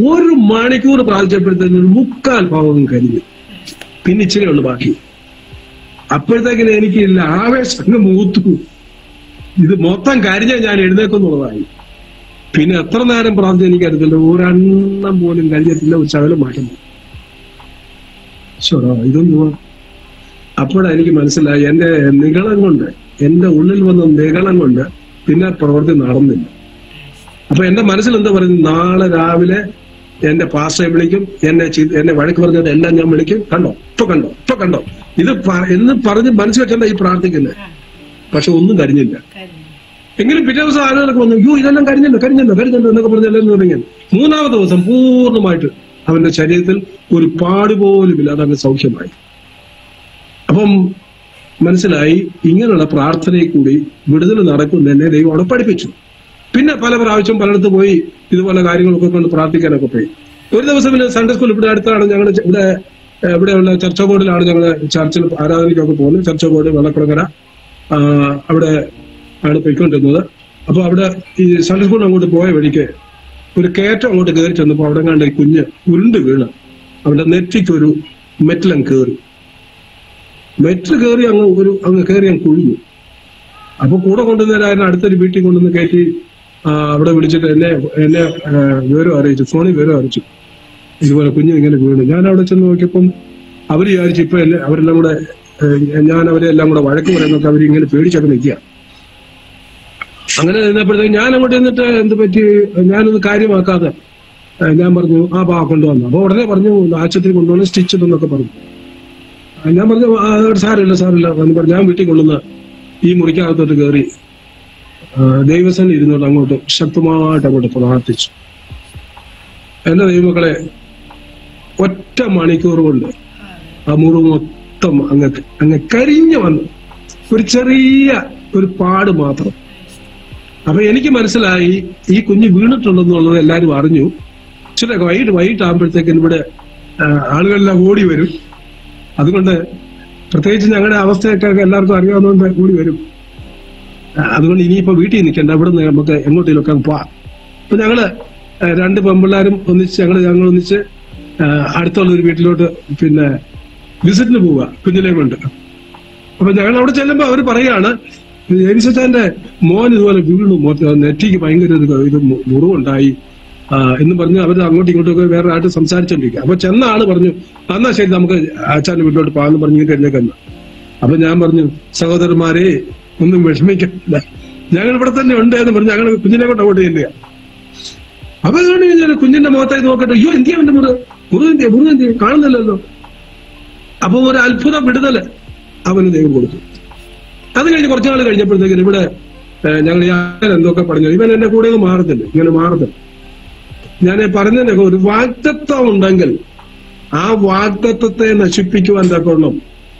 1 മണിക്കൂർ പ്രാർത്ഥിച്ചപ്പോഴത്തേക്ക് 3/4 ഭാഗവും കരിഞ്ഞു. പിന്നെ ഇച്ചിരി ഉള്ളു ബാക്കി. അപ്പോഴത്തേക്കിന് എനിക്കില്ല, ആവേശം മൂത്തു. ഇത് മൊത്തം കരിഞ്ഞാൽ ഞാൻ എഴുന്നേക്കുന്നുള്ളതായി. പിന്നെ എത്ര നേരം പ്രാർത്ഥിച്ചു എനിക്കറിയത്തില്ല. ഒരെണ്ണം പോലും കരിഞ്ഞിട്ടില്ല. ഒരു ശകലം മാറ്റുന്നു. ഇതൊന്നും അപ്പോഴാണ് എനിക്ക് മനസ്സിലായി, എന്റെ നിഗളം കൊണ്ട്, എന്റെ ഉള്ളിൽ വന്ന നിഗളം കൊണ്ട് പിന്നെ പ്രവൃത്തി നടന്നില്ല. അപ്പൊ എന്റെ മനസ്സിൽ എന്താ പറയുന്നത്, നാളെ രാവിലെ എന്റെ പാസ്റ്ററെ വിളിക്കും, എന്നെ വഴക്ക് പറഞ്ഞത് എല്ലാം ഞാൻ വിളിക്കും. ഇപ്പൊ കണ്ടോ ഇത് എന്ന് പറഞ്ഞ് മനസ്സിൽ വെച്ചാൽ ഈ പ്രാർത്ഥിക്കുന്നത്. പക്ഷെ ഒന്നും കരിഞ്ഞില്ല. എങ്കിലും പിറ്റേ ദിവസം ആളുകളൊക്കെ വന്നു, അയ്യോ ഇതെല്ലാം കരിഞ്ഞല്ലോ എന്നൊക്കെ പറഞ്ഞെല്ലാം തുടങ്ങി. 3-ാമത്തെ ദിവസം പൂർണ്ണമായിട്ട് അവന്റെ ശരീരത്തിൽ ഒരു പാടുപോലും ഇല്ലാതെ അവന് സൗഖ്യമായി. അപ്പം മനസ്സിലായി, ഇങ്ങനെയുള്ള പ്രാർത്ഥനയിൽ കൂടി വിടുതൽ നടക്കുന്നതന്നെ ദൈവം അവിടെ പഠിപ്പിച്ചു. പിന്നെ പല പ്രാവശ്യം പലയിടത്ത് പോയി ഇതുപോലെ കാര്യങ്ങളൊക്കെ കൊണ്ട് പ്രാർത്ഥിക്കാനൊക്കെ പോയി. ഒരു ദിവസം പിന്നെ സൺഡേ സ്കൂൾ ഇവിടെ അടുത്താണ്, ഞങ്ങൾ ഇവിടെയുള്ള ചർച്ച ബോർഡിലാണ് ഞങ്ങൾ ചർച്ചിൽ ആരാധനയ്ക്കൊക്കെ പോകുന്നത്. ചർച്ച ബോർഡ് വെള്ളക്കുളങ്ങര അവിടെ ആണ് പോയിക്കൊണ്ടിരുന്നത്. അപ്പൊ അവിടെ ഈ സൺഡേ സ്കൂളിൽ അങ്ങോട്ട് പോയ വഴിക്ക് ഒരു കയറ്റം അങ്ങോട്ട് കയറി ചെന്നപ്പോ അവിടെ കണ്ട ഈ കുഞ്ഞ് ഉരുണ്ട് വീണ് അവന്റെ നെറ്റിക്കൊരു മെറ്റലം കയറി. മെറ്റൽ കയറി അങ്ങ് കയറി അങ്ങ് കുഴിഞ്ഞു. അപ്പൊ കൂടെ കൊണ്ടുവന്നേരായിരുന്നു അടുത്തൊരു വീട്ടിൽ കൊണ്ടുവന്ന് കയറ്റി അവിടെ വിളിച്ചിട്ട് എന്നെ വിവരം അറിയിച്ചു, ഫോണിൽ വിവരം അറിയിച്ചു, ഇതുപോലെ കുഞ്ഞ് ഇങ്ങനെ വീണു. ഞാൻ അവിടെ ചെന്ന് നോക്കിയപ്പം അവര് വിചാരിച്ചു ഇപ്പൊ അവരെല്ലാം കൂടെ ഞാൻ അവരെല്ലാം കൂടെ വഴക്ക് പറയുന്നൊക്കെ അവരിങ്ങനെ പേടിച്ചൊക്കെ നിൽക്കുക. അങ്ങനെ നിന്നപ്പോഴത്തേക്ക് ഞാൻ അങ്ങോട്ട് ചെന്നിട്ട് എന്ത് പറ്റി, ഞാനൊന്ന് കാര്യമാക്കാതെ ഞാൻ പറഞ്ഞു കൊണ്ടുവന്നു. അപ്പൊ ഉടനെ പറഞ്ഞു ആശുപത്രി കൊണ്ടുവന്ന് സ്റ്റിച്ച് ഇതെന്നൊക്കെ പറഞ്ഞു. ഞാൻ പറഞ്ഞു സാരമില്ല എന്ന് പറഞ്ഞു. ഞാൻ വീട്ടിൽ കൊണ്ടുവന്ന് ഈ മുറിക്കകത്തോട്ട് കയറി ദൈവസേന ഇരുന്നോട്ട് അങ്ങോട്ട് ശക്തമായിട്ട് അങ്ങോട്ട് പ്രാർത്ഥിച്ചു. എന്റെ ദൈവമക്കളെ, 1 മണിക്കൂർ കൊണ്ട് ആ മുറിവ് മൊത്തം അങ്ങ് കരിഞ്ഞു വന്നു. ഒരു ചെറിയ ഒരു പാട് മാത്രം. അപ്പൊ എനിക്ക് മനസ്സിലായി ഈ കുഞ്ഞ് വീണിട്ടുണ്ടെന്നുള്ളത് എല്ലാരും അറിഞ്ഞു. ചില വൈകിട്ടാകുമ്പോഴത്തേക്കും ഇവിടെ ആളുകളെല്ലാം ഓടി വരും. അതുകൊണ്ട് പ്രത്യേകിച്ച് ഞങ്ങളുടെ അവസ്ഥയൊക്കെ എല്ലാവർക്കും അറിയാവുന്നതുകൊണ്ട് കൂടി വരും. അതുകൊണ്ട് ഇനിയിപ്പോ വീട്ടിൽ നിൽക്കണ്ട, അവിടെ നിന്ന് നമുക്ക് എങ്ങോട്ടേലൊക്കെ പോവാം. അപ്പൊ ഞങ്ങള് 2 പെൺപിള്ളേരും ഒന്നിച്ച് ഞങ്ങൾ ഒന്നിച്ച് അടുത്തുള്ള ഒരു വീട്ടിലോട്ട് പിന്നെ വിസിറ്റിന് പോവുക കുഞ്ഞിനെ കൊണ്ട്. അപ്പൊ ഞങ്ങൾ അവിടെ ചെല്ലുമ്പോ അവര് പറയാണ്, ജെയിംസച്ചാന്റെ മോൻ ഇതുപോലെ വീണു, നെറ്റിക്ക് ഭയങ്കര ഇത് മുറിവുണ്ടായി എന്ന് പറഞ്ഞ് അവർ അങ്ങോട്ടും ഇങ്ങോട്ടും വേറെ ആയിട്ട് സംസാരിച്ചോണ്ടിരിക്കുക. അപ്പൊ ചെന്ന ആള് പറഞ്ഞു, എന്നാ ശരി നമുക്ക് അച്ഛന്റെ വീട്ടിലോട്ട് പോകാന്ന് പറഞ്ഞു കഴിഞ്ഞേക്കെന്ന്. അപ്പൊ ഞാൻ പറഞ്ഞു, സഹോദരന്മാരെ ഒന്നും വിഷമിക്കില്ല, ഞങ്ങൾ ഇവിടെ തന്നെ ഉണ്ട് എന്ന് പറഞ്ഞ് ഞങ്ങൾ കുഞ്ഞിനെ കൊണ്ട് അങ്ങോട്ട് ചെല്ലുക. അപ്പൊ അതുകൊണ്ട് കഴിഞ്ഞാൽ കുഞ്ഞിന്റെ മുഖത്തായി നോക്കട്ടെ, അയ്യോ എന്തിയാ എന്റെ മുറിവ് കാണുന്നില്ലല്ലോ. അപ്പൊ ഒരു അത്ഭുത വിടുതല് അവന് ദൈവം കൊടുത്തു. അത് കഴിഞ്ഞ് കുറച്ചു നാൾ കഴിഞ്ഞപ്പോഴത്തേക്കും ഇവിടെ ഞങ്ങൾ എന്തൊക്കെ പറഞ്ഞു, ഇവൻ എന്റെ കൂടെ മാറത്തില്ല, ഇങ്ങനെ മാറത്തില്ല. ഞാൻ പറഞ്ഞതിനൊക്കെ ഒരു വാഗ്ദത്തം ഉണ്ടെങ്കിൽ ആ വാഗ്ദത്തത്തെ നശിപ്പിക്കുവാൻ തക്കവണ്ണം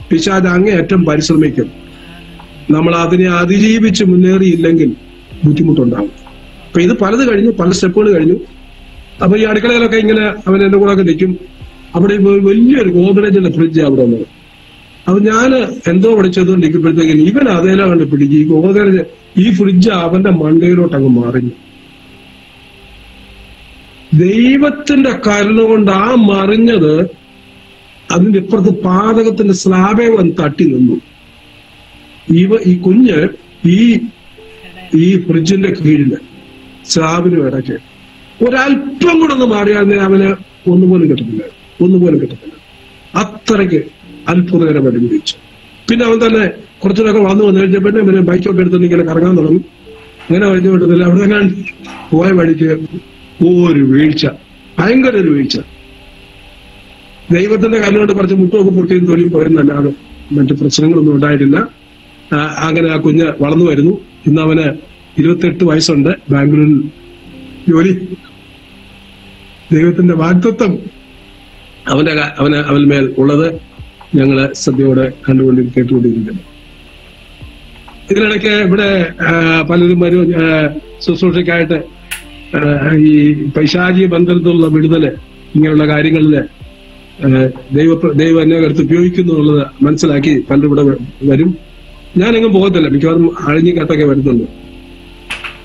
പിശാച് അങ്ങേയറ്റം പരിശ്രമിക്കും. നമ്മൾ അതിനെ അതിജീവിച്ച് മുന്നേറിയില്ലെങ്കിൽ ബുദ്ധിമുട്ടുണ്ടാകും. അപ്പൊ ഇത് പലത് കഴിഞ്ഞു, പല സ്റ്റെപ്പുകൾ കഴിഞ്ഞു. അപ്പൊ ഈ അടുക്കളയിലൊക്കെ ഇങ്ങനെ അവൻ എന്റെ കൂടെ ഒക്കെ നിൽക്കും. അവിടെ വലിയൊരു ഗോദ്രേജിന്റെ ഫ്രിഡ്ജ് അവിടെ വന്നത്. അപ്പൊ ഞാൻ എന്തോ അവിടെ ചെയ്തുകൊണ്ടിരിക്കുമ്പോഴത്തേക്കും ഇവൻ അതേല കണ്ട് പിടിക്കും, ഈ ഗോദ്രേജ് ഈ ഫ്രിഡ്ജ് അവന്റെ മണ്ടയിലോട്ട് അങ്ങ് മറിഞ്ഞു. ദൈവത്തിന്റെ കരുണ കൊണ്ട് ആ മറിഞ്ഞത് അതിന്റെ ഇപ്പുറത്ത് പാതകത്തിന്റെ സ്ലാബേ വന്ന് തട്ടി നിന്നു. ഈ കുഞ്ഞ് ഈ ഫ്രിഡ്ജിന്റെ കീഴില് സ്ലാബിന് ഇടയ്ക്ക് ഒരല്പം കൂടെ ഒന്ന് മാറിയാൽ അവന് ഒന്നുപോലും കിട്ടത്തില്ല. അത്രയ്ക്ക് അത്ഭുതകരമായിട്ട് വിളിച്ചു. പിന്നെ അവൻ തന്നെ കുറച്ചുകൂടെ വന്നു കഴിഞ്ഞപ്പോഴേ പിന്നെ ബൈക്കൊക്കെ എടുത്തുകൊണ്ട് ഇങ്ങനെ കറങ്ങാൻ തുടങ്ങി. അങ്ങനെ വഴിഞ്ഞു വിട്ടതില്ല. അവിടെ ഞാൻ പോയ വഴിക്ക് ഒരു വീഴ്ച, ഭയങ്കര ഒരു വീഴ്ച. ദൈവത്തിന്റെ കാലം കുറച്ച് മുട്ടൊക്കെ പൊട്ടിയും തൊലിയും പോയെന്നല്ലാതെ മറ്റു പ്രശ്നങ്ങളൊന്നും ഉണ്ടായിട്ടില്ല. അങ്ങനെ ആ കുഞ്ഞ് വളർന്നു വരുന്നു. ഇന്ന് അവന് 28 വയസ്സുണ്ട്, ബാംഗ്ലൂരിൽ ജോലി. ദൈവത്തിന്റെ വാഗ്ദത്തം അവന് മേൽ ഉള്ളത് ഞങ്ങള് ശ്രദ്ധയോടെ കേട്ടുകൊണ്ടിരിക്കുന്നു. ഇതിനിടയ്ക്ക് ഇവിടെ പലരും വരും ശുശ്രൂഷയ്ക്കായിട്ട് ഈ പൈശാചിക ബന്ധത്തിലുള്ള വിടുതല് ഇങ്ങനെയുള്ള കാര്യങ്ങളില് ദൈവം എന്നെ അടുത്ത് ഉപയോഗിക്കുന്നു എന്നുള്ളത് മനസ്സിലാക്കി പലരും ഇവിടെ വരും. ഞാനെങ്ങും പോകത്തില്ല, മിക്കവാറും അഴിഞ്ഞു കേട്ടൊക്കെ വരുന്നുണ്ട്.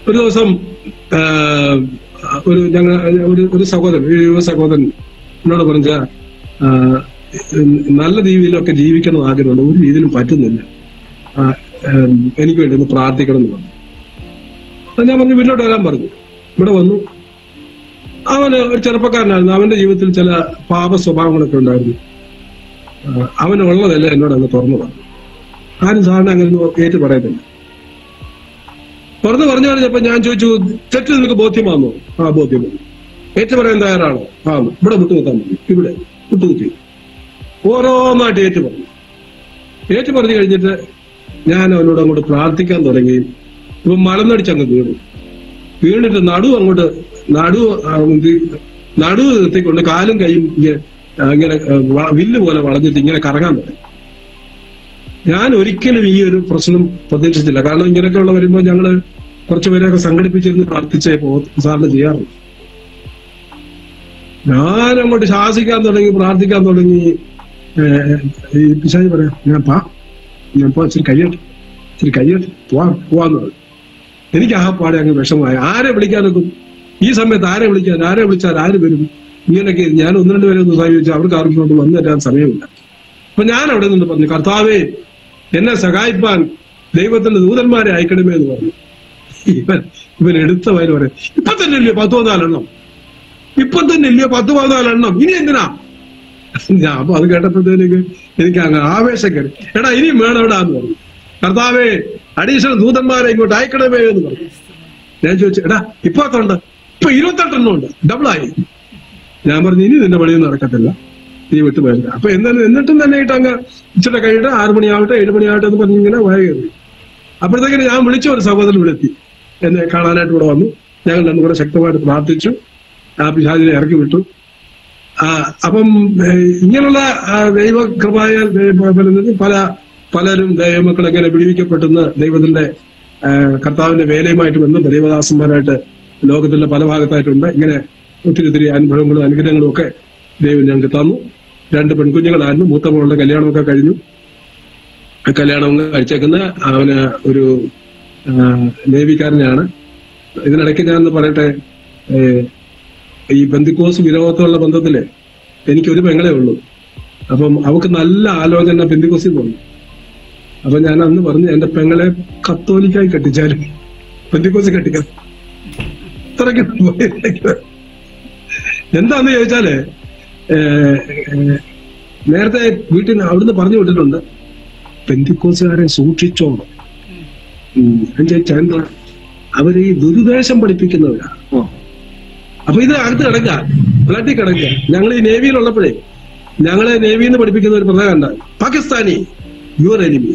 ഒരു ദിവസം ഒരു സഹോദരൻ, ഒരു യുവ സഹോദരൻ എന്നോട് പറഞ്ഞ നല്ല രീതിയിലൊക്കെ ജീവിക്കണം ആഗ്രഹമുണ്ട്, ഒരു രീതിയിലും പറ്റുന്നില്ല, എനിക്ക് വേണ്ടി ഒന്ന് പ്രാർത്ഥിക്കണം എന്ന് പറഞ്ഞു. ഞാൻ പറഞ്ഞു വീട്ടിലോട്ട് വരാൻ പറഞ്ഞു. ഇവിടെ വന്നു. അവന് ഒരു ചെറുപ്പക്കാരനായിരുന്നു. അവന്റെ ജീവിതത്തിൽ ചില പാപ സ്വഭാവങ്ങളൊക്കെ ഉണ്ടായിരുന്നു. അവനുള്ളതല്ല എന്നോട് അങ്ങ് തുറന്നു പറഞ്ഞു. ആരും സാറിന് അങ്ങനെ ഏറ്റു പറയത്തില്ല. തുറന്നു പറഞ്ഞു കഴിഞ്ഞപ്പോ ഞാൻ ചോദിച്ചു, തെറ്റ് നിനക്ക് ബോധ്യമാണോ? ആ ബോധ്യം. ഏറ്റു പറയാൻ തയ്യാറാണോ? ആ ഇവിടെ മുട്ടുകുത്താൻ മതി, ഇവിടെ മുട്ടുകുത്തി. ഓരോന്നായിട്ട് ഏറ്റു പറഞ്ഞു കഴിഞ്ഞിട്ട് ഞാൻ അവനോട് അങ്ങോട്ട് പ്രാർത്ഥിക്കാൻ തുടങ്ങി. ഇപ്പൊ മലന്നടിച്ചങ്ങ് വീണിട്ട് നടു എത്തിക്കൊണ്ട് കാലും കൈയും ഇങ്ങനെ വില്ല് പോലെ വളഞ്ഞിട്ട് ഇങ്ങനെ കറങ്ങാൻ തുടങ്ങി. ഞാൻ ഒരിക്കലും ഈ ഒരു പ്രശ്നം പ്രതീക്ഷിച്ചില്ല. കാരണം ഇങ്ങനെയൊക്കെയുള്ള വരുമ്പോൾ ഞങ്ങള് കുറച്ചുപേരെയൊക്കെ സംഘടിപ്പിച്ചിരുന്ന് പ്രാർത്ഥിച്ചേ സാറിന് ചെയ്യാറുണ്ട്. ഞാൻ അങ്ങോട്ട് ശാസിക്കാൻ തുടങ്ങി, പ്രാർത്ഥിക്കാൻ തുടങ്ങി. ഈ പിശാചി പറയാം, ഞാൻ ഇച്ചിരി കഴിയട്ടെ പോവാന്ന് പറഞ്ഞു. എനിക്ക് ആ പാടെ അങ്ങ് വിഷമമായി. ആരെ വിളിക്കാനൊക്കും ഈ സമയത്ത്? ആരെ വിളിച്ചാൽ ആര് വരും? ഇങ്ങനെയൊക്കെ ഞാൻ 1-2 പേരെ ഒന്ന് സമീപിച്ചാൽ അവർക്ക് ആർക്കും കൊണ്ട് വന്നു തരാൻ സമയമില്ല. അപ്പൊ ഞാൻ അവിടെ നിന്ന് പറഞ്ഞു, കർത്താവേ എന്നെ സഹായിപ്പാൻ ദൈവത്തിന്റെ ദൂതന്മാരെ അയക്കണമേ എന്ന് പറഞ്ഞു. ഇവൻ എടുത്ത വയല് പറയാം, ഇപ്പൊ തന്നെ ഇല്ലയോ 10-14 എണ്ണം, ഇനി എന്തിനാ? ഞാൻ അപ്പൊ അത് കേട്ടപ്പോഴത്തേക്ക് എനിക്ക് അങ്ങ് ആവേശം കയറി. എടാ ഇനിയും വേണം എവിടാന്ന് പറഞ്ഞു. കർത്താവേ അഡീഷണൽ ദൂതന്മാരെ ഇങ്ങോട്ട് അയക്കണമേ എന്ന് പറഞ്ഞു. ഞാൻ ചോദിച്ചു, എടാ ഇപ്പൊ 28 എണ്ണം ഉണ്ട്, ഡബിളായി. ഞാൻ പറഞ്ഞു, ഇനി നിന്റെ പണിയൊന്നും നടക്കത്തില്ല, നീ വിട്ടുപോയില്ല. അപ്പൊ എന്നിട്ടും തന്നെ അങ്ങ് ഇച്ചിരി കഴിയിട്ട് 6 മണിയാവട്ടെ 7 മണിയാവട്ടെ എന്ന് പറഞ്ഞ് ഇങ്ങനെ വൈകി. അപ്പോഴത്തേക്കിന് ഞാൻ വിളിച്ച ഒരു സഹോദരൻ വിളിത്തി എന്നെ കാണാനായിട്ട് ഇവിടെ വന്നു. ഞങ്ങൾ രണ്ടും കൂടെ ശക്തമായിട്ട് പ്രാർത്ഥിച്ചു. ആ പിശാചിനെ ഇറക്കി വിട്ടു. അപ്പം ഇങ്ങനെയുള്ള ദൈവകൃപയാൽ പലരും ദൈവമക്കൾ എങ്ങനെ വിടുവിക്കപ്പെട്ടെന്ന് ദൈവത്തിന്റെ കർത്താവിന്റെ വേലയുമായിട്ട് ബന്ധം ദൈവദാസന്മാരായിട്ട് ലോകത്തിന്റെ പല ഭാഗത്തായിട്ടുണ്ട്. ഇങ്ങനെ ഒത്തിരി അനുഭവങ്ങളും അനുഗ്രഹങ്ങളും ഒക്കെ ദൈവം ഞങ്ങൾക്ക് തന്നു. 2 പെൺകുഞ്ഞുങ്ങളായിരുന്നു. മൂത്ത മോളുടെ കല്യാണമൊക്കെ കഴിഞ്ഞു. കല്യാണം കഴിച്ചേക്കുന്ന അവന് ഒരു നേവിക്കാരനാണ്. ഇതിനിടയ്ക്ക് ഞാനൊന്ന് പറയട്ടെ, ഈ ബന്ധുക്കോസ് വിരോധമുള്ള ബന്ധത്തില് എനിക്കൊരു പെങ്ങളെ ഉള്ളൂ. അപ്പം അവക്ക് നല്ല ആലോചന ബന്ധുക്കോസിൽ തോന്നി. അപ്പൊ ഞാൻ അന്ന് പറഞ്ഞു, എന്റെ പെങ്ങളെ കത്തോലിക്കായി കെട്ടിച്ചാലും ബന്ധുക്കോസ് കെട്ടിക്കാം. അത്രയ്ക്ക് എന്താന്ന് ചോദിച്ചാല്, നേരത്തെ വീട്ടിൽ നിന്ന് അവിടുന്ന് പറഞ്ഞു വിട്ടിട്ടുണ്ട്, പെന്തിക്കോസുകാരെ സൂക്ഷിച്ചോണം. എന്താ, അവര് ഈ ദുരുദ്ദേശം പഠിപ്പിക്കുന്നവരാ. അപ്പൊ ഇത് അകത്ത് കിടക്കുക, ഫ്ലാറ്റിൽ കിടക്കുക. ഞങ്ങൾ ഈ നേവിയിലുള്ളപ്പോഴേ ഞങ്ങളെ നേവിയിൽ നിന്ന് പഠിപ്പിക്കുന്ന ഒരു പ്രധാന ഉണ്ടായി, Pakistani your enemy,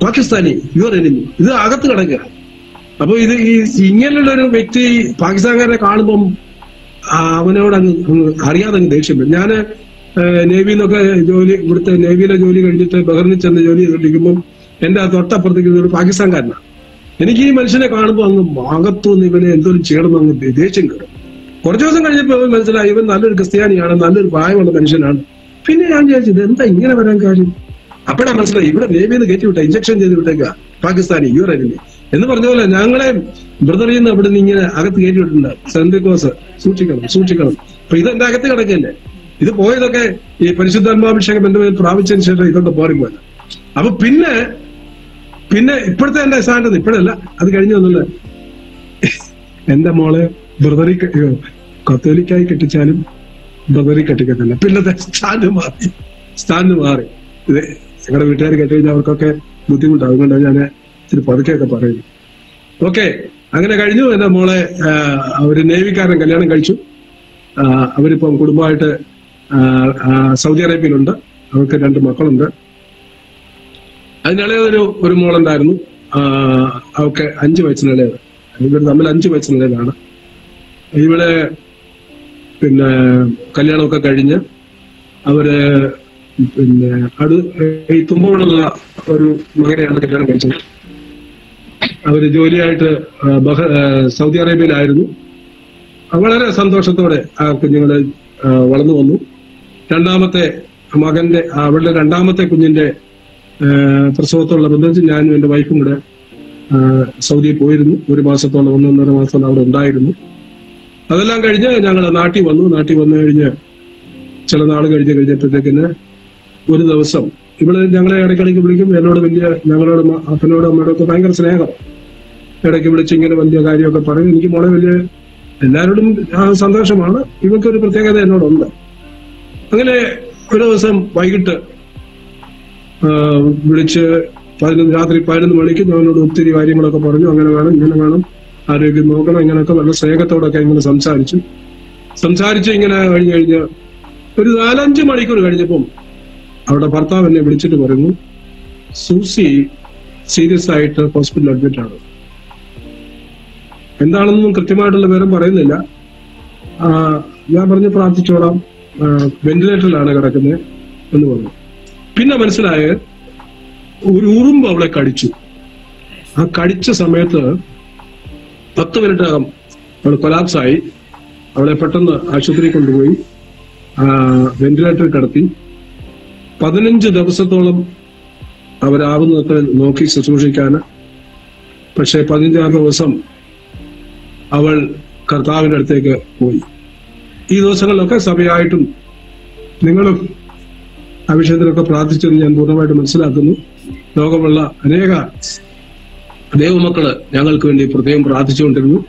Pakistani your enemy. ഇത് അകത്ത് കിടക്കുക. അപ്പൊ ഇത് ഈ ഇങ്ങനെയുള്ള ഒരു വ്യക്തി പാകിസ്ഥാൻകാരനെ കാണുമ്പം അവനോട് അങ്ങ് അറിയാതെ അങ്ങ് ദേഷ്യം വരും. ഞാന് നേവിയിൽ നിന്നൊക്കെ ഇവിടുത്തെ നേവിയിലെ ജോലി കഴിഞ്ഞിട്ട് ബഹറിനിൽ ചെന്ന് ജോലി ചെയ്തോണ്ടിരിക്കുമ്പോൾ എന്റെ തൊട്ടപ്പുറത്തേക്ക് ഒരു പാകിസ്ഥാൻകാരനാണ്. എനിക്ക് ഈ മനുഷ്യനെ കാണുമ്പോൾ അങ്ങ് അകത്തുനിന്ന് ഇവനെ എന്തോരം ചെയ്യണമെന്ന് അങ്ങ് ദേഷ്യം കയറും. കുറച്ചു ദിവസം കഴിഞ്ഞപ്പോൾ മനസ്സിലായി ഇവൻ നല്ലൊരു ക്രിസ്ത്യാനിയാണ്, നല്ലൊരു പ്രായമുള്ള മനുഷ്യനാണ്. പിന്നെ ഞാൻ വിചാരിച്ചത് എന്താ ഇങ്ങനെ വരാൻ കാര്യം? അപ്പോഴാണ് മനസ്സിലായി ഇവിടെ നേവിയിൽ നിന്ന് കയറ്റി വിട്ട, ഇഞ്ചക്ഷൻ ചെയ്ത് വിട്ടേക്കുക, പാകിസ്ഥാനി യുവർ എനിമി എന്ന് പറഞ്ഞ പോലെ ഞങ്ങളെ ബ്രദറിൽ നിന്ന് അവിടെ നിന്ന് ഇങ്ങനെ അകത്ത് കയറ്റി വിട്ടിട്ടുണ്ട്. സെന്തിക്കോസ് സൂക്ഷിക്കണം. അപ്പൊ ഇത് എന്റെ അകത്ത് കിടക്കല്ലേ. ഇത് പോയതൊക്കെ ഈ പരിശുദ്ധാത്മാഭിഷേകം എന്റെ മേൽ പ്രാപിച്ചതിന് ശേഷം ഇതൊക്കെ പോറിപ്പോയത്. അപ്പൊ പിന്നെ ഇപ്പോഴത്തെ എന്റെ സ്റ്റാൻഡ് ഇപ്പോഴല്ല, അത് കഴിഞ്ഞു വന്നില്ല. എന്റെ മോളെ ബ്രദറി കത്തോലിക്കായി കെട്ടിച്ചാലും ബ്രദറി കെട്ടിക്കത്തില്ല. പിന്നത്തെ സ്റ്റാൻഡ് മാറി. ഇത് ഞങ്ങളുടെ വീട്ടുകാർ കേട്ടുകഴിഞ്ഞാൽ അവർക്കൊക്കെ ബുദ്ധിമുട്ടാണ്. അതുകൊണ്ട് ഞാൻ ഇത്തിരി പതുക്കെയൊക്കെ പറയുന്നു. ഓക്കെ, അങ്ങനെ കഴിഞ്ഞു. എന്റെ മോളെ ഒരു നേവിക്കാരൻ കല്യാണം കഴിച്ചു. അവരിപ്പം കുടുംബമായിട്ട് സൗദി അറേബ്യയിലുണ്ട്. അവർക്ക് 2 മക്കളുണ്ട്. അതിനിളയൊരു മോളുണ്ടായിരുന്നു. അവർക്ക് 5 വയസ്സിനിളയത്. ഇവർ തമ്മിൽ 5 വയസ്സിനിളയിലാണ്. ഇവിടെ പിന്നെ കല്യാണമൊക്കെ കഴിഞ്ഞ് അവര് പിന്നെ ഈ തുമ്പോടുള്ള ഒരു മകനെയാണ് കല്യാണം കഴിച്ചത്. അവര് ജോലിയായിട്ട് സൗദി അറേബ്യയിലായിരുന്നു. വളരെ സന്തോഷത്തോടെ ആ കുഞ്ഞുങ്ങള് വളർന്നു വന്നു. രണ്ടാമത്തെ മകന്റെ അവളുടെ 2ാമത്തെ കുഞ്ഞിന്റെ പ്രസവത്തോടുള്ള ബന്ധത്തിൽ ഞാനും എന്റെ വൈഫും കൂടെ സൗദിയിൽ പോയിരുന്നു. 1 മാസത്തോളം 1.5 മാസത്തോളം അവിടെ ഉണ്ടായിരുന്നു. അതെല്ലാം കഴിഞ്ഞ് ഞങ്ങൾ നാട്ടിൽ വന്നു. നാട്ടിൽ വന്നു കഴിഞ്ഞ് ചില നാൾ കഴിഞ്ഞപ്പോഴത്തേക്കിന് ഒരു ദിവസം ഇവിടെ ഞങ്ങളെ ഇടയ്ക്കിടയ്ക്ക് വിളിക്കും. എന്നോട് ഞങ്ങളോട് അപ്പനോടും അമ്മയോടും ഒക്കെ ഭയങ്കര സ്നേഹം. ഇടയ്ക്ക് വിളിച്ച് ഇങ്ങനെ വലിയ കാര്യമൊക്കെ പറയും. എനിക്ക് മോളെ വലിയ എല്ലാവരോടും സന്തോഷമാണ്. ഇവക്കൊരു പ്രത്യേകത എന്നോടുണ്ട്. അങ്ങനെ ഒരു ദിവസം വൈകിട്ട് വിളിച്ച് രാത്രി 11 മണിക്ക് ഞാനോട് ഒത്തിരി കാര്യങ്ങളൊക്കെ പറഞ്ഞു. അങ്ങനെ വേണം, ഇങ്ങനെ വേണം, ആരോഗ്യം നോക്കണം, ഇങ്ങനെയൊക്കെ നല്ല സ്നേഹത്തോടൊക്കെ ഇങ്ങനെ സംസാരിച്ച് ഇങ്ങനെ കഴിഞ്ഞ് ഒരു 4-5 മണിക്കൂർ കഴിഞ്ഞപ്പം അവിടെ ഭർത്താവ് എന്നെ വിളിച്ചിട്ട് പറഞ്ഞു, സൂസി സീരിയസ് ആയിട്ട് ഹോസ്പിറ്റലിൽ അഡ്മിറ്റ് ആണ്. എന്താണെന്നൊന്നും കൃത്യമായിട്ടുള്ള വിവരം പറയുന്നില്ല. ഞാൻ പറഞ്ഞു പ്രാർത്ഥിച്ചോളാം, വെന്റിലേറ്ററിലാണ് കിടക്കുന്നത് എന്ന് പറഞ്ഞു. പിന്നെ മനസ്സിലായ ഒരു ഉറുമ്പ് അവളെ കടിച്ചു. ആ കടിച്ച സമയത്ത് 10 മിനിറ്റകം അവൾ കൊലാപ്സായി. അവളെ പെട്ടെന്ന് ആശുപത്രിയിൽ കൊണ്ടുപോയി വെന്റിലേറ്ററിൽ കിടത്തി. 15 ദിവസത്തോളം അവരാവുന്നതൊക്കെ നോക്കി ശുശ്രൂഷിക്കാന്. പക്ഷെ 15ാം ദിവസം അവൾ കർത്താവിന്റെ അടുത്തേക്ക് പോയി. ഈ ദിവസങ്ങളിലൊക്കെ സഭയായിട്ടും നിങ്ങളും ആ വിഷയത്തിലൊക്കെ പ്രാർത്ഥിച്ചെന്ന് ഞാൻ പൂർണ്ണമായിട്ട് മനസ്സിലാക്കുന്നു. ലോകമുള്ള അനേക ദൈവമക്കള് ഞങ്ങൾക്ക് വേണ്ടി പ്രത്യേകം പ്രാർത്ഥിച്ചുകൊണ്ടിരുന്നു.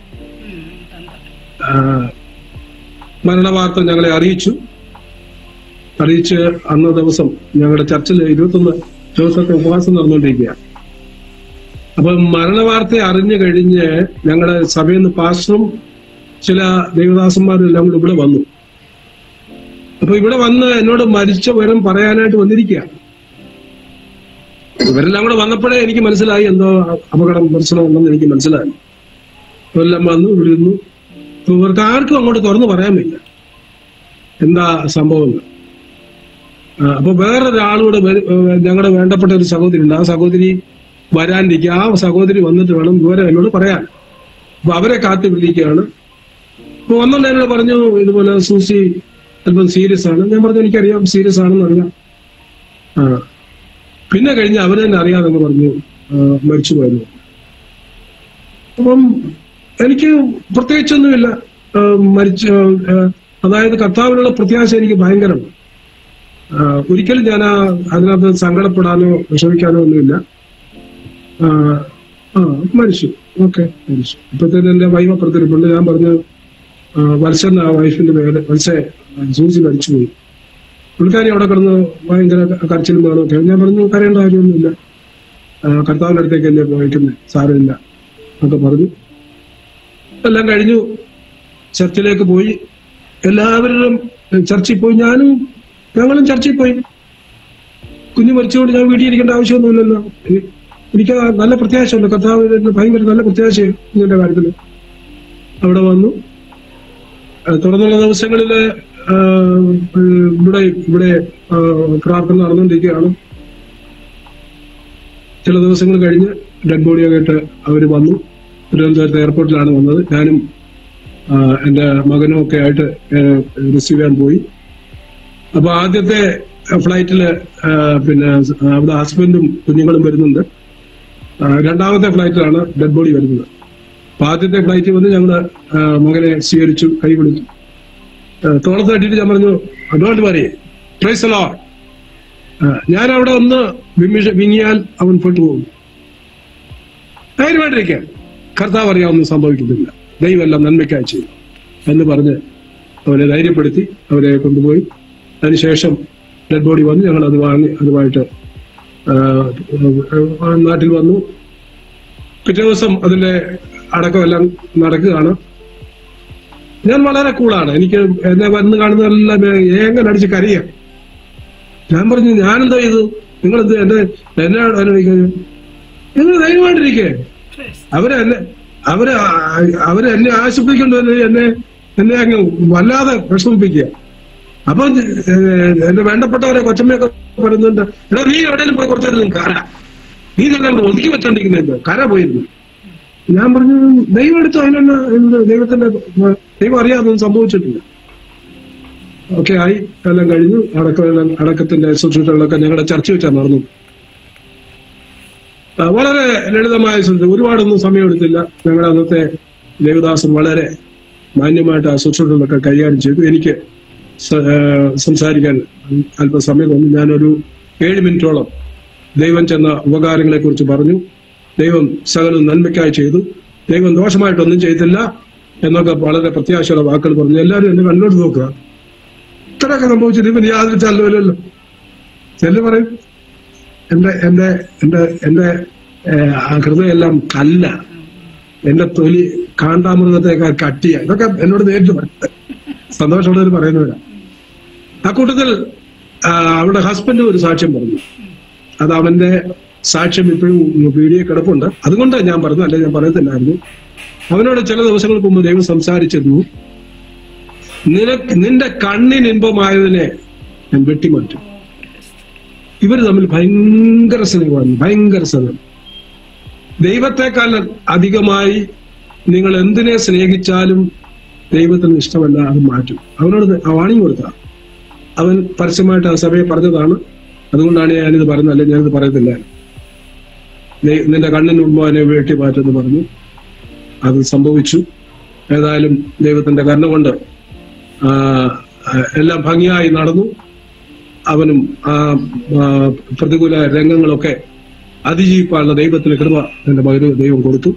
മരണവാർത്ത ഞങ്ങളെ അറിയിച്ച് അന്ന ദിവസം ഞങ്ങളുടെ ചർച്ചിൽ 21 ദിവസത്തെ ഉപവാസം നടന്നുകൊണ്ടിരിക്കുകയാണ്. അപ്പൊ മരണവാർത്ത അറിഞ്ഞു കഴിഞ്ഞ് ഞങ്ങളുടെ സഭയിൽ നിന്ന് പാസ്റ്ററും ചില ദൈവദാസന്മാരും എല്ലാം കൂടെ ഇവിടെ വന്നു. അപ്പൊ ഇവിടെ വന്ന് എന്നോട് മരിച്ച വിവരം പറയാനായിട്ട് വന്നിരിക്കുക. ഇവരെല്ലാം കൂടെ വന്നപ്പോഴേ എനിക്ക് മനസ്സിലായി എന്തോ അപകടം പ്രശ്നമുണ്ടെന്ന് എനിക്ക് മനസ്സിലായി. എല്ലാം വന്നു വിടുന്നു. ഇവർക്ക് ആർക്കും അങ്ങോട്ട് തുറന്നു പറയാൻ വയ്യ എന്താ സംഭവം. അപ്പൊ വേറൊരാളോട് ഞങ്ങളുടെ വേണ്ടപ്പെട്ട ഒരു സഹോദരി ഉണ്ട്. ആ സഹോദരി വരാനിരിക്കുക. ആ സഹോദരി വന്നിട്ട് വേണം ഇവരെ എന്നോട് പറയാൻ. അപ്പൊ അവരെ കാത്തു വിളിക്കുകയാണ്. അപ്പൊ വന്നുകൊണ്ട് എന്നോട് പറഞ്ഞു, ഇതുപോലെ സൂസി അല്പം സീരിയസ് ആണ്. ഞാൻ പറഞ്ഞു എനിക്കറിയാം സീരിയസ് ആണെന്നറിയാം. പിന്നെ കഴിഞ്ഞ് അവർ തന്നെ അറിയാമെന്ന് പറഞ്ഞു മരിച്ചു പോയിരുന്നു. അപ്പം എനിക്ക് പ്രത്യേകിച്ചൊന്നുമില്ല. അതായത് കർത്താവിനുള്ള പ്രത്യാശ എനിക്ക് ഭയങ്കരമാണ്. ഒരിക്കലും ഞാൻ അതിനകത്ത് സങ്കടപ്പെടാനോ വിഷമിക്കാനോ ഒന്നുമില്ല. മരിച്ചു. ഓക്കെ, മരിച്ചു. ഇപ്പത്തേനും എന്റെ വൈഫ് അപ്പുറത്തിരിപ്പുണ്ട്. ഞാൻ പറഞ്ഞു വത്സൻ, ആ വൈഫിന്റെ പേര് വത്സെ സൂസി മരിച്ചുപോയി. പുള്ളിക്കാരി അവിടെ കിടന്ന് ഭയങ്കര കരച്ചിലും വേണമൊക്കെ. ഞാൻ പറഞ്ഞു കരയേണ്ട കാര്യമൊന്നുമില്ല, കർത്താവിന്റെ അടുത്തേക്കല്ലേ പോയിക്കുന്നത്, സാരമില്ല എന്നൊക്കെ പറഞ്ഞു. എല്ലാം കഴിഞ്ഞു. ചർച്ചിലേക്ക് പോയി. എല്ലാവരും ചർച്ചിൽ പോയി. ഞങ്ങളും ചർച്ചിൽ പോയി. കുഞ്ഞു മരിച്ചുകൊണ്ട് ഞാൻ വീട്ടിൽ ഇരിക്കേണ്ട ആവശ്യമൊന്നുമില്ലല്ലോ. എനിക്ക് നല്ല പ്രത്യാശയുണ്ട്. കർത്താവിന് ഭയങ്കര നല്ല പ്രത്യാശയാണ് ഇതിന്റെ കാര്യത്തിൽ. അവിടെ വന്നു. തുടർന്നുള്ള ദിവസങ്ങളില് ഇവിടെ പ്രാർത്ഥന നടന്നുകൊണ്ടിരിക്കുകയാണ്. ചില ദിവസങ്ങൾ കഴിഞ്ഞ് ഡെഡ് ബോഡിയൊക്കെ ആയിട്ട് അവര് വന്നു. തിരുവനന്തപുരത്ത് എയർപോർട്ടിലാണ് വന്നത്. ഞാനും എന്റെ മകനും ഒക്കെ ആയിട്ട് റിസീവ് ചെയ്യാൻ പോയി. അപ്പൊ ആദ്യത്തെ ഫ്ലൈറ്റില് പിന്നെ അവിടെ ഹസ്ബൻഡും കുഞ്ഞുങ്ങളും വരുന്നുണ്ട്. രണ്ടാമത്തെ ഫ്ലൈറ്റിലാണ് ഡെഡ് ബോഡി വരുന്നത്. അപ്പൊ ആദ്യത്തെ ഫ്ലൈറ്റിൽ വന്ന് ഞങ്ങള് മകനെ സ്വീകരിച്ചു, കൈ പിടിച്ചു, തോളത്ത് തട്ടിയിട്ട് ഞാൻ പറഞ്ഞു don't worry, praise the Lord. ഞാൻ അവിടെ ഒന്ന് വിങ്ങിയാൽ അവൻ പെട്ടുപോകും. ധൈര്യമായിട്ടിരിക്കാൻ, കർത്താവ് അറിയാവുന്ന സംഭവിക്കുന്നില്ല, ദൈവമെല്ലാം നന്മയ്ക്കായി ചെയ്യും എന്ന് പറഞ്ഞ് അവരെ ധൈര്യപ്പെടുത്തി അവരെ കൊണ്ടുപോയി. അതിനുശേഷം ഡെഡ് ബോഡി വന്ന് ഞങ്ങൾ അത് വാങ്ങി അതുമായിട്ട് നാട്ടിൽ വന്നു. പിറ്റേ ദിവസം അതിന്റെ അടക്കമെല്ലാം നടക്കുകയാണ്. ഞാൻ വളരെ കൂളാണ്. എനിക്ക് എന്നെ വന്ന് കാണുന്നതെല്ലാം എങ്ങനെ അടിച്ച് കരയാം. ഞാൻ പറഞ്ഞു ഞാനെന്താ ചെയ്തു, നിങ്ങളെന്ത് എന്നെ നിങ്ങൾ ധൈര്യമായിട്ടിരിക്കേ. അവര് എന്നെ ആശുപത്രിക്കൊണ്ട് എന്നെ അങ്ങ് വല്ലാതെ വിഷമിപ്പിക്കുക. അപ്പൊ എന്റെ വേണ്ടപ്പെട്ടവരെ കൊച്ചമ്മയൊക്കെ പറയുന്നുണ്ട്, എടാ നീ എവിടെയും പോയി കുറച്ചു കര, നീ തന്നെ ഒതുക്കി വെച്ചോണ്ടിരിക്കുന്നത്, കര പോയിരുന്നു. ഞാൻ പറഞ്ഞു ദൈവം എടുത്തു, അതിനുള്ള ദൈവം അറിയാതൊന്നും സംഭവിച്ചിട്ടില്ല. ഓക്കെ ആയി, എല്ലാം കഴിഞ്ഞു. അടക്കത്തിന്റെ ശുശ്രൂഷകളൊക്കെ ഞങ്ങളുടെ ചർച്ച വെച്ചാൽ നടന്നു. വളരെ ലളിതമായ ശുശ്രൂഷ, ഒരുപാടൊന്നും സമയമെടുത്തില്ല. ഞങ്ങളുടെ അന്നത്തെ ദേവദാസൻ വളരെ മാന്യമായിട്ട് ആ ശുശ്രൂഷകളൊക്കെ കൈകാര്യം ചെയ്തു. എനിക്ക് സംസാരിക്കാൻ അല്പസമയം തന്നു. ഞാനൊരു 7 മിനിറ്റോളം ദൈവം ചെന്ന ഉപകാരങ്ങളെ കുറിച്ച് പറഞ്ഞു. ദൈവം സകലം നന്മയ്ക്കായി ചെയ്തു, ദൈവം ദോഷമായിട്ടൊന്നും ചെയ്തില്ല എന്നൊക്കെ വളരെ പ്രത്യാശയുള്ള വാക്കുകൾ പറഞ്ഞു. എല്ലാവരും എന്നെ കണ്ണോട്ട് നോക്കുക, ഇത്രയൊക്കെ സംഭവിച്ചിട്ട് ഇവന് യാതൊരു ചലനമില്ലല്ലോ. ചെല്ലു പറയും എന്റെ ഹൃദയമെല്ലാം കല്ല, എന്റെ തൊലി കാണ്ടാമൃഗത്തേക്കാൾ കട്ടിയ, ഇതൊക്കെ എന്നോട് നേരിട്ട് സന്തോഷമുള്ളവർ പറയുന്നവരാ. ആ കൂട്ടത്തിൽ അവളുടെ ഹസ്ബൻഡ് ഒരു സാക്ഷ്യം പറഞ്ഞു. അത് അവന്റെ സാക്ഷ്യം ഇപ്പോഴും വീഡിയോ കിടപ്പുണ്ട്. അതുകൊണ്ട് ഞാൻ പറഞ്ഞു, അല്ലെ ഞാൻ പറയത്തില്ലായിരുന്നു. അവനോട് ചില ദിവസങ്ങൾക്ക് മുമ്പ് ദൈവം സംസാരിച്ചിരുന്നു, നിന്റെ കണ്ണിന് ഇൻപമായതിനെ ഞാൻ വെട്ടിമാറ്റും. ഇവർ തമ്മിൽ ഭയങ്കര സ്നേഹമാണ്, ഭയങ്കര സ്നേഹം. ദൈവത്തെക്കാൾ അധികമായി നിങ്ങൾ എന്തിനെ സ്നേഹിച്ചാലും ദൈവത്തിന് ഇഷ്ടമല്ല, അത് മാറ്റും. അവനോട് വാണിംഗ് കൊടുത്ത അവൻ പരസ്യമായിട്ട് ആ സഭയെ പറഞ്ഞതാണ്. അതുകൊണ്ടാണ് ഞാനിത് പറയുന്നത്, അല്ലെങ്കിൽ ഞാനിത് പറയത്തില്ല. നിന്റെ കണ്ണിന് മുമ്പ് അവനെ വെട്ടി മാറ്റുമെന്ന് പറഞ്ഞു. അത് സംഭവിച്ചു. ഏതായാലും ദൈവത്തിന്റെ കരുണ കൊണ്ട് എല്ലാം ഭംഗിയായി നടന്നു. അവനും ആ പ്രതികൂല രംഗങ്ങളൊക്കെ അതിജീവിക്കാനുള്ള ദൈവത്തിന്റെ കൃപ എന്റെ മകന് ദൈവം കൊടുത്തു.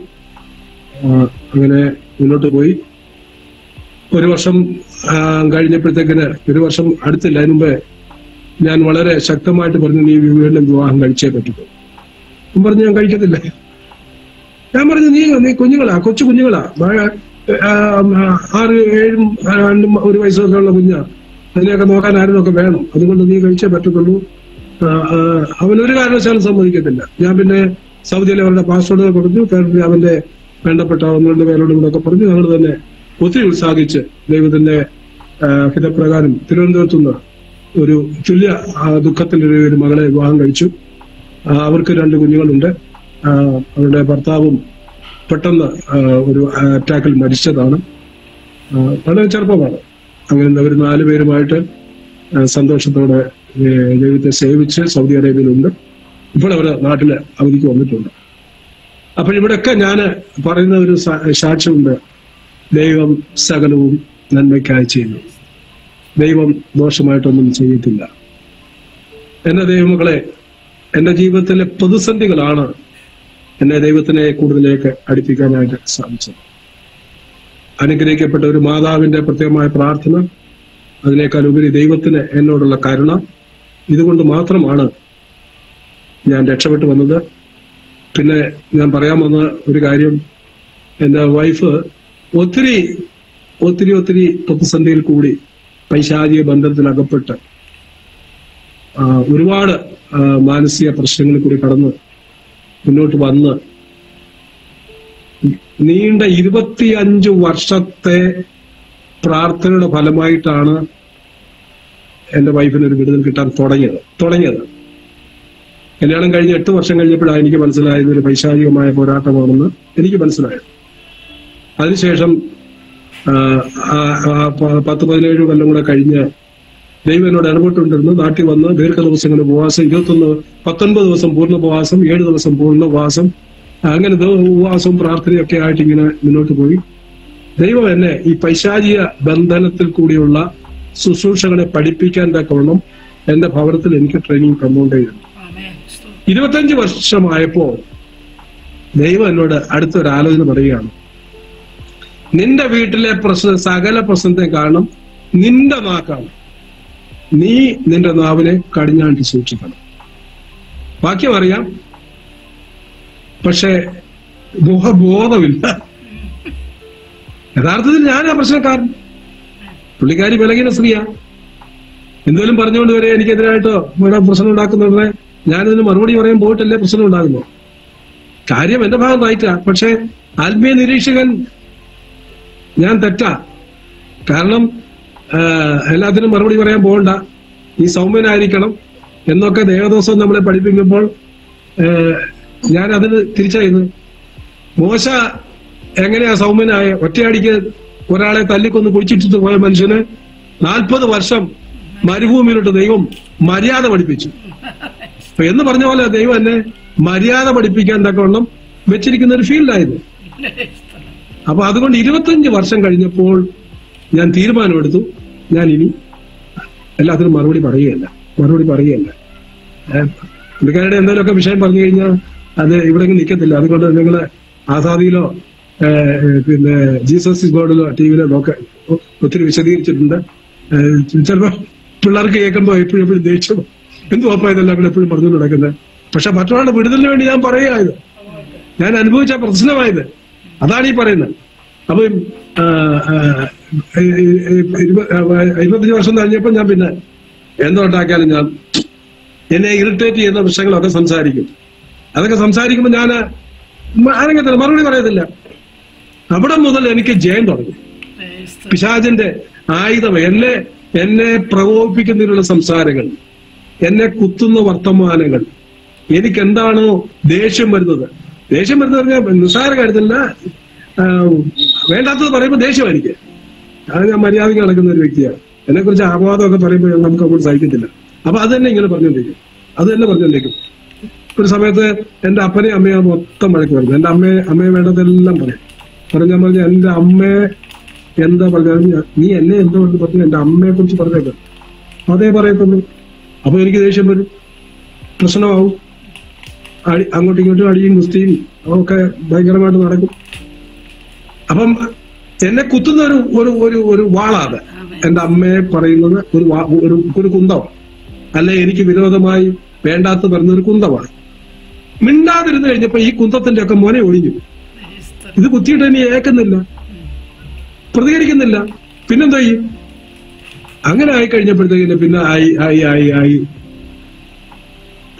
അങ്ങനെ മുന്നോട്ട് പോയി. 1 വർഷം കഴിഞ്ഞപ്പോഴത്തേക്കിന്, 1 വർഷം അടുത്തില്ല, അതിന് മുമ്പേ ഞാൻ വളരെ ശക്തമായിട്ട് പറഞ്ഞു, നീ വീണ്ടും വിവാഹം കഴിച്ചേ പറ്റുള്ളൂ. ഞാൻ പറഞ്ഞു ഞാൻ കഴിക്കത്തില്ല. ഞാൻ പറഞ്ഞു നീ കുഞ്ഞുങ്ങളാ, കൊച്ചു കുഞ്ഞുങ്ങളാ, 6, 7, 2, 1 വയസ്സൊക്കെ ഉള്ള കുഞ്ഞാ, അതിനെയൊക്കെ നോക്കാൻ ആരുമൊക്കെ വേണം, അതുകൊണ്ട് നീ കഴിച്ചേ പറ്റത്തുള്ളൂ. അവനൊരു കാരണവശാലും സമ്മതിക്കത്തില്ല. ഞാൻ പിന്നെ സൗദിയിലെ അവരുടെ പാസ്പോർട്ട് കൊടുത്തു. അവന്റെ വേണ്ടപ്പെട്ട 1-2 പേരോടും കൂടെ ഒക്കെ പറഞ്ഞു. ഞങ്ങൾ തന്നെ ഒത്തിരി ഉത്സാഹിച്ച് ദൈവത്തിന്റെ ഹിതപ്രകാരം തിരുവനന്തപുരത്തുനിന്ന് ഒരു തുല്യ ദുഃഖത്തിലൊരു മകളെ വിവാഹം കഴിച്ചു. അവർക്ക് 2 കുഞ്ഞുങ്ങളുണ്ട്. അവരുടെ ഭർത്താവും പെട്ടെന്ന് ഒരു അറ്റാക്കിൽ മരിച്ചതാണ്. വളരെ ചെറുപ്പമാണ്. അങ്ങനെ അവർ 4 പേരുമായിട്ട് സന്തോഷത്തോടെ ദൈവത്തെ സേവിച്ച് സൗദി അറേബ്യയിലുണ്ട്. ഇപ്പോൾ അവർ നാട്ടില് അവധിക്ക് വന്നിട്ടുണ്ട്. അപ്പോൾ ഇവിടെയൊക്കെ ഞാൻ പറയുന്ന ഒരു സാക്ഷ്യമുണ്ട്. ദൈവം സകലവും നന്മയ്ക്കായി ചെയ്യുന്നു. ദൈവം ദോഷമായിട്ടൊന്നും ചെയ്യത്തില്ല. എന്റെ ദൈവമക്കളെ, എന്റെ ജീവിതത്തിലെ പ്രതിസന്ധികളാണ് എന്നെ ദൈവത്തിനെ കൂടുതലേക്ക് അടുപ്പിക്കാനായിട്ട് സാധിച്ചത്. അനുഗ്രഹിക്കപ്പെട്ട ഒരു മാതാവിന്റെ പ്രത്യേകമായ പ്രാർത്ഥന, അതിനേക്കാൾ ഉപരി ദൈവത്തിന് എന്നോടുള്ള കരുണ, ഇതുകൊണ്ട് മാത്രമാണ് ഞാൻ രക്ഷപ്പെട്ടു വന്നത്. പിന്നെ ഞാൻ പറയാൻ വന്ന ഒരു കാര്യം, എൻ്റെ വൈഫ് ഒത്തിരി ഒത്തിരി ഒത്തിരി പ്രതിസന്ധിയിൽ കൂടി പൈശാചിക ബന്ധത്തിൽ അകപ്പെട്ട് ഒരുപാട് മാനസിക പ്രശ്നങ്ങളിൽ കൂടി കടന്ന് മുന്നോട്ട് വന്ന് നീണ്ട 25 വർഷത്തെ പ്രാർത്ഥനയുടെ ഫലമായിട്ടാണ് എൻ്റെ വൈഫിന് ഒരു വിടുതൽ കിട്ടാൻ തുടങ്ങിയത്. കല്യാണം കഴിഞ്ഞ് 8 വർഷം കഴിഞ്ഞപ്പോഴാണ് എനിക്ക് മനസ്സിലായത് ഒരു പൈശാചികമായ പോരാട്ടമാണെന്ന് എനിക്ക് മനസ്സിലായത്. അതിനുശേഷം 10-17 കൊല്ലം കൂടെ കഴിഞ്ഞ് ദൈവം എന്നോട് ഇടപെട്ടുകൊണ്ടിരുന്നു. നാട്ടിൽ വന്ന് ദീർഘദിവസങ്ങളുടെ ഉപവാസം, 19 ദിവസം പൂർണ്ണ ഉപവാസം, 7 ദിവസം പൂർണ്ണ ഉപവാസം, അങ്ങനെ ഉപവാസവും പ്രാർത്ഥനയും ഒക്കെ ആയിട്ട് ഇങ്ങനെ മുന്നോട്ട് പോയി. ദൈവം എന്നെ ഈ പൈശാചിക ബന്ധനത്തിൽ കൂടിയുള്ള ശുശ്രൂഷകളെ പഠിപ്പിക്കാൻ തക്കവണ്ണം എന്റെ ഭവനത്തിൽ എനിക്ക് ട്രെയിനിങ് തന്നുകൊണ്ടേയിരുന്നു. 25 വർഷമായപ്പോ ദൈവം എന്നോട് അടുത്തൊരു ആലോചന പറയുകയാണ്. നിന്റെ വീട്ടിലെ സകല പ്രശ്നത്തെ കാരണം നിന്റെ നാക്കാണ്. നീ നിന്റെ നാവിനെ കടിഞ്ഞാണ്ടി സൂക്ഷിക്കണം. വാക്യം അറിയാം, പക്ഷെ ബോധമില്ല. യഥാർത്ഥത്തിൽ ഞാനാ പ്രശ്നക്കാരൻ. പുള്ളിക്കാരി ബലഹീന സ്ത്രീയാ. എന്തെങ്കിലും പറഞ്ഞുകൊണ്ട് വരെ എനിക്കെതിരായിട്ടോ ഇവിടെ പ്രശ്നം ഉണ്ടാക്കുന്നവരെ ഞാനിതിന് മറുപടി പറയാൻ പോയിട്ടല്ലേ പ്രശ്നം ഉണ്ടാകുന്നു. കാര്യം എന്റെ ഭാഗം റൈറ്റാ, പക്ഷെ ആത്മീയ നിരീക്ഷകൻ ഞാൻ തെറ്റാ. കാരണം എല്ലാത്തിനും മറുപടി പറയാൻ പോകണ്ട, നീ സൗമ്യനായിരിക്കണം എന്നൊക്കെ ദേവദോഷം നമ്മളെ പഠിപ്പിക്കുമ്പോൾ ഞാൻ അതിന് തിരിച്ചറിയുന്നു. മോശ എങ്ങനെയാ സൗമ്യനായ? ഒറ്റയടിക്ക് ഒരാളെ തല്ലിക്കൊന്ന് കുഴിച്ചിട്ടിട്ട് പോയ മനുഷ്യന് 40 വർഷം മരുഭൂമിയിലോട്ട് ദൈവം മര്യാദ പഠിപ്പിച്ചു. എന്ന് പറഞ്ഞ പോലെ ദൈവം എന്നെ മര്യാദ പഠിപ്പിക്കാൻ തക്കവണ്ണം വെച്ചിരിക്കുന്ന ഒരു ഫീൽഡായത്. അപ്പൊ അതുകൊണ്ട് 25 വർഷം കഴിഞ്ഞപ്പോൾ ഞാൻ തീരുമാനമെടുത്തു, ഞാൻ ഇനി എല്ലാത്തിനും മറുപടി പറയുകയല്ല. പുള്ളിക്കാരുടെ എന്തെങ്കിലുമൊക്കെ വിഷയം പറഞ്ഞു കഴിഞ്ഞാൽ അത് ഇവിടെ നിൽക്കത്തില്ല. അതുകൊണ്ട് നിങ്ങൾ ആസാദിയിലോ പിന്നെ ജീസസ് ഇസ് ഗോഡിലോ ടിവിയിലോ നോക്ക ഒത്തിരി വിശദീകരിച്ചിട്ടുണ്ട്. ചിലപ്പോ പിള്ളേർക്ക് കേൾക്കുമ്പോ എപ്പോഴും ദേഷ്യം, എന്തു ഉറപ്പാ ഇതെല്ലാം കൂടെ എപ്പോഴും പറഞ്ഞു നടക്കുന്നത്. പക്ഷെ മറ്റൊരാളുടെ വിടുതലിന് വേണ്ടി ഞാൻ പറയുകയായത്, ഞാൻ അനുഭവിച്ച പ്രശ്നമായത്, അതാണ് ഈ പറയുന്നത്. അപ്പൊ 25 വർഷം കഴിഞ്ഞപ്പോൾ ഞാൻ പിന്നെ എന്തോ ഉണ്ടാക്കിയാലും ഞാൻ എന്നെ ഇറിറ്റേറ്റ് ചെയ്യുന്ന വിഷയങ്ങളൊക്കെ സംസാരിക്കും. അതൊക്കെ സംസാരിക്കുമ്പോൾ ഞാൻ ആരെങ്കിലും മറുപടി പറയത്തില്ല. അവിടെ മുതൽ എനിക്ക് ജയം തുടങ്ങി. പിശാചിന്റെ ആയുധം എന്നെ പ്രകോപിപ്പിക്കുന്നതിനുള്ള സംസാരങ്ങൾ, എന്നെ കുത്തുന്ന വർത്തമാനങ്ങൾ, എനിക്ക് എന്താണോ ദേഷ്യം വരുന്നത് പറഞ്ഞാൽ നിസ്സാര കാര്യത്തില്ല, വേണ്ടാത്തത് പറയുമ്പോൾ ദേഷ്യമായിരിക്കും. അത് ഞാൻ മര്യാദയ്ക്ക് നടക്കുന്ന ഒരു വ്യക്തിയാണ്. എന്നെ കുറിച്ച് അപവാദമൊക്കെ പറയുമ്പോൾ നമുക്ക് അങ്ങോട്ട് സഹിക്കത്തില്ല. അപ്പൊ അത് തന്നെ ഇങ്ങനെ പറഞ്ഞുകൊണ്ടിരിക്കും. ഒരു സമയത്ത് എന്റെ അപ്പനെയും അമ്മയെ മൊത്തം വഴക്ക് പറഞ്ഞു. എന്റെ അമ്മയെ വേണ്ടതെല്ലാം പറയും. ഞാൻ പറഞ്ഞു, എന്റെ അമ്മയെ എന്താ പറഞ്ഞാലും നീ എന്നെ എന്താ പറഞ്ഞു എന്റെ അമ്മയെ കുറിച്ച് പറഞ്ഞേക്കാം, അതേ പറയത്തുള്ളൂ. അപ്പൊ എനിക്ക് ദേഷ്യം വരും, പ്രശ്നമാവും, അങ്ങോട്ടും ഇങ്ങോട്ടും അടിയും കുസ്തിയും ഒക്കെ ഭയങ്കരമായിട്ട് നടക്കും. അപ്പം എന്നെ കുത്തുന്ന ഒരു വാളാണ് എന്റെ അമ്മയെ പറയുന്നത്. ഒരു കുന്തമാണ്, അല്ലെ എനിക്ക് വിരോധമായി വേണ്ടാത്ത പറയുന്ന ഒരു കുന്തമാണ്. മിണ്ടാതിരുന്ന് കഴിഞ്ഞപ്പോ ഈ കുന്തത്തിന്റെ ഒക്കെ മോനെ ഒഴിഞ്ഞു. ഇത് കുത്തിയിട്ട് ഇനി ഏക്കുന്നില്ല, പ്രതികരിക്കുന്നില്ല, പിന്നെന്താ ചെയ്യും? അങ്ങനെ ആയിക്കഴിഞ്ഞപ്പോഴത്തേക്കിന് പിന്നെ ആയി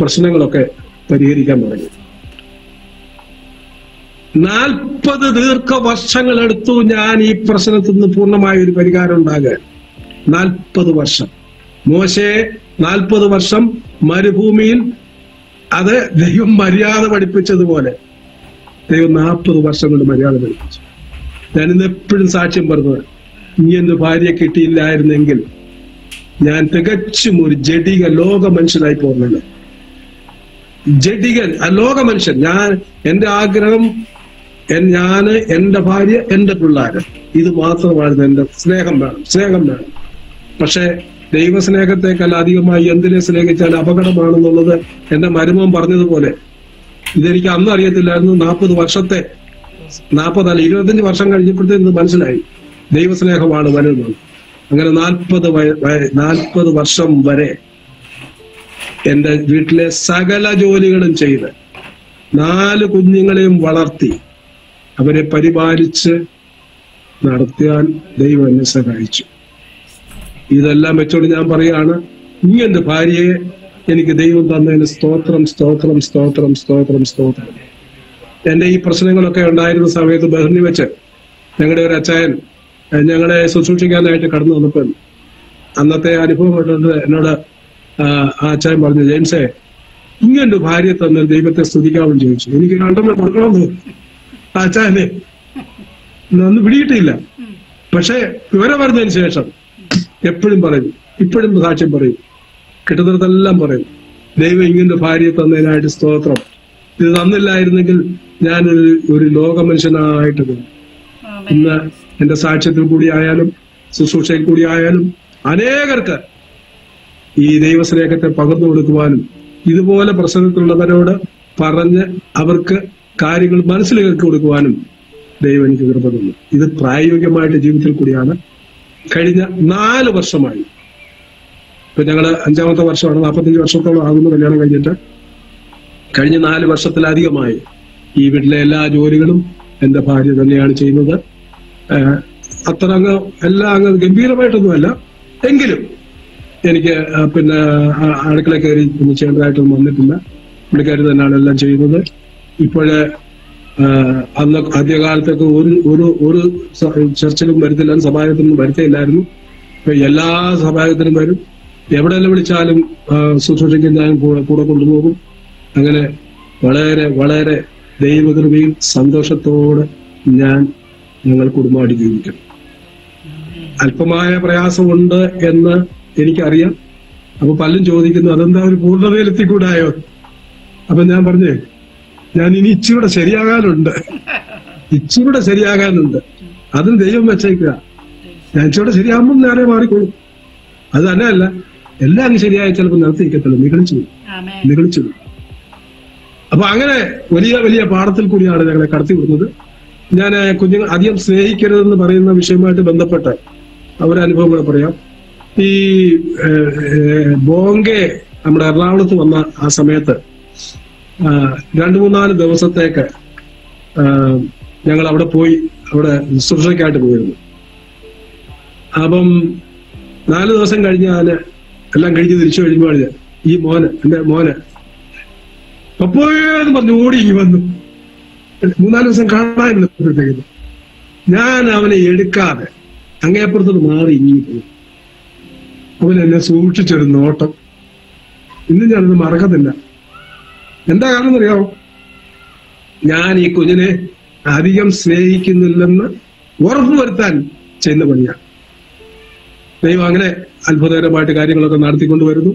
പ്രശ്നങ്ങളൊക്കെ പരിഹരിക്കാൻ തുടങ്ങി. 40 ദീർഘവർഷങ്ങളെടുത്തു ഞാൻ ഈ പ്രശ്നത്തിൽ നിന്ന് പൂർണ്ണമായ ഒരു പരിഹാരം ഉണ്ടാകാൻ. 40 വർഷം. മോശയെ 40 വർഷം മരുഭൂമിയിൽ അത് ദൈവം മര്യാദ പഠിപ്പിച്ചതുപോലെ ദൈവം 40 വർഷം കൊണ്ട് മര്യാദ പഠിപ്പിച്ചു. ഞാനിന്ന് എപ്പോഴും സാക്ഷ്യം പറഞ്ഞത്, ഇങ്ങനൊരു ഭാര്യയെ കിട്ടിയില്ലായിരുന്നെങ്കിൽ ഞാൻ തികച്ചും ഒരു ജഡിക ലോക മനുഷ്യനായി പോകുന്നില്ല. ജഡികൻ, ലോക മനുഷ്യൻ. എന്റെ ആഗ്രഹം ഞാന്, എന്റെ ഭാര്യ, എന്റെ പിള്ളേര്, ഇത് മാത്രമായിരുന്നു എന്റെ സ്നേഹം വേണം. പക്ഷെ ദൈവസ്നേഹത്തെക്കാൾ അധികമായി എന്തിനെ സ്നേഹിച്ചാൽ അപകടമാണെന്നുള്ളത് എന്റെ മരുമോൻ പറഞ്ഞതുപോലെ ഇതെനിക്ക് അന്ന് അറിയത്തില്ലായിരുന്നു. 25 വർഷം കഴിഞ്ഞപ്പോഴത്തേക്ക് മനസ്സിലായി ദൈവസ്നേഹമാണ് വലുത്. അങ്ങനെ 40 വർഷം വരെ എന്റെ വീട്ടിലെ സകല ജോലികളും ചെയ്ത് 4 കുഞ്ഞുങ്ങളെയും വളർത്തി അവരെ പരിപാലിച്ച് നടത്തിയാൻ ദൈവം എന്നെ സഹായിച്ചു. ഇതെല്ലാം വെച്ചോണ്ട് ഞാൻ പറയാണ്, ഇങ്ങനത്തെ ഭാര്യയെ എനിക്ക് ദൈവം തന്നതിന് സ്തോത്രം. എന്റെ ഈ പ്രശ്നങ്ങളൊക്കെ ഉണ്ടായിരുന്ന സമയത്ത് ബഹ്റിനിൽ വെച്ച് ഞങ്ങളുടെ ഒരു അച്ചായൻ ഞങ്ങളെ ശുശ്രൂഷിക്കാനായിട്ട് കടന്നു വന്നപ്പോൾ അന്നത്തെ അനുഭവം എന്നോട് ആ അച്ചായൻ പറഞ്ഞു, ജെയിംസേ, ഇങ്ങനൊരു ഭാര്യയെ തന്നെ ദൈവത്തെ സ്തുതിക്കാമെന്ന് ചോദിച്ചു. എനിക്ക് 2 കൊടുക്കണമെന്ന് ആ അച്ചായനെ അന്ന് പിടിയിട്ടില്ല. പക്ഷെ വിവരം പറഞ്ഞതിന് ശേഷം എപ്പോഴും പറയും, ഇപ്പോഴും സാക്ഷ്യം പറയും, കിട്ടുന്നിടത്തെല്ലാം പറയും, ദൈവം ഇങ്ങനൊരു ഭാര്യയെ തന്നതിനായിട്ട് സ്തോത്രം. ഇത് തന്നില്ലായിരുന്നെങ്കിൽ ഞാൻ ഒരു ലോക മനുഷ്യനായിട്ട് പോകും. ഇന്ന് എന്റെ സാക്ഷ്യത്തിൽ കൂടി ആയാലും ശുശ്രൂഷയിൽ കൂടി ആയാലും അനേകർക്ക് ഈ ദൈവസ്നേഹത്തെ പകർന്നു കൊടുക്കുവാനും ഇതുപോലെ പ്രശ്നത്തിലുള്ളവരോട് പറഞ്ഞ് അവർക്ക് കാര്യങ്ങൾ മനസ്സിലാക്കി കൊടുക്കുവാനും ദൈവം എനിക്ക് കൃപ തന്നു. ഇത് പ്രായോഗികമായിട്ട് ജീവിതത്തിൽ കൂടിയാണ്. കഴിഞ്ഞ 4 വർഷമായി, ഇപ്പൊ ഞങ്ങള് 5ാമത്തെ വർഷമാണ്, 45 വർഷത്തോളം ആകുന്നു കല്യാണം കഴിഞ്ഞിട്ട്. കഴിഞ്ഞ 4 വർഷത്തിലധികമായി ഈ വീട്ടിലെ എല്ലാ ജോലികളും എന്റെ ഭാര്യ തന്നെയാണ് ചെയ്യുന്നത്. അത്ര എല്ലാം ഗംഭീരമായിട്ടൊന്നുമല്ല, എങ്കിലും എനിക്ക് അടുക്കള കയറി ഒന്ന് ചെയ്യേണ്ടതായിട്ടൊന്നും വന്നിട്ടില്ല. പുള്ളിക്കാരി തന്നെയാണ് എല്ലാം ചെയ്യുന്നത്. ഇപ്പോഴ് അന്ന് ആദ്യകാലത്തൊക്കെ ഒരു ചർച്ചിലും വരുത്തില്ല, സഭായത്തിനും വരുത്തില്ലായിരുന്നു. ഇപ്പൊ എല്ലാ സഭായത്തിനും വരും. എവിടെയെല്ലാം വിളിച്ചാലും ശുശ്രൂഷയ്ക്ക് ഞാൻ കൂടെ കൊണ്ടുപോകും. അങ്ങനെ വളരെ വളരെ ദൈവകൃപയിൽ സന്തോഷത്തോടെ ഞങ്ങൾ കുടുംബമായിട്ട് ജീവിക്കും. അല്പമായ പ്രയാസമുണ്ട് എന്ന് എനിക്കറിയാം. അപ്പൊ പലരും ചോദിക്കുന്നു, അതെന്താ ഒരു പൂർണ്ണതയിലെത്തിക്കൂടായോ? അപ്പൊ ഞാൻ പറഞ്ഞേ, ഞാൻ ഇനി ഇച്ചിരൂടെ ശരിയാകാനുണ്ട്. അതും ദൈവം വെച്ചേക്കുക. ഞാൻ ഇച്ചിരൂടെ ശരിയാകുമ്പോൾ നേരെ മാറിക്കോളും. അത് തന്നെയല്ല, എല്ലാം അങ്ങ് ശരിയായി ചിലപ്പോൾ നിർത്തിയിരിക്കത്തില്ല, നിഗളിച്ചു. അപ്പൊ അങ്ങനെ വലിയ വലിയ പാഠത്തിൽ കൂടിയാണ് ഞങ്ങളെ കടത്തി വിടുന്നത്. ഞാൻ കുഞ്ഞുങ്ങൾ അധികം സ്നേഹിക്കരുതെന്ന് പറയുന്ന വിഷയവുമായിട്ട് ബന്ധപ്പെട്ട് ഒരനുഭവം കൂടെ പറയാം. ഈ ബോംബെ നമ്മുടെ എറണാകുളത്ത് വന്ന ആ സമയത്ത് 2-3-4 ദിവസത്തേക്ക് ഞങ്ങൾ അവിടെ പോയി, അവിടെ ശുശ്രൂഷയ്ക്കായിട്ട് പോയിരുന്നു. അപ്പം 4 ദിവസം കഴിഞ്ഞാല് എല്ലാം കഴിഞ്ഞ് തിരിച്ചു കഴിയുമ്പോൾ ഈ എന്റെ മോന് പപ്പോയെന്ന് പറഞ്ഞു ഓടി ഇങ്ങി വന്നു. 3-4 ദിവസം കാണാനിരുന്നപ്പോഴത്തേക്ക് ഞാൻ അവനെ എടുക്കാതെ അങ്ങേപ്പുറത്തോട് മാറി ഇങ്ങി പോയി. അവൻ എന്നെ സൂക്ഷിച്ചൊരു നോട്ടം ഇന്ന് ഞാനത് മറക്കത്തില്ല. എന്താ കാരണം എന്നറിയാമോ? ഞാൻ ഈ കുഞ്ഞിനെ അധികം സ്നേഹിക്കുന്നില്ലെന്ന് ഉറപ്പുവരുത്താൻ ചെയ്യുന്ന പണിയാണ്. ദൈവം അങ്ങനെ അത്ഭുതകരമായിട്ട് കാര്യങ്ങളൊക്കെ നടത്തിക്കൊണ്ടുവരുന്നു.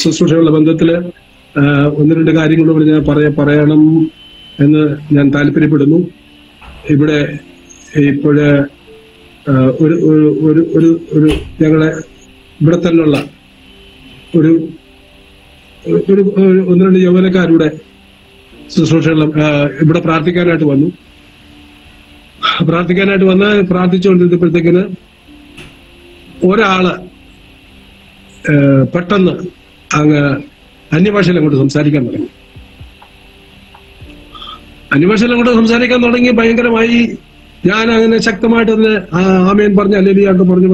ശുശ്രൂഷയുള്ള ബന്ധത്തില് 1-2 കാര്യങ്ങളോട് ഞാൻ പറയണം എന്ന് ഞാൻ താല്പര്യപ്പെടുന്നു. ഇവിടെ ഇപ്പോഴ് ഒരു ഞങ്ങളെ ഇവിടെ തന്നെയുള്ള ഒരു 1-2 യൗവനക്കാരുടെ ശുശ്രൂഷകൾ ഇവിടെ പ്രാർത്ഥിക്കാനായിട്ട് വന്ന് പ്രാർത്ഥിച്ചുകൊണ്ടിരുന്നപ്പോഴത്തേക്കിന് ഒരാള് പെട്ടെന്ന് അങ്ങ് അന്യഭാഷയിൽ അങ്ങോട്ട് സംസാരിക്കാൻ തുടങ്ങി. ഭയങ്കരമായി ഞാൻ അങ്ങനെ ശക്തമായിട്ട് തന്നെ ആമേൻ പറഞ്ഞ് ഹല്ലേലൂയ പറഞ്ഞ്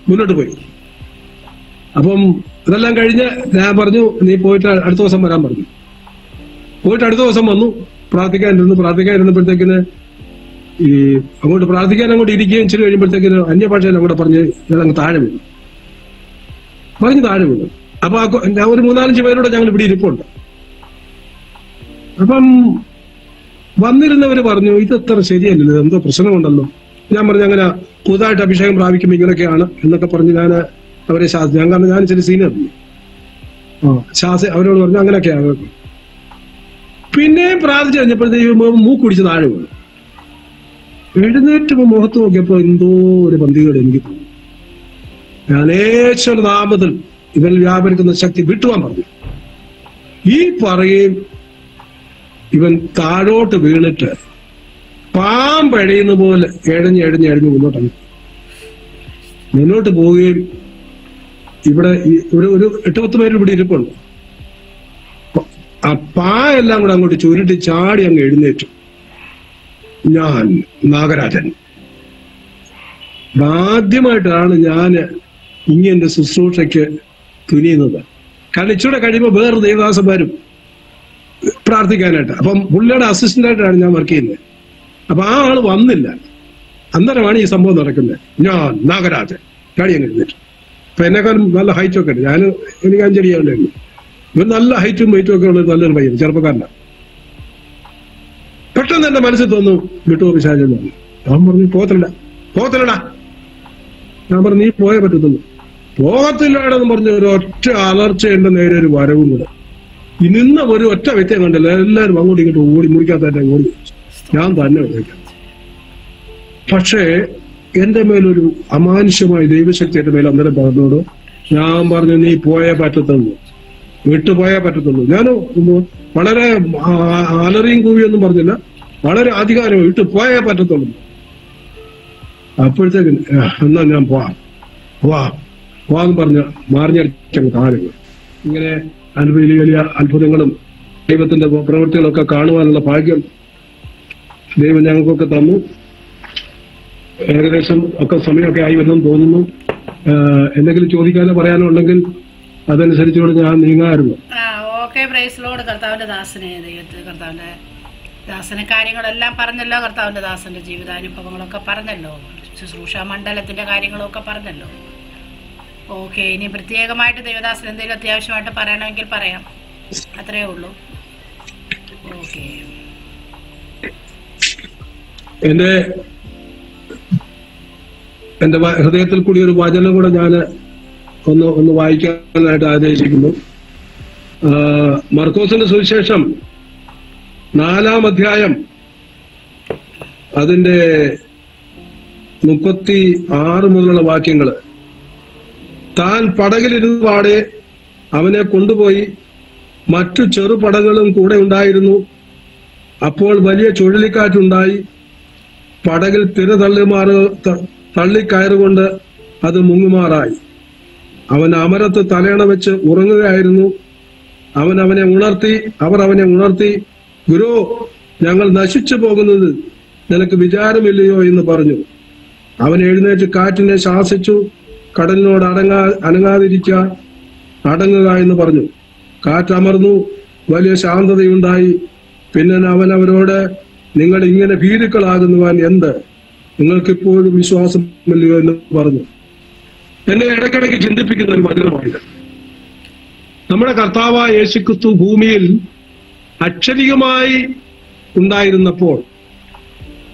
മുന്നോട്ട് പോയി. അപ്പം ഇതെല്ലാം കഴിഞ്ഞ് ഞാൻ പറഞ്ഞു, നീ പോയിട്ട് അടുത്ത ദിവസം വരാൻ പറഞ്ഞു. പോയിട്ട് അടുത്ത ദിവസം വന്നു. പ്രാർത്ഥിക്കാനിരുന്നപ്പോഴത്തേക്കിന് ഈ പ്രാർത്ഥിക്കാൻ അങ്ങോട്ട് ഇരിക്കുകയും ഇച്ചിരി കഴിയുമ്പോഴത്തേക്കിന് അന്യഭാഷയിൽ അങ്ങോട്ട് പറഞ്ഞ് അങ്ങ് താഴെ വീണു. അപ്പൊ ഒരു 3-4 പേരോടെ ഞങ്ങൾ ഇവിടെ ഇരിപ്പുണ്ട്. അപ്പം വന്നിരുന്നവര് പറഞ്ഞു ഇതത്ര ശരിയല്ലല്ലോ, എന്തോ പ്രശ്നമുണ്ടല്ലോ. ഞാൻ പറഞ്ഞു അങ്ങനെ പുതുതായിട്ട് അഭിഷേകം പ്രാപിക്കുമ്പോൾ ഇങ്ങനെയൊക്കെയാണ് എന്നൊക്കെ പറഞ്ഞ് ഞാൻ അവരെ ഞാൻ കാരണം ഞാൻ ചില സീനിയർ അവരോട് പറഞ്ഞു അങ്ങനെയൊക്കെയാണ്. പിന്നെയും പ്രാർത്ഥിച്ചു കഴിഞ്ഞപ്പോഴത്തേക്കും മൂക്കുടിച്ച് താഴെ വീണു. എഴുന്നേറ്റ് മുഖത്ത് നോക്കിയപ്പോ എന്തോ ഒരു പന്തികേട് എനിക്ക് തോന്നി. ഞാൻ യേശുവിന്റെ നാമത്തിൽ ഇവരിൽ വ്യാപരിക്കുന്ന ശക്തി വിട്ടുവാൻ പറഞ്ഞു. ഈ പറയുകയും ഇവൻ താഴോട്ട് വീണിട്ട് പാമ്പഴയുന്ന പോലെ എഴഞ്ഞ് മുന്നോട്ട് പോവുകയും ഇവിടെ ഒരു 8-10 പേര് ഇവിടെ ഇരിപ്പുണ്ട്. ആ പായെല്ലാം കൂടെ അങ്ങോട്ട് ചുരുട്ടി ചാടി അങ്ങ് എഴുന്നേറ്റു. ഞാൻ നാഗരാജൻ ആദ്യമായിട്ടാണ് ഞാൻ ഇങ്ങനെ ശുശ്രൂഷയ്ക്ക് തുനിയുന്നത്. കാരണം ഇച്ചിരി കഴിയുമ്പോൾ വേറെ ദേവദാസന്മാരും പ്രാർത്ഥിക്കാനായിട്ട്. അപ്പം പുള്ളിയുടെ അസിസ്റ്റന്റായിട്ടാണ് ഞാൻ വർക്ക് ചെയ്യുന്നത്. അപ്പൊ ആ ആള് വന്നില്ല. അന്നേരമാണ് ഈ സംഭവം നടക്കുന്നത്. ഞാൻ നാഗരാജൻ ചാടി അങ്ങ് എഴുന്നേറ്റു. അപ്പൊ എന്നെക്കാളും നല്ല ഹൈറ്റ് ഒക്കെ ഉണ്ട്. എനിക്ക് 5 അടിയാവുണ്ടായിരുന്നു. ഇവൻ നല്ല ഹൈറ്റും വെയിറ്റും ഒക്കെ ഉള്ള നല്ലൊരു പയ്യൻ, ചെറുപ്പക്കാരനാണ്. പെട്ടെന്ന് എന്റെ മനസ്സിൽ തോന്നുന്നു വിട്ടു പിശാചെന്ന് പറഞ്ഞു. ഞാൻ പറഞ്ഞു പോകത്തില്ലടാ. ഞാൻ പറഞ്ഞു നീ പോയേ പറ്റത്തുള്ളൂ. പോകത്തില്ലാടെന്ന് പറഞ്ഞ ഒരു ഒറ്റ അലർച്ച എന്റെ നേരെ ഒരു വരവും കൂടെ. ഈ നിന്ന ഒരു ഒറ്റ വ്യക്തിയെ കണ്ടില്ല. എല്ലാവരും അങ്ങോട്ടും ഇങ്ങോട്ടും ഓടി മുറിക്കാത്ത ഓടി. ഞാൻ തന്നെ വിളിക്കാം. പക്ഷേ എന്റെ മേലൊരു അമാനുഷ്യമായ ദൈവശക്തി എന്റെ മേൽ അന്നേരം പറഞ്ഞോട് ഞാൻ പറഞ്ഞു നീ പോയേ പറ്റത്തുള്ളൂ, വിട്ടുപോയേ പറ്റത്തുള്ളൂ. ഞാൻ വളരെ അലറിയും കൂവിയൊന്നും പറഞ്ഞില്ല, വളരെ അധികാരം വിട്ടു പോയേ പറ്റത്തുള്ളൂ. അപ്പോഴത്തേക്ക് എന്നാ ഞാൻ പോവാന്ന് പറഞ്ഞ മാറിഞ്ഞടിക്കാൻ താഴെ. ഇങ്ങനെ വലിയ വലിയ അത്ഭുതങ്ങളും ദൈവത്തിന്റെ പ്രവൃത്തികളൊക്കെ കാണുവാനുള്ള ഭാഗ്യം ദൈവം ഞങ്ങൾക്കൊക്കെ തന്നു. ഏകദേശം ഒക്കെ സമയമൊക്കെ ആയി വരുന്നെന്ന് തോന്നുന്നു. എന്തെങ്കിലും ചോദിക്കാനോ പറയാനോ ഉണ്ടെങ്കിൽ അതനുസരിച്ചുകൊണ്ട് ഞാൻ നീങ്ങായിരുന്നു. കർത്താവിന്റെ ദാസനെ കർത്താവിന്റെ ദാസന് കാര്യങ്ങളെല്ലാം പറഞ്ഞല്ലോ. കർത്താവിന്റെ ദാസന്റെ ജീവിതാനുഭവങ്ങളൊക്കെ പറഞ്ഞല്ലോ. ശുശ്രൂഷ മണ്ഡലത്തിന്റെ കാര്യങ്ങളൊക്കെ പറഞ്ഞല്ലോ. ഓക്കെ, ഇനി പ്രത്യേകമായിട്ട് ദൈവദാസൻ എന്തെങ്കിലും അത്യാവശ്യമായിട്ട് പറയണമെങ്കിൽ പറയാം. അത്രേ ഉള്ളൂ. ഓക്കെ, എന്റെ ഹൃദയത്തിൽ കൂടി ഒരു വചനം കൂടെ ഞാൻ ഒന്ന് വായിക്കാനായിട്ട് ആഗ്രഹിക്കുന്നു. മർക്കോസിന്റെ സുവിശേഷം 4-ാം അധ്യായം അതിന്റെ 36 മുതലുള്ള വാക്യങ്ങള്. താൻ പടകിലിരുന്നപാടെ അവനെ കൊണ്ടുപോയി മറ്റു ചെറുപടകളും കൂടെ ഉണ്ടായിരുന്നു. അപ്പോൾ വലിയ ചുഴലിക്കാറ്റുണ്ടായി. പടകിൽ തിര തള്ളിക്കയറുകൊണ്ട് അത് മുങ്ങുമാറായി. അവൻ അമരത്ത് തലയണ വെച്ച് ഉറങ്ങുകയായിരുന്നു. അവർ അവനെ ഉണർത്തി, ഗുരു, ഞങ്ങൾ നശിച്ചു പോകുന്നത് നിനക്ക് വിചാരമില്ലയോ എന്ന് പറഞ്ഞു. അവൻ എഴുന്നേറ്റ് കാറ്റിനെ ശാസിച്ചു, കടലിനോട് അടങ്ങുക എന്ന് പറഞ്ഞു. കാറ്റമർന്നു, വലിയ ശാന്തതയുണ്ടായി. പിന്നെ അവൻ അവരോട്, നിങ്ങൾ ഇങ്ങനെ ഭീരുക്കളാകുന്നുവാൻ എന്ത്? നിങ്ങൾക്കിപ്പോഴും വിശ്വാസമില്ലയോ എന്ന് പറഞ്ഞു. എന്നെ ഇടയ്ക്കിടയ്ക്ക് ചിന്തിപ്പിക്കുന്ന ഒരു വചനമായത്. നമ്മുടെ കർത്താവായ യേശുക്രിസ്തു ഭൂമിയിൽ അക്ഷരികമായി ഉണ്ടായിരുന്നപ്പോൾ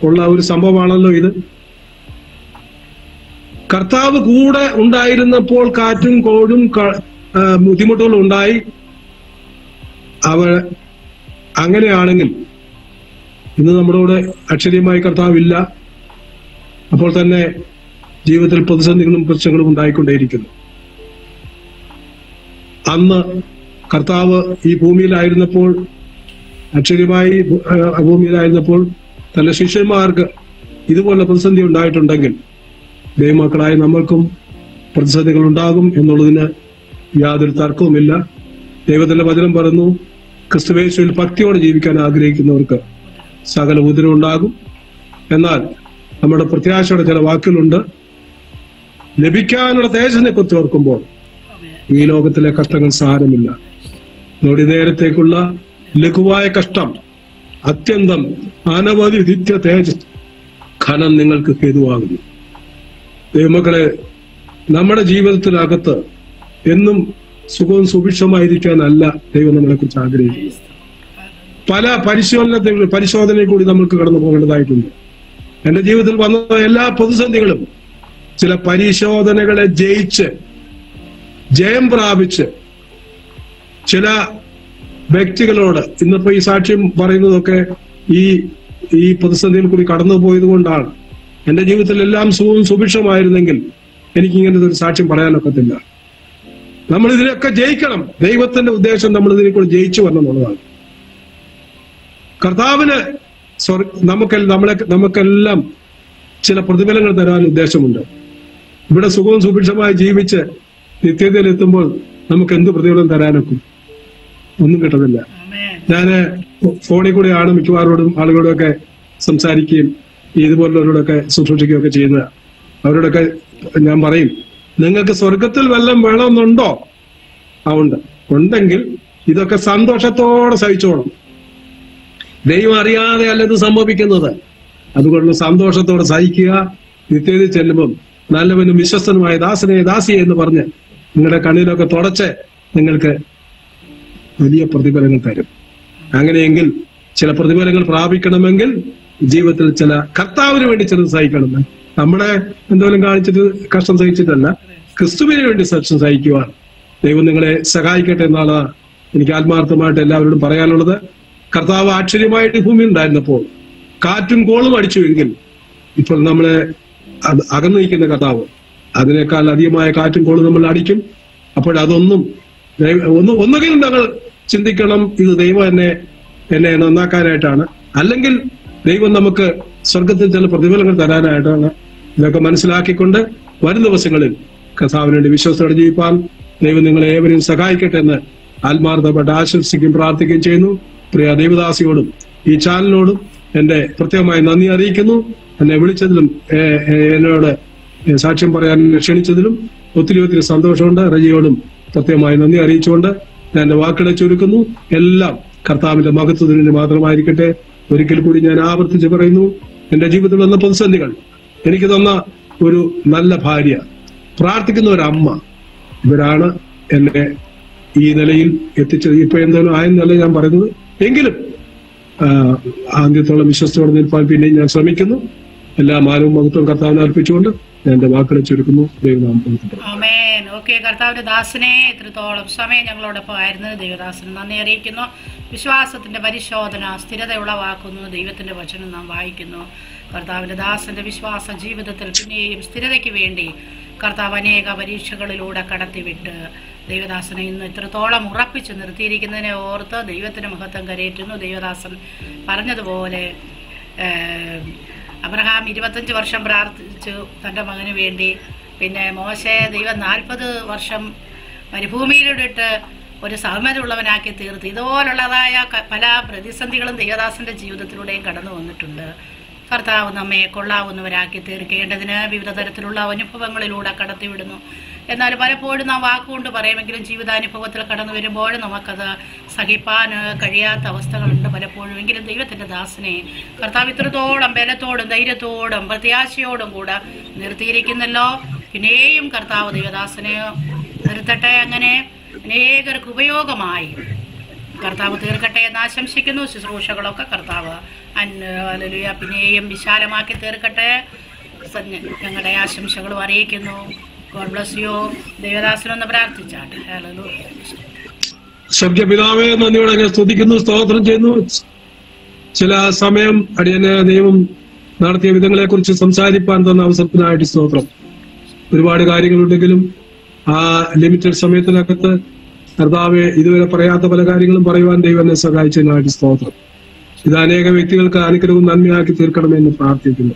ഉള്ള ഒരു സംഭവമാണല്ലോ ഇത്. കർത്താവ് കൂടെ ഉണ്ടായിരുന്നപ്പോൾ കാറ്റും കോഴും ബുദ്ധിമുട്ടുകളും ഉണ്ടായി. അങ്ങനെയാണെങ്കിൽ ഇന്ന് നമ്മുടെ കൂടെ അക്ഷരീയമായി കർത്താവില്ല. അപ്പോൾ തന്നെ ജീവിതത്തിൽ പ്രതിസന്ധികളും പ്രശ്നങ്ങളും ഉണ്ടായിക്കൊണ്ടേയിരിക്കുന്നു. അന്ന് കർത്താവ് ഈ ഭൂമിയിലായിരുന്നപ്പോൾ, അക്ഷരീയമായി ഭൂമിയിലായിരുന്നപ്പോൾ തന്റെ ശിഷ്യന്മാർക്ക് ഇതുപോലെ പ്രതിസന്ധി ഉണ്ടായിട്ടുണ്ടെങ്കിൽ ദൈവമക്കളായ നമ്മൾക്കും പ്രതിസന്ധികൾ ഉണ്ടാകും എന്നുള്ളതിന് യാതൊരു തർക്കവുമില്ല. ദൈവത്തിന്റെ വചനം പറഞ്ഞു, ക്രിസ്തുയേശുവിൽ ഭക്തിയോടെ ജീവിക്കാൻ ആഗ്രഹിക്കുന്നവർക്ക് സകല ഉപദ്രവം ഉണ്ടാകും. എന്നാൽ നമ്മുടെ പ്രത്യാശയുടെ ചില വാക്കുകളുണ്ട്. ലഭിക്കാനുള്ള തേജസ്സിനെ കുറിച്ച് ഓർക്കുമ്പോൾ ഈ ലോകത്തിലെ കഷ്ടങ്ങൾ സാരമില്ല. നൊടി നേരത്തേക്കുള്ള ലഘുവായ കഷ്ടം അത്യന്തം അനവധി നിത്യ തേജസ് ഘനം നിങ്ങൾക്ക് ഹേതുവാകുന്നു. ദൈവമക്കളെ, നമ്മുടെ ജീവിതത്തിനകത്ത് എന്നും സുഖവും സുഭിക്ഷമായിരിക്കാനല്ല ദൈവം നമ്മളെ കുറിച്ച് ആഗ്രഹിക്കുന്നു. പല പരിശോധനയിൽ കൂടി നമുക്ക് കടന്നു പോകേണ്ടതായിട്ടുണ്ട്. എന്റെ ജീവിതത്തിൽ വന്ന എല്ലാ പ്രതിസന്ധികളും ചില പരിശോധനകളെ ജയിച്ച് ജയം പ്രാപിച്ച് ചില വ്യക്തികളോട് ഇന്നിപ്പോ ഈ സാക്ഷ്യം പറയുന്നതൊക്കെ ഈ പ്രതിസന്ധിയിൽ കൂടി കടന്നു പോയത് കൊണ്ടാണ്. എന്റെ ജീവിതത്തിൽ എല്ലാം സുഭിക്ഷമായിരുന്നെങ്കിൽ എനിക്ക് ഇങ്ങനത്തെ ഒരു സാക്ഷ്യം പറയാനൊക്കത്തില്ല. നമ്മൾ ഇതിനൊക്കെ ജയിക്കണം. ദൈവത്തിന്റെ ഉദ്ദേശം നമ്മൾ ഇതിനെ കൂടി ജയിച്ചു വരണം എന്നുള്ളതാണ്. കർത്താവിന് നമുക്കെല്ലാം ചില പ്രതിഫലങ്ങൾ തരാൻ ഉദ്ദേശമുണ്ട്. ഇവിടെ സുഖവും സുഭിക്ഷമായി ജീവിച്ച് നിത്യതയിൽ എത്തുമ്പോൾ നമുക്ക് എന്ത് പ്രതിഫലം തരാനൊക്കും? ഒന്നും കിട്ടുന്നില്ല. ഞാന് ഫോണിൽ കൂടെയാണ് മിക്കവാറോടും ആളുകളോടൊക്കെ സംസാരിക്കുകയും ഇതുപോലുള്ളവരോടൊക്കെ ശുശ്രൂഷിക്കുകയൊക്കെ ചെയ്യുന്നത്. അവരോടൊക്കെ ഞാൻ പറയും, നിങ്ങൾക്ക് സ്വർഗത്തിൽ വല്ലതും വേണമെന്നുണ്ടോ? ഉണ്ടെങ്കിൽ ഇതൊക്കെ സന്തോഷത്തോടെ സഹിച്ചോണം. ദൈവം അറിയാതെ അല്ല ഇത് സംഭവിക്കുന്നത്. അതുകൊണ്ട് സന്തോഷത്തോടെ സഹിക്കുക. നിത്യതയിൽ ചെല്ലുമ്പം നല്ലവനും വിശ്വസ്തനുമായ ദാസിയെ എന്ന് പറഞ്ഞ് നിങ്ങളുടെ കണ്ണിലൊക്കെ തുടച്ച് നിങ്ങൾക്ക് വലിയ പ്രതിഫലങ്ങൾ തരും. അങ്ങനെയെങ്കിൽ ചില പ്രതിഫലങ്ങൾ പ്രാപിക്കണമെങ്കിൽ ജീവിതത്തിൽ ചില കർത്താവിന് വേണ്ടി ചിലത് സഹിക്കണം. നമ്മളെ എന്തെങ്കിലും കാണിച്ചിട്ട് കഷ്ടം സഹിച്ചിട്ടല്ല, ക്രിസ്തുവിന് വേണ്ടി സഹിക്കുവാൻ ദൈവം നിങ്ങളെ സഹായിക്കട്ടെ എന്നാണ് എനിക്ക് ആത്മാർത്ഥമായിട്ട് എല്ലാവരോടും പറയാനുള്ളത്. കർത്താവ് ആശ്ചര്യമായിട്ട് ഭൂമി ഉണ്ടായിരുന്നപ്പോൾ കാറ്റും കോളും അടിച്ചുവെങ്കിൽ ഇപ്പോൾ നമ്മളെ അകന്നു നിൽക്കുന്ന കർത്താവ് അതിനേക്കാൾ അധികമായ കാറ്റും കോളും നമ്മൾ അടിക്കും. അപ്പോൾ അതൊന്നും ഒന്നുകിൽ ഞങ്ങൾ ചിന്തിക്കണം, ഇത് ദൈവം എന്നെ നന്നാക്കാനായിട്ടാണ്, അല്ലെങ്കിൽ ദൈവം നമുക്ക് സ്വർഗത്തിൽ ചില പ്രതിഫലങ്ങൾ തരാനായിട്ടാണ്. ഇതൊക്കെ മനസ്സിലാക്കിക്കൊണ്ട് വരും ദിവസങ്ങളിൽ കർത്താവിന് വേണ്ടി വിശ്വസത്തോടെ ജീവിപ്പാൻ ദൈവം നിങ്ങളെ ഏവരെയും സഹായിക്കട്ടെ എന്ന് ആത്മാർത്ഥമായിട്ട് ആശംസിക്കുകയും പ്രാർത്ഥിക്കുകയും ചെയ്യുന്നു. പ്രിയ ദൈവദാസിയോടും ഈ ചാനലിനോടും എന്റെ പ്രത്യേകമായി നന്ദി അറിയിക്കുന്നു. എന്നെ വിളിച്ചതിലും എന്നോട് സാക്ഷ്യം പറയാൻ ക്ഷണിച്ചതിലും ഒത്തിരി സന്തോഷമുണ്ട്. റജിയോടും പ്രത്യേകമായി നന്ദി അറിയിച്ചുകൊണ്ട് ഞാൻ എന്റെ വാക്കുകളെ ചുരുക്കുന്നു. എല്ലാം കർത്താവിന്റെ മഹത്വത്തിന് മാത്രമായിരിക്കട്ടെ. ഒരിക്കൽ കൂടി ഞാൻ ആവർത്തിച്ച് പറയുന്നു, എന്റെ ജീവിതത്തിൽ വന്ന പ്രതിസന്ധികൾ, എനിക്ക് തന്ന ഒരു നല്ല ഭാര്യ, പ്രാർത്ഥിക്കുന്ന ഒരു അമ്മ, ഇവരാണ് എന്നെ ഈ നിലയിൽ എത്തിച്ചത്. ഇപ്പൊ എന്തായാലും ആയെന്നല്ല ഞാൻ പറയുന്നത്, എങ്കിലും ആദ്യത്തോളം വിശ്വസ്തയോടെ നിൽപ്പാൻ പിന്നെയും ഞാൻ ശ്രമിക്കുന്നു. എല്ലാ മാനവും മഹത്വവും കർത്താവിനെ അർപ്പിച്ചുകൊണ്ട് ഞാൻ എന്റെ വാക്കുകളെ ചുരുക്കുന്നു. ആമേൻ. ഓക്കെ, കർത്താവിന്റെ ദാസനെ ഇത്രത്തോളം സമയം ഞങ്ങളോടൊപ്പം ആയിരുന്നു ദൈവദാസന് നന്ദി അറിയിക്കുന്നു. വിശ്വാസത്തിന്റെ പരിശോധന സ്ഥിരത ഉളവാക്കുന്നു. ദൈവത്തിന്റെ വചനം നാം വായിക്കുന്നു. കർത്താവിന്റെ ദാസന്റെ വിശ്വാസ ജീവിതത്തിൽ പിന്നെയും സ്ഥിരതയ്ക്ക് വേണ്ടി കർത്താവ് അനേക പരീക്ഷകളിലൂടെ കടത്തിവിട്ട് ദൈവദാസനെ ഇന്ന് ഇത്രത്തോളം ഉറപ്പിച്ചു നിർത്തിയിരിക്കുന്നതിനെ ഓർത്ത് ദൈവത്തിന് മഹത്വം കരയേറ്റുന്നു. ദൈവദാസൻ പറഞ്ഞതുപോലെ അബ്രഹാം 25 വർഷം പ്രാർത്ഥിച്ചു തൻ്റെ മകന് വേണ്ടി. പിന്നെ മോശെ ദൈവം 40 വർഷം മരുഭൂമിയിലിട്ട് ഒരു സഹമരമുള്ളവനാക്കി തീർത്ത്. ഇതുപോലുള്ളതായ പല പ്രതിസന്ധികളും ദൈവദാസന്റെ ജീവിതത്തിലൂടെയും കടന്നു വന്നിട്ടുണ്ട്. കർത്താവ് നമ്മെ കൊള്ളാവുന്നവരാക്കി തീർക്കേണ്ടതിന് വിവിധ തരത്തിലുള്ള അനുഭവങ്ങളിലൂടെ കടത്തിവിടുന്നു. എന്നാൽ പലപ്പോഴും നാം വാക്കുകൊണ്ട് പറയുമെങ്കിലും ജീവിതാനുഭവത്തിൽ കടന്നു വരുമ്പോൾ നമുക്കത് സഹിപ്പാൻ കഴിയാത്ത അവസ്ഥകളുണ്ട് പലപ്പോഴും. എങ്കിലും ദൈവത്തിന്റെ ദാസനെ കർത്താവ് ഇത്രത്തോളം ബലത്തോടും ധൈര്യത്തോടും പ്രത്യാശയോടും കൂടെ നിർത്തിയിരിക്കുന്നല്ലോ. പിന്നെയും കർത്താവ് ദൈവദാസനെ നിർത്തട്ടെ. അങ്ങനെ അനേകർക്ക് ഉപയോഗമായി കർത്താവ് തീർക്കട്ടെ എന്ന് ആശംസിക്കുന്നു. ശുശ്രൂഷകളൊക്കെ കർത്താവ് പിന്നെയും വിശാലമാക്കി തീർക്കട്ടെ. ഞങ്ങളുടെ ആശംസകളും അറിയിക്കുന്നു. God bless you. ദേവദാസനൊന്ന് പ്രാർത്ഥിച്ചാട്ടെ. സ്വർഗ്ഗപിതാവേ, നന്ദിയോടെ ഞാൻ സ്തുതിക്കുന്നു, സ്തോത്രം ചെയ്യുന്നു. ചില സമയം അടിയനെ ദൈവം നടത്തിയ വിധങ്ങളെ കുറിച്ച് സംസാരിപ്പാൻ തന്ന അവസരത്തിനായിട്ട് സ്തോത്രം. ഒരുപാട് കാര്യങ്ങളുണ്ടെങ്കിലും ആ ലിമിറ്റഡ് സമയത്തിനകത്ത് കർത്താവെ ഇതുവരെ പറയാത്ത പല കാര്യങ്ങളും പറയുവാൻ ദൈവം എന്നെ സഹായിച്ചതിനായിട്ട് സ്തോത്രം. ഇത് അനേക വ്യക്തികൾക്ക് അനുഗ്രഹവും നന്മയാക്കി തീർക്കണമെന്ന് പ്രാർത്ഥിക്കുന്നു.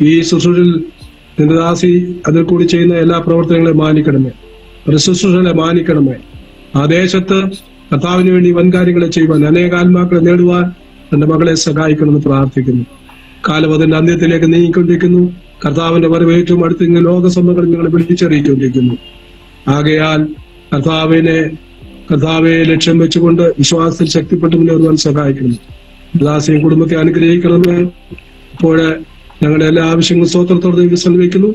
ഈ ശുശ്രൂഷയിൽ നിന്റെ ദാസി അതിൽ കൂടി ചെയ്യുന്ന എല്ലാ പ്രവർത്തനങ്ങളെയും മാനിക്കണമേ, ഒരു ശുശ്രൂഷകളെ മാനിക്കണമേ. ആ ദേശത്ത് കർത്താവിന് വേണ്ടി വൻകാര്യങ്ങളെ ചെയ്യുവാൻ, അനേക ആത്മാക്കളെ നേടുവാൻ തന്റെ മകളെ സഹായിക്കണമെന്ന് പ്രാർത്ഥിക്കുന്നു. കാലം അതിന്റെ അന്ത്യത്തിലേക്ക് നീങ്ങിക്കൊണ്ടിരിക്കുന്നു. കർത്താവിന്റെ വരവ് ഏറ്റവും അടുത്ത് ഇങ്ങനെ ലോകസഭകളിൽ ഞങ്ങളെ വിളിച്ചറിയിക്കൊണ്ടിരിക്കുന്നു. ആകയാൽ കർത്താവെ ലക്ഷ്യം വെച്ചുകൊണ്ട് വിശ്വാസത്തിൽ ശക്തിപ്പെട്ട് മുന്നേറുവാൻ സഹായിക്കണം. ദാസിയും കുടുംബത്തെ അനുഗ്രഹിക്കണമേ. ഇപ്പോൾ ഞങ്ങളുടെ എല്ലാ ആവശ്യങ്ങളും സ്തോത്രത്തോടെ വിശ്രമിക്കുന്നു.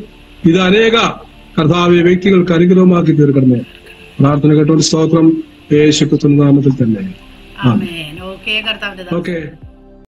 ഇത് അനേക കർത്താവെ വ്യക്തികൾക്ക് അനുഗ്രഹമാക്കി തീർക്കണമേ. പ്രാർത്ഥന കേട്ടോണ്ട് സ്തോത്രം യേശുക്രിസ്തുവിന്റെ നാമത്തിൽ തന്നെ. ആമേൻ. ഓക്കെ കർത്താവിന്റെ ഓക്കെ